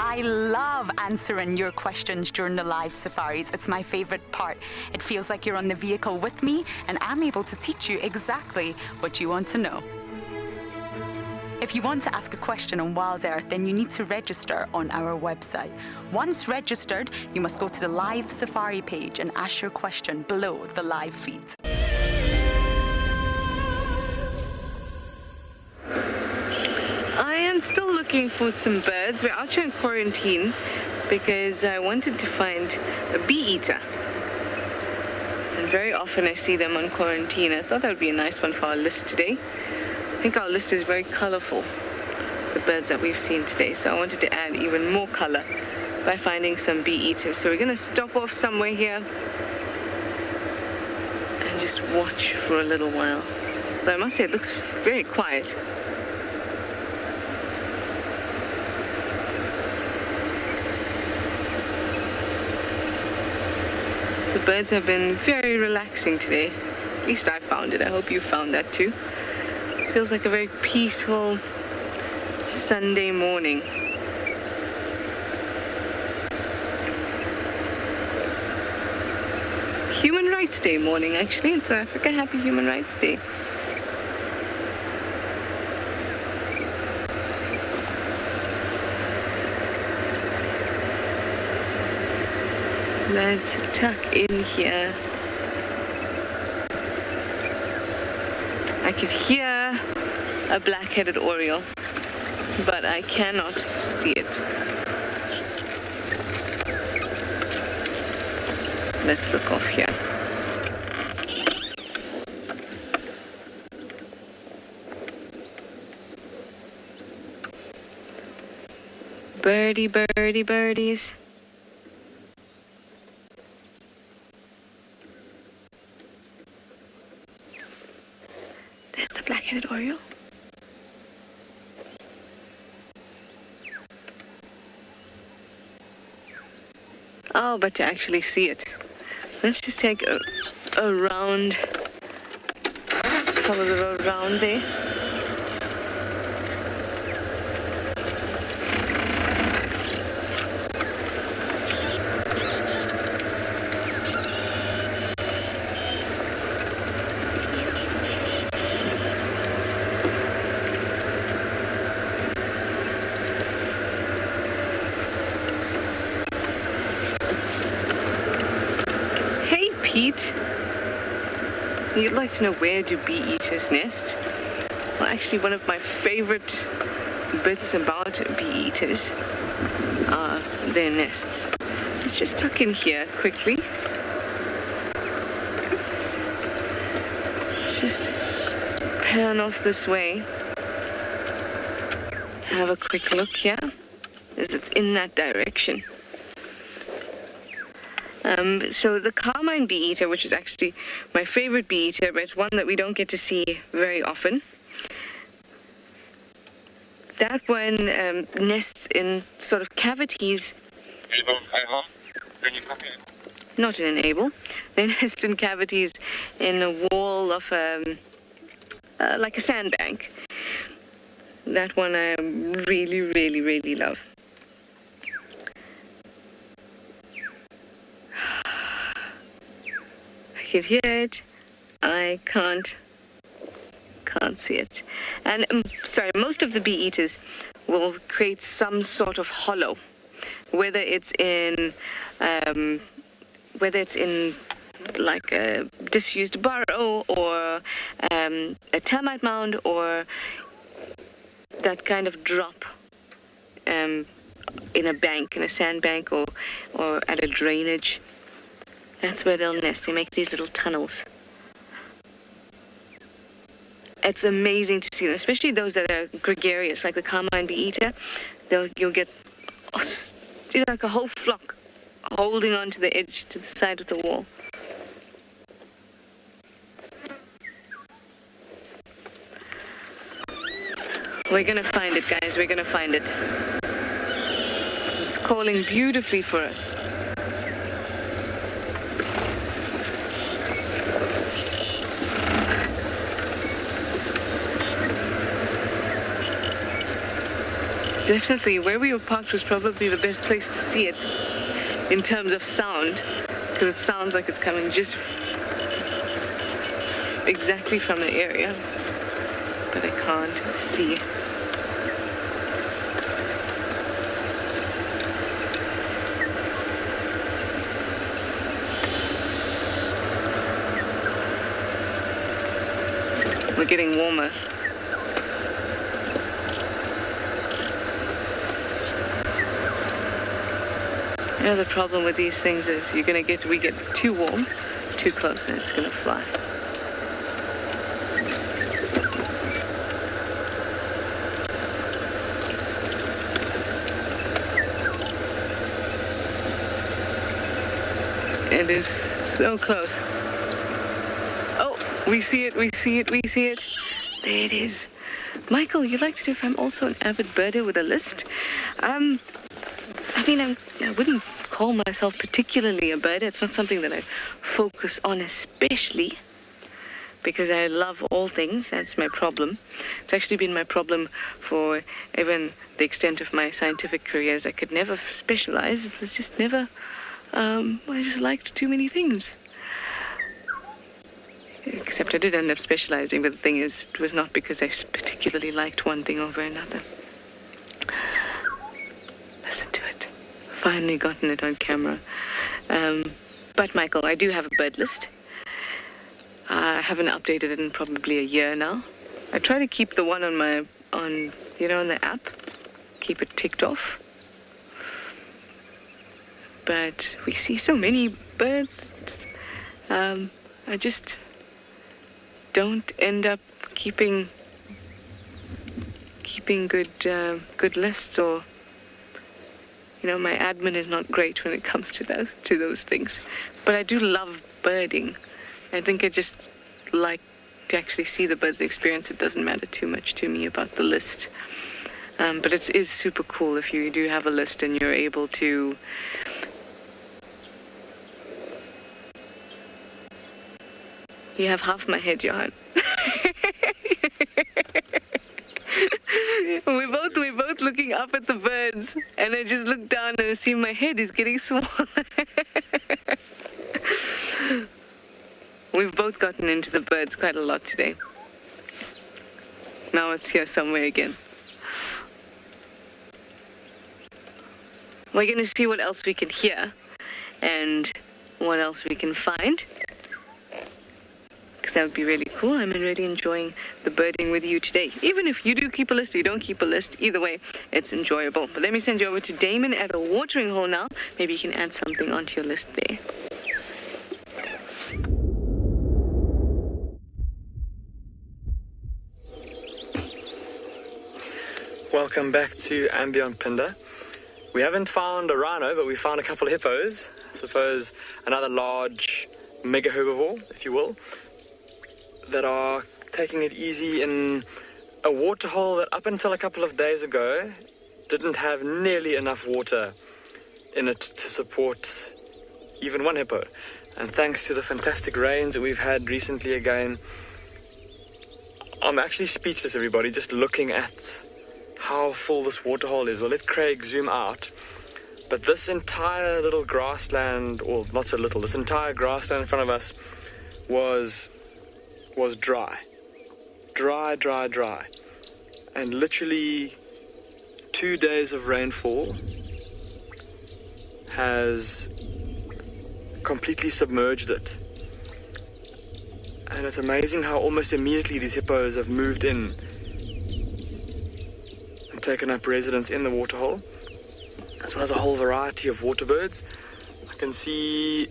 I love answering your questions during the live safaris. It's my favorite part. It feels like you're on the vehicle with me and I'm able to teach you exactly what you want to know. If you want to ask a question on Wild Earth, then you need to register on our website. Once registered, you must go to the live safari page and ask your question below the live feeds. I am still looking for some birds. We're out here in quarantine because I wanted to find a bee eater. And very often I see them on quarantine. I thought that would be a nice one for our list today. I think our list is very colorful, the birds that we've seen today. So I wanted to add even more color by finding some bee eaters. So we're going to stop off somewhere here and just watch for a little while. But I must say it looks very quiet. The birds have been very relaxing today. At least I found it. I hope you found that too. It feels like a very peaceful Sunday morning. Human Rights Day morning, actually, in South Africa. Happy Human Rights Day. Let's tuck in here. I could hear a black-headed oriole, but I cannot see it. Let's look off here. Birdie, birdie, birdies. There's the black-headed oriole. Oh, but to actually see it. Let's just take a round, follow the road round there. Pete, you'd like to know where do bee eaters nest? Well, actually, one of my favorite bits about bee eaters are their nests. Let's just tuck in here quickly. Let's just pan off this way. Have a quick look here, as it's in that direction. So the carmine bee eater, which is actually my favorite bee eater, but it's one that we don't get to see very often. That one nests in sort of cavities not in an able. They nest in cavities in a wall of like a sandbank. That one I really, really, really love. I can hear it. I can't see it. And sorry, most of the bee eaters will create some sort of hollow, whether it's in like a disused burrow or a termite mound or that kind of drop in a bank, in a sandbank or at a drainage. That's where they'll nest. They make these little tunnels. It's amazing to see them, especially those that are gregarious, like the carmine bee eater. You'll get like a whole flock holding on to the edge, to the side of the wall. We're gonna find it, guys. We're gonna find it. It's calling beautifully for us. Definitely, where we were parked was probably the best place to see it in terms of sound, because it sounds like it's coming just exactly from the area, but I can't see. We're getting warmer. You know, the problem with these things is we get too warm, too close, and it's gonna fly. It is so close. Oh, we see it, we see it, we see it. There it is. Michael, you'd like to know if I'm also an avid birder with a list? I mean, I wouldn't call myself particularly a birder. It's not something that I focus on especially, because I love all things. That's my problem. It's actually been my problem for even the extent of my scientific careers. I could never specialize. It was just never, I just liked too many things. Except I did end up specializing, but the thing is, it was not because I particularly liked one thing over another. Listen to it. Finally gotten it on camera. But Michael, I do have a bird list. I haven't updated it in probably a year now. I try to keep the one on the app, keep it ticked off. But we see so many birds. I just don't end up keeping good lists, or my admin is not great when it comes to those things. But I do love birding. I think I just like to actually see the birds experience. It doesn't matter too much to me about the list. But it is super cool if you do have a list and you're able to You have half my head, Johan. We're both looking up at the birds, and I just look down and I see my head is getting smaller. We've both gotten into the birds quite a lot today. Now it's here somewhere again. We're going to see what else we can hear and what else we can find, because that would be really cool. I'm really enjoying the birding with you today. Even if you do keep a list or you don't keep a list, either way, it's enjoyable. But let me send you over to Damon at a watering hole now. Maybe you can add something onto your list there. Welcome back to Ambion Pinda. We haven't found a rhino, but we found a couple of hippos. I suppose another large mega herbivore, if you will, that are taking it easy in a waterhole that up until a couple of days ago didn't have nearly enough water in it to support even one hippo. And thanks to the fantastic rains that we've had recently again, I'm actually speechless, everybody, just looking at how full this waterhole is. We'll let Craig zoom out. But this entire little grassland, or not so little, this entire grassland in front of us was dry. Dry. And literally 2 days of rainfall has completely submerged it. And it's amazing how almost immediately these hippos have moved in and taken up residence in the waterhole, as well as a whole variety of water birds. I can see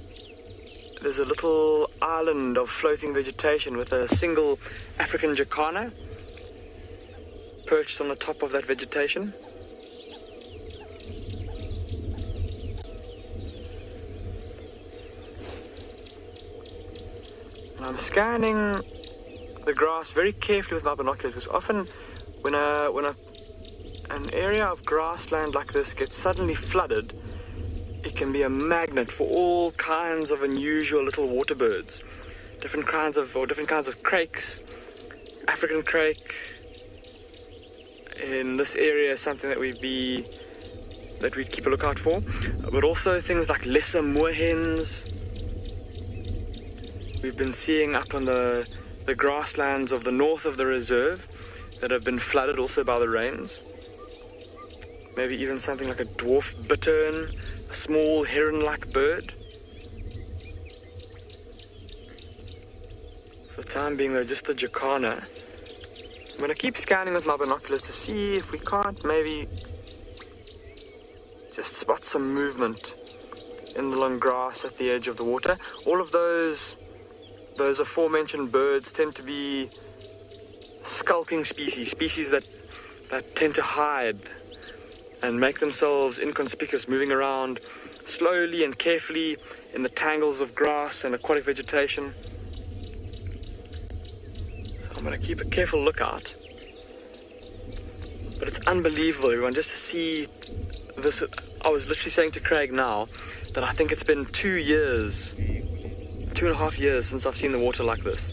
there's a little island of floating vegetation with a single African jacana perched on the top of that vegetation. I'm scanning the grass very carefully with my binoculars, because often when an area of grassland like this gets suddenly flooded, it can be a magnet for all kinds of unusual little water birds. Different kinds of crakes. African crake in this area is something that we'd keep a lookout for. But also things like lesser moorhens. We've been seeing up on the grasslands of the north of the reserve that have been flooded also by the rains. Maybe even something like a dwarf bittern, a small heron-like bird. For the time being though, just the jacana. I'm going to keep scanning with my binoculars to see if we can't maybe just spot some movement in the long grass at the edge of the water. All of those aforementioned birds tend to be skulking species that tend to hide and make themselves inconspicuous, moving around slowly and carefully in the tangles of grass and aquatic vegetation. So I'm going to keep a careful lookout. But it's unbelievable, everyone, just to see this. I was literally saying to Craig now that I think it's been 2.5 years since I've seen the water like this.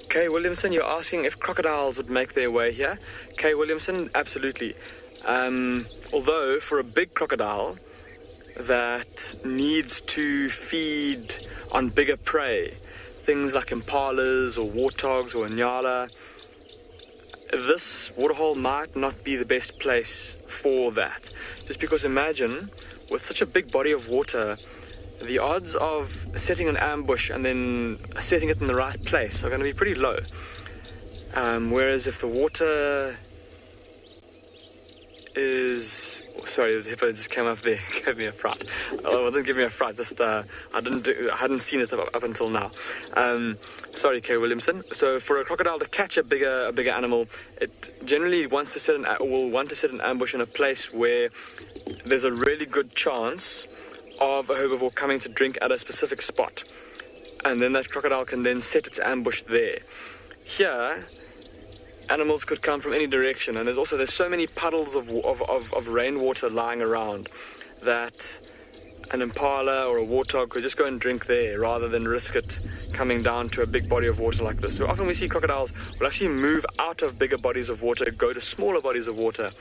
Kay Williamson, you're asking if crocodiles would make their way here. Kay Williamson, absolutely. Although for a big crocodile that needs to feed on bigger prey, things like impalas or warthogs or nyala, this waterhole might not be the best place for that. Just because imagine, with such a big body of water, the odds of setting an ambush and then setting it in the right place are going to be pretty low. Whereas if the water is... Sorry, the hippo just came up there, gave me a fright. Oh, it didn't give me a fright, just I hadn't seen it up until now. Sorry, Kay Williamson. So for a crocodile to catch a bigger animal, it generally wants to set an ambush in a place where there's a really good chance of a herbivore coming to drink at a specific spot, and then that crocodile can then set its ambush there. Here, animals could come from any direction, and there's so many puddles of rainwater lying around that an impala or a warthog could just go and drink there rather than risk it coming down to a big body of water like this. So often we see crocodiles will actually move out of bigger bodies of water, go to smaller bodies of water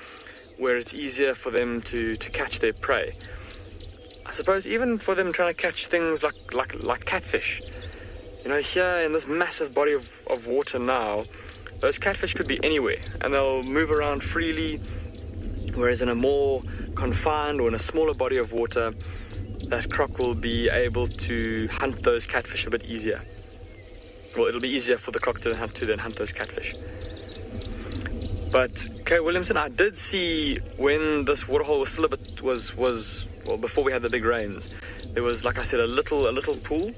where it's easier for them to catch their prey. I suppose even for them trying to catch things like catfish. You know, here in this massive body of water now, those catfish could be anywhere and they'll move around freely, whereas in a more confined or in a smaller body of water, that croc will be able to hunt those catfish a bit easier. Well, it'll be easier for the croc to then hunt those catfish. But Kay Williamson, I did see when this waterhole was still a bit well, before we had the big rains, there was, like I said, a little pool,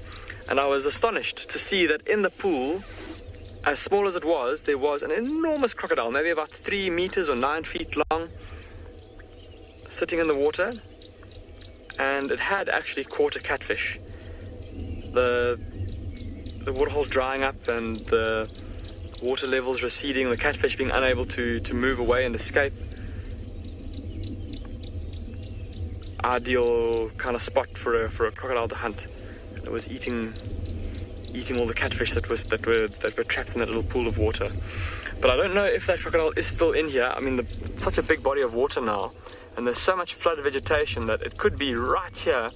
and I was astonished to see that in the pool, as small as it was, there was an enormous crocodile, maybe about 3 meters or 9 feet long, sitting in the water, and it had actually caught a catfish. The waterhole drying up and the water levels receding, the catfish being unable to move away and escape. ideal kind of spot for a crocodile to hunt. It was eating all the catfish that were trapped in that little pool of water. But I don't know if that crocodile is still in here. I mean, it's such a big body of water now, and there's so much flooded vegetation that it could be right here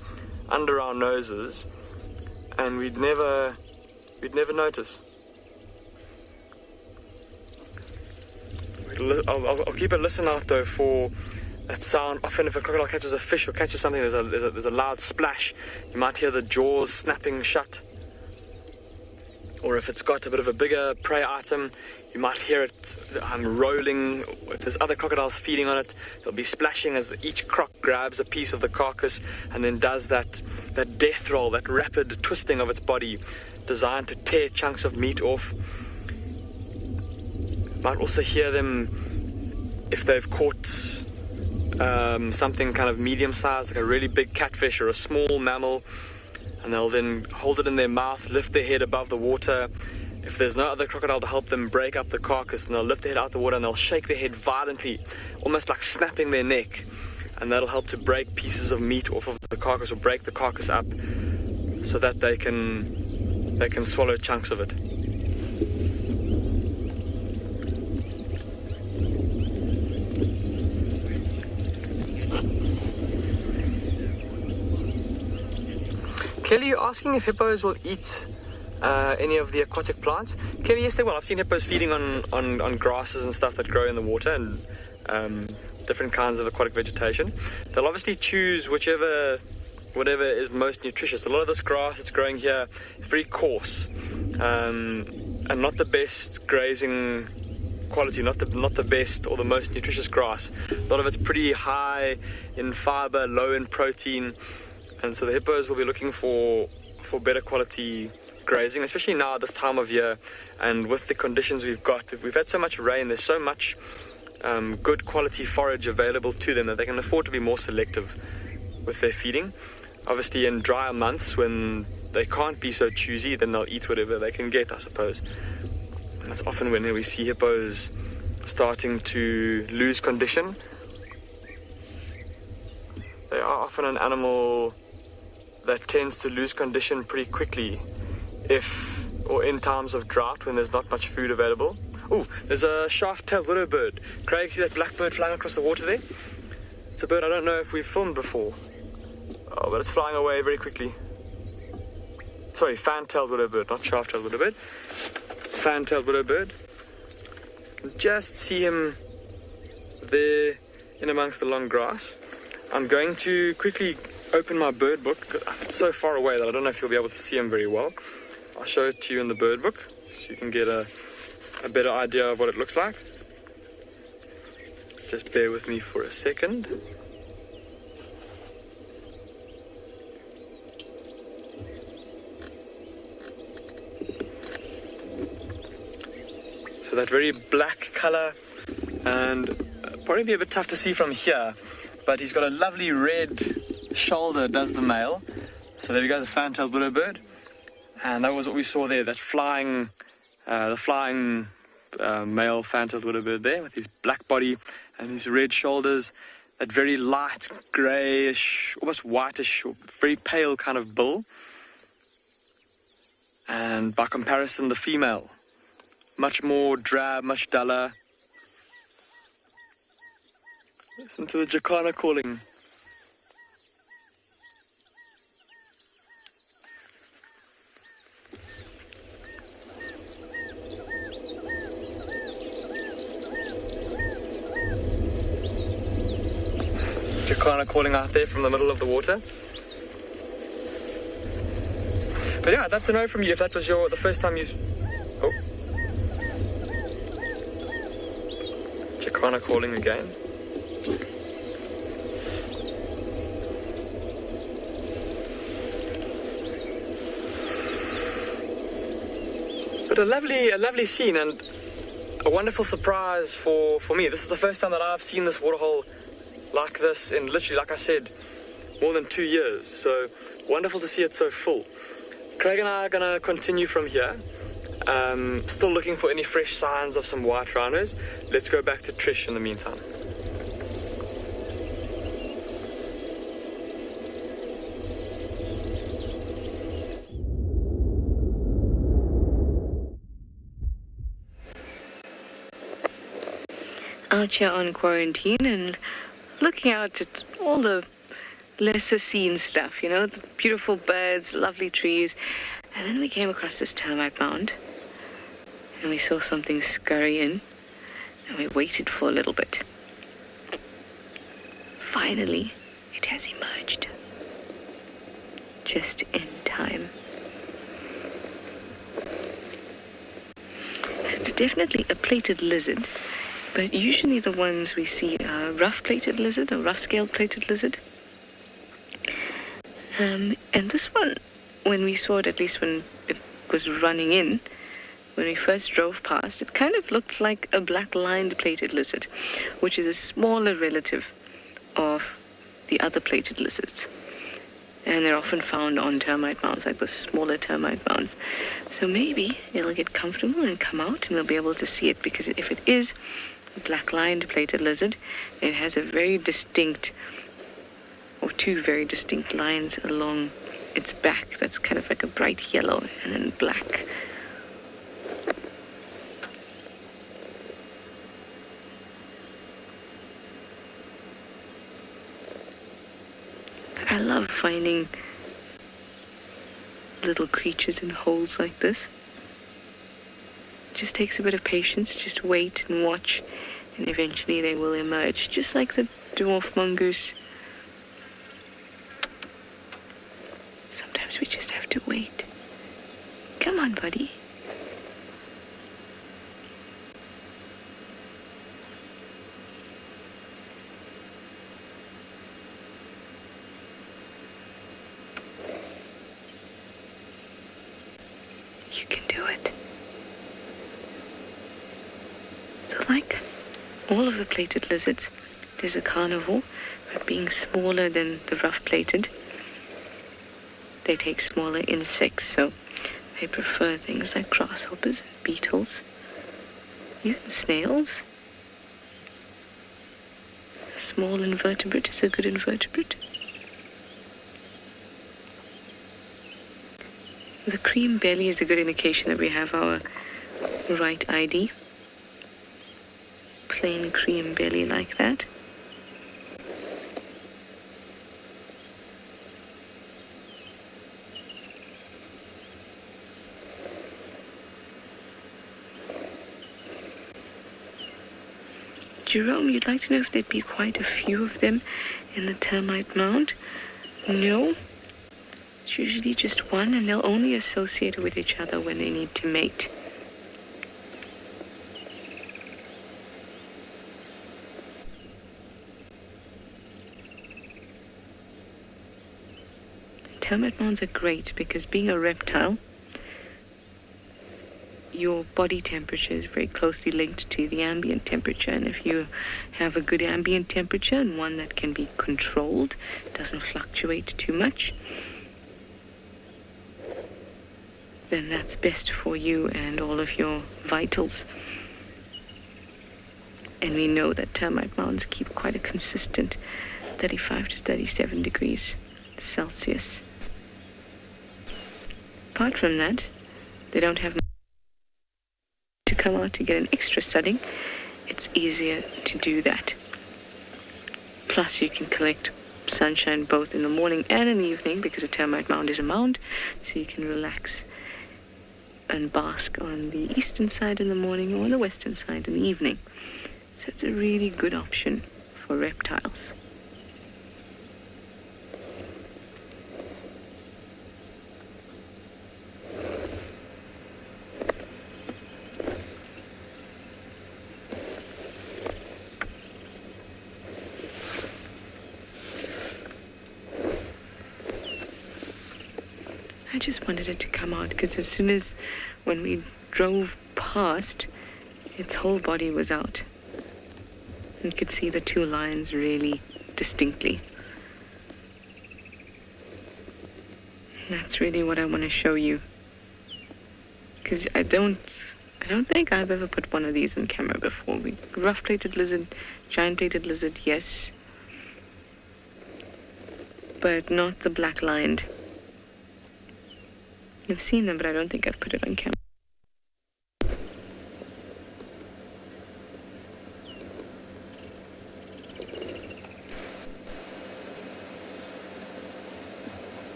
under our noses, and we'd never notice. I'll keep a listen out though for that sound. Often if a crocodile catches a fish or catches something, there's a loud splash. You might hear the jaws snapping shut. Or if it's got a bit of a bigger prey item, you might hear it rolling. If there's other crocodiles feeding on it, they'll be splashing as each croc grabs a piece of the carcass and then does that death roll, that rapid twisting of its body, designed to tear chunks of meat off. Might also hear them if they've caught something kind of medium-sized, like a really big catfish or a small mammal, and they'll then hold it in their mouth, lift their head above the water. If there's no other crocodile to help them break up the carcass, and they'll lift their head out the water and they'll shake their head violently, almost like snapping their neck, and that'll help to break pieces of meat off of the carcass, or break the carcass up so that they can swallow chunks of it. Kelly, you're asking if hippos will eat any of the aquatic plants. Kelly, yes they will. I've seen hippos feeding on grasses and stuff that grow in the water, and different kinds of aquatic vegetation. They'll obviously choose whatever is most nutritious. A lot of this grass that's growing here is very coarse, and not the best grazing quality, not the best or the most nutritious grass. A lot of it's pretty high in fiber, low in protein. And so the hippos will be looking for better quality grazing, especially now at this time of year, and with the conditions we've got. We've had so much rain, there's so much good quality forage available to them that they can afford to be more selective with their feeding. Obviously in drier months when they can't be so choosy, then they'll eat whatever they can get, I suppose. And that's often when we see hippos starting to lose condition. They are often an animal that tends to lose condition pretty quickly in times of drought when there's not much food available. Oh, there's a shaft-tailed willow bird. Craig, see that black bird flying across the water there? It's a bird I don't know if we've filmed before. Oh, but it's flying away very quickly. Sorry, fan-tailed willow bird, not shaft-tailed willow bird. Fan-tailed willow bird. Just see him there in amongst the long grass. I'm going to quickly open my bird book. It's so far away that I don't know if you'll be able to see him very well. I'll show it to you in the bird book so you can get a better idea of what it looks like. Just bear with me for a second. So that very black color, and probably be a bit tough to see from here, but he's got a lovely red shoulder, does the male. So there we go, the fan-tailed willow bird. And that was what we saw there, that flying male fan-tailed willow bird there, with his black body and his red shoulders, that very light, greyish, almost whitish, or very pale kind of bill. And by comparison, the female, much more drab, much duller. Listen to the jacana calling. Jacana calling out there from the middle of the water. But yeah, I'd love to know from you if that was the first time you've... Oh. Jacana calling again. But a lovely scene and a wonderful surprise for me. This is the first time that I've seen this waterhole like this in literally, like I said, more than 2 years. So wonderful to see it so full. Craig and I are going to continue from here. Still looking for any fresh signs of some white rhinos. Let's go back to Trish in the meantime. out here on quarantine and looking out at all the lesser seen stuff, you know, the beautiful birds, lovely trees. And then we came across this termite mound and we saw something scurry in and we waited for a little bit. Finally, it has emerged. Just in time. So it's definitely a plated lizard, but usually the ones we see are rough-plated lizard or rough-scaled plated lizard. And this one, when we saw it, at least when it was running in, when we first drove past, it kind of looked like a black-lined plated lizard, which is a smaller relative of the other plated lizards. And they're often found on termite mounds, like the smaller termite mounds. So maybe it'll get comfortable and come out and we'll be able to see it, because if it is a black-lined plated lizard, it has a very distinct, or two very distinct lines along its back that's kind of like a bright yellow and then black. I love finding little creatures in holes like this. It just takes a bit of patience, just wait and watch, and eventually they will emerge, just like the dwarf mongoose. Sometimes we just have to wait. Come on, buddy. You can do it. So like all of the plated lizards, there's a carnivore, but being smaller than the rough-plated, they take smaller insects, so they prefer things like grasshoppers, beetles, even snails. A small invertebrate is a good invertebrate. The cream belly is a good indication that we have our right ID. Plain cream belly like that. Jerome, you'd like to know if there'd be quite a few of them in the termite mound? No. It's usually just one, and they'll only associate with each other when they need to mate. Termite mounds are great because, being a reptile, your body temperature is very closely linked to the ambient temperature, and if you have a good ambient temperature and one that can be controlled, doesn't fluctuate too much, then that's best for you and all of your vitals. And we know that termite mounds keep quite a consistent 35 to 37 degrees Celsius. Apart from that, they don't have to come out to get an extra sudding. It's easier to do that. Plus you can collect sunshine both in the morning and in the evening, because a termite mound is a mound, so you can relax and bask on the eastern side in the morning or on the western side in the evening. So it's a really good option for reptiles. I just wanted it to come out because as soon as when we drove past, its whole body was out. You could see the two lines really distinctly. And that's really what I want to show you. Because I don't think I've ever put one of these on camera before. Rough-plated lizard, giant-plated lizard, yes. But not the black-lined. I've seen them, but I don't think I've put it on camera.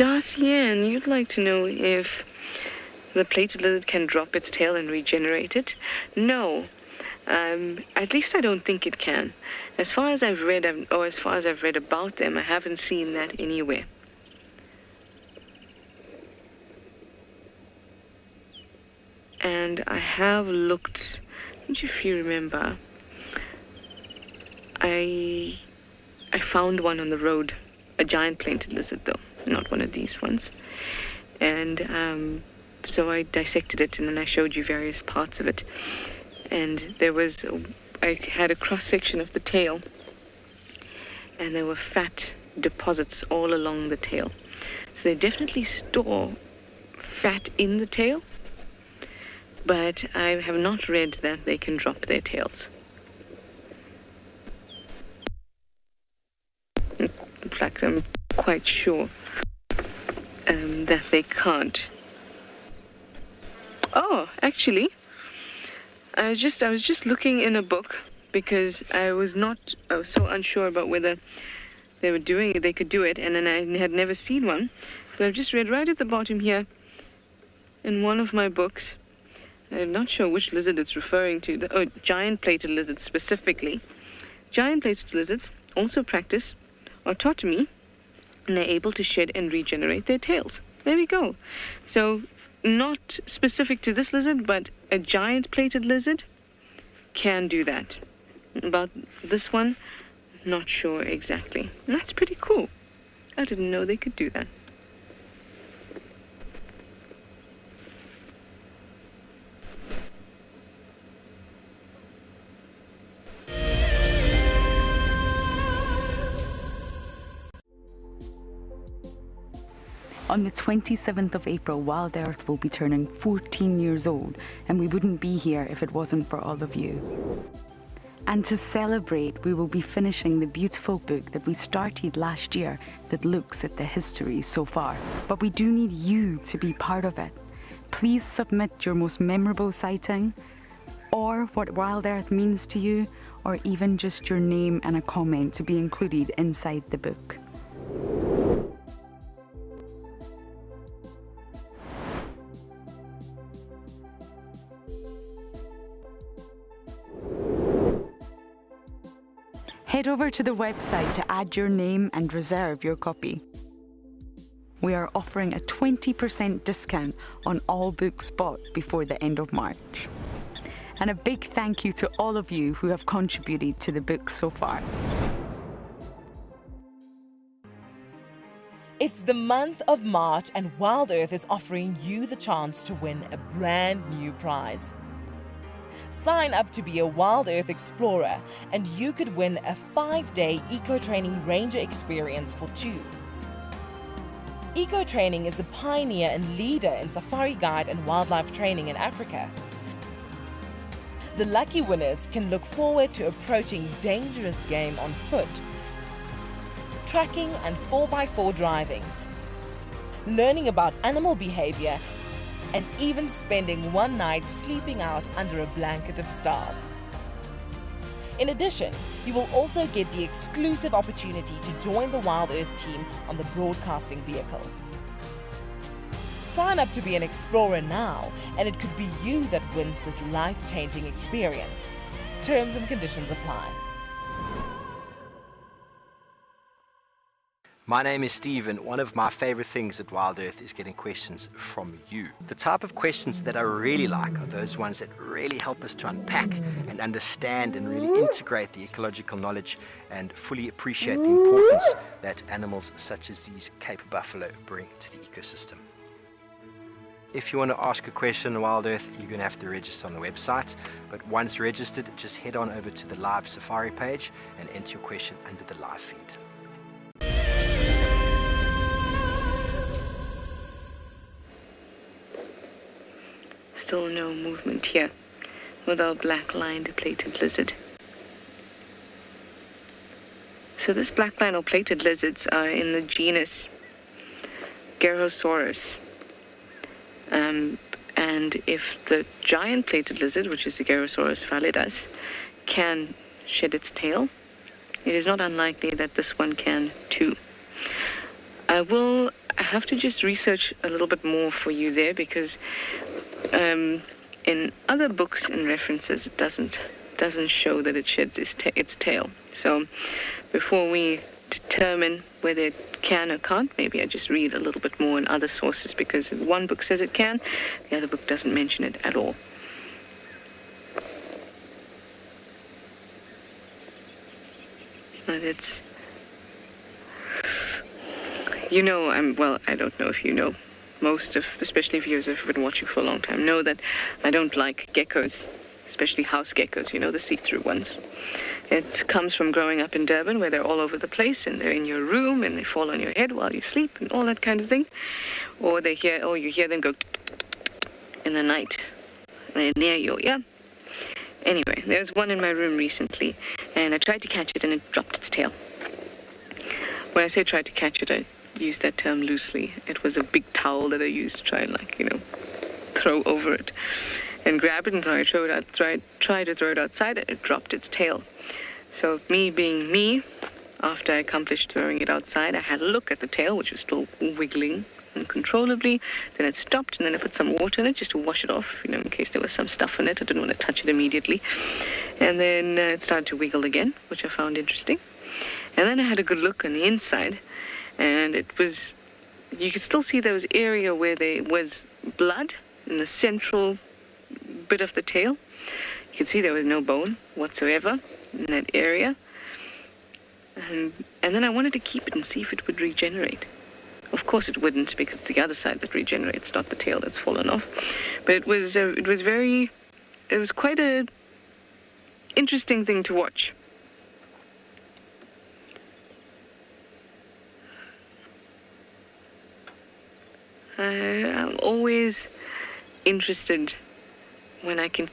Darcy-Ann, you'd like to know if the plated lizard can drop its tail and regenerate it? No. At least I don't think it can. As far as I've read, about them, I haven't seen that anywhere. And I have looked, if you remember, I found one on the road, a giant plated lizard though, not one of these ones. And so I dissected it and then I showed you various parts of it. And I had a cross-section of the tail, and there were fat deposits all along the tail. So they definitely store fat in the tail, but I have not read that they can drop their tails. In fact, I'm quite sure that they can't. Oh, actually, I was just looking in a book because I was so unsure about whether they could do it, and then I had never seen one. But I've just read right at the bottom here in one of my books. I'm not sure which lizard it's referring to. Giant plated lizards specifically. Giant plated lizards also practice autotomy, and they're able to shed and regenerate their tails. There we go. So not specific to this lizard, but a giant plated lizard can do that. About this one, not sure exactly. And that's pretty cool. I didn't know they could do that. On the 27th of April, Wild Earth will be turning 14 years old, and we wouldn't be here if it wasn't for all of you. And to celebrate, we will be finishing the beautiful book that we started last year that looks at the history so far. But we do need you to be part of it. Please submit your most memorable sighting, or what Wild Earth means to you, or even just your name and a comment to be included inside the book. Head over to the website to add your name and reserve your copy. We are offering a 20% discount on all books bought before the end of March. And a big thank you to all of you who have contributed to the book so far. It's the month of March, and Wild Earth is offering you the chance to win a brand new prize. Sign up to be a Wild Earth Explorer, and you could win a 5-day eco-training ranger experience for 2. Eco-training is the pioneer and leader in safari guide and wildlife training in Africa. The lucky winners can look forward to approaching dangerous game on foot, tracking and 4x4 driving, learning about animal behavior, and even spending one night sleeping out under a blanket of stars. In addition, you will also get the exclusive opportunity to join the Wild Earth team on the broadcasting vehicle. Sign up to be an explorer now, and it could be you that wins this life-changing experience. Terms and conditions apply. My name is Steve, and one of my favorite things at Wild Earth is getting questions from you. The type of questions that I really like are those ones that really help us to unpack and understand and really integrate the ecological knowledge and fully appreciate the importance that animals such as these Cape buffalo bring to the ecosystem. If you want to ask a question on Wild Earth, you're going to have to register on the website. But once registered, just head on over to the live safari page and enter your question under the live feed. Still no movement here with our black-lined plated lizard. So this black-lined or plated lizards are in the genus Gyrosaurus. And if the giant plated lizard, which is the Gyrosaurus validus, can shed its tail, it is not unlikely that this one can too. I have to just research a little bit more for you there, because in other books and references it doesn't show that it sheds its tail. So before we determine whether it can or can't, maybe I just read a little bit more in other sources, because one book says it can, the other book doesn't mention it at all. But it's, you know, I don't know if you know, most of, especially viewers who've been watching for a long time, know that I don't like geckos, especially house geckos, you know, the see-through ones. It comes from growing up in Durban, where they're all over the place and they're in your room and they fall on your head while you sleep and all that kind of thing. Or you hear them go in the night. They're near your ear. Anyway, there was one in my room recently, and I tried to catch it and it dropped its tail. When I say tried to catch it, I use that term loosely. It was a big towel that I used to try and, throw over it and grab it, and so I tried to throw it outside, and it dropped its tail. So me being me, after I accomplished throwing it outside, I had a look at the tail, which was still wiggling uncontrollably. Then it stopped, and then I put some water in it just to wash it off, in case there was some stuff in it. I didn't want to touch it immediately. And then it started to wiggle again, which I found interesting. And then I had a good look on the inside, and you could still see there was area where there was blood in the central bit of the tail. You could see there was no bone whatsoever in that area. And then I wanted to keep it and see if it would regenerate. Of course it wouldn't, because it's the other side that regenerates, not the tail that's fallen off. But it was quite a interesting thing to watch. I'm always interested when I can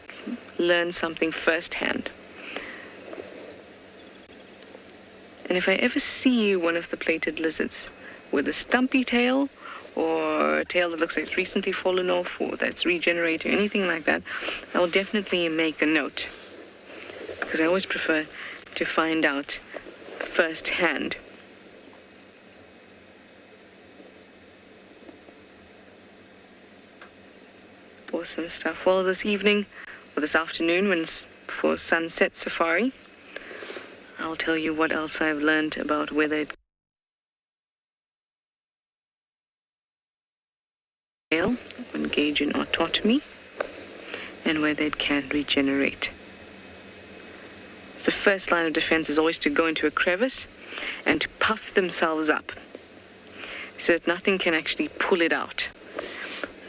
learn something firsthand. And if I ever see one of the plated lizards with a stumpy tail, or a tail that looks like it's recently fallen off, or that's regenerating, anything like that, I will definitely make a note, because I always prefer to find out firsthand. Awesome stuff. Well, this evening, or this afternoon, when it's for sunset safari, I'll tell you what else I've learned about whether it can engage in autotomy and whether it can regenerate. So the first line of defense is always to go into a crevice and to puff themselves up so that nothing can actually pull it out.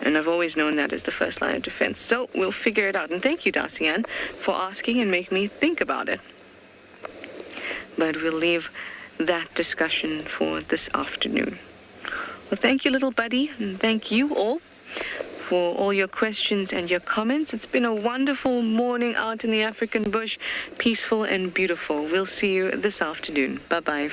And I've always known that as the first line of defense. So we'll figure it out. And thank you, Darcy-Ann, for asking and making me think about it. But we'll leave that discussion for this afternoon. Well, thank you, little buddy, and thank you all for all your questions and your comments. It's been a wonderful morning out in the African bush, peaceful and beautiful. We'll see you this afternoon. Bye-bye.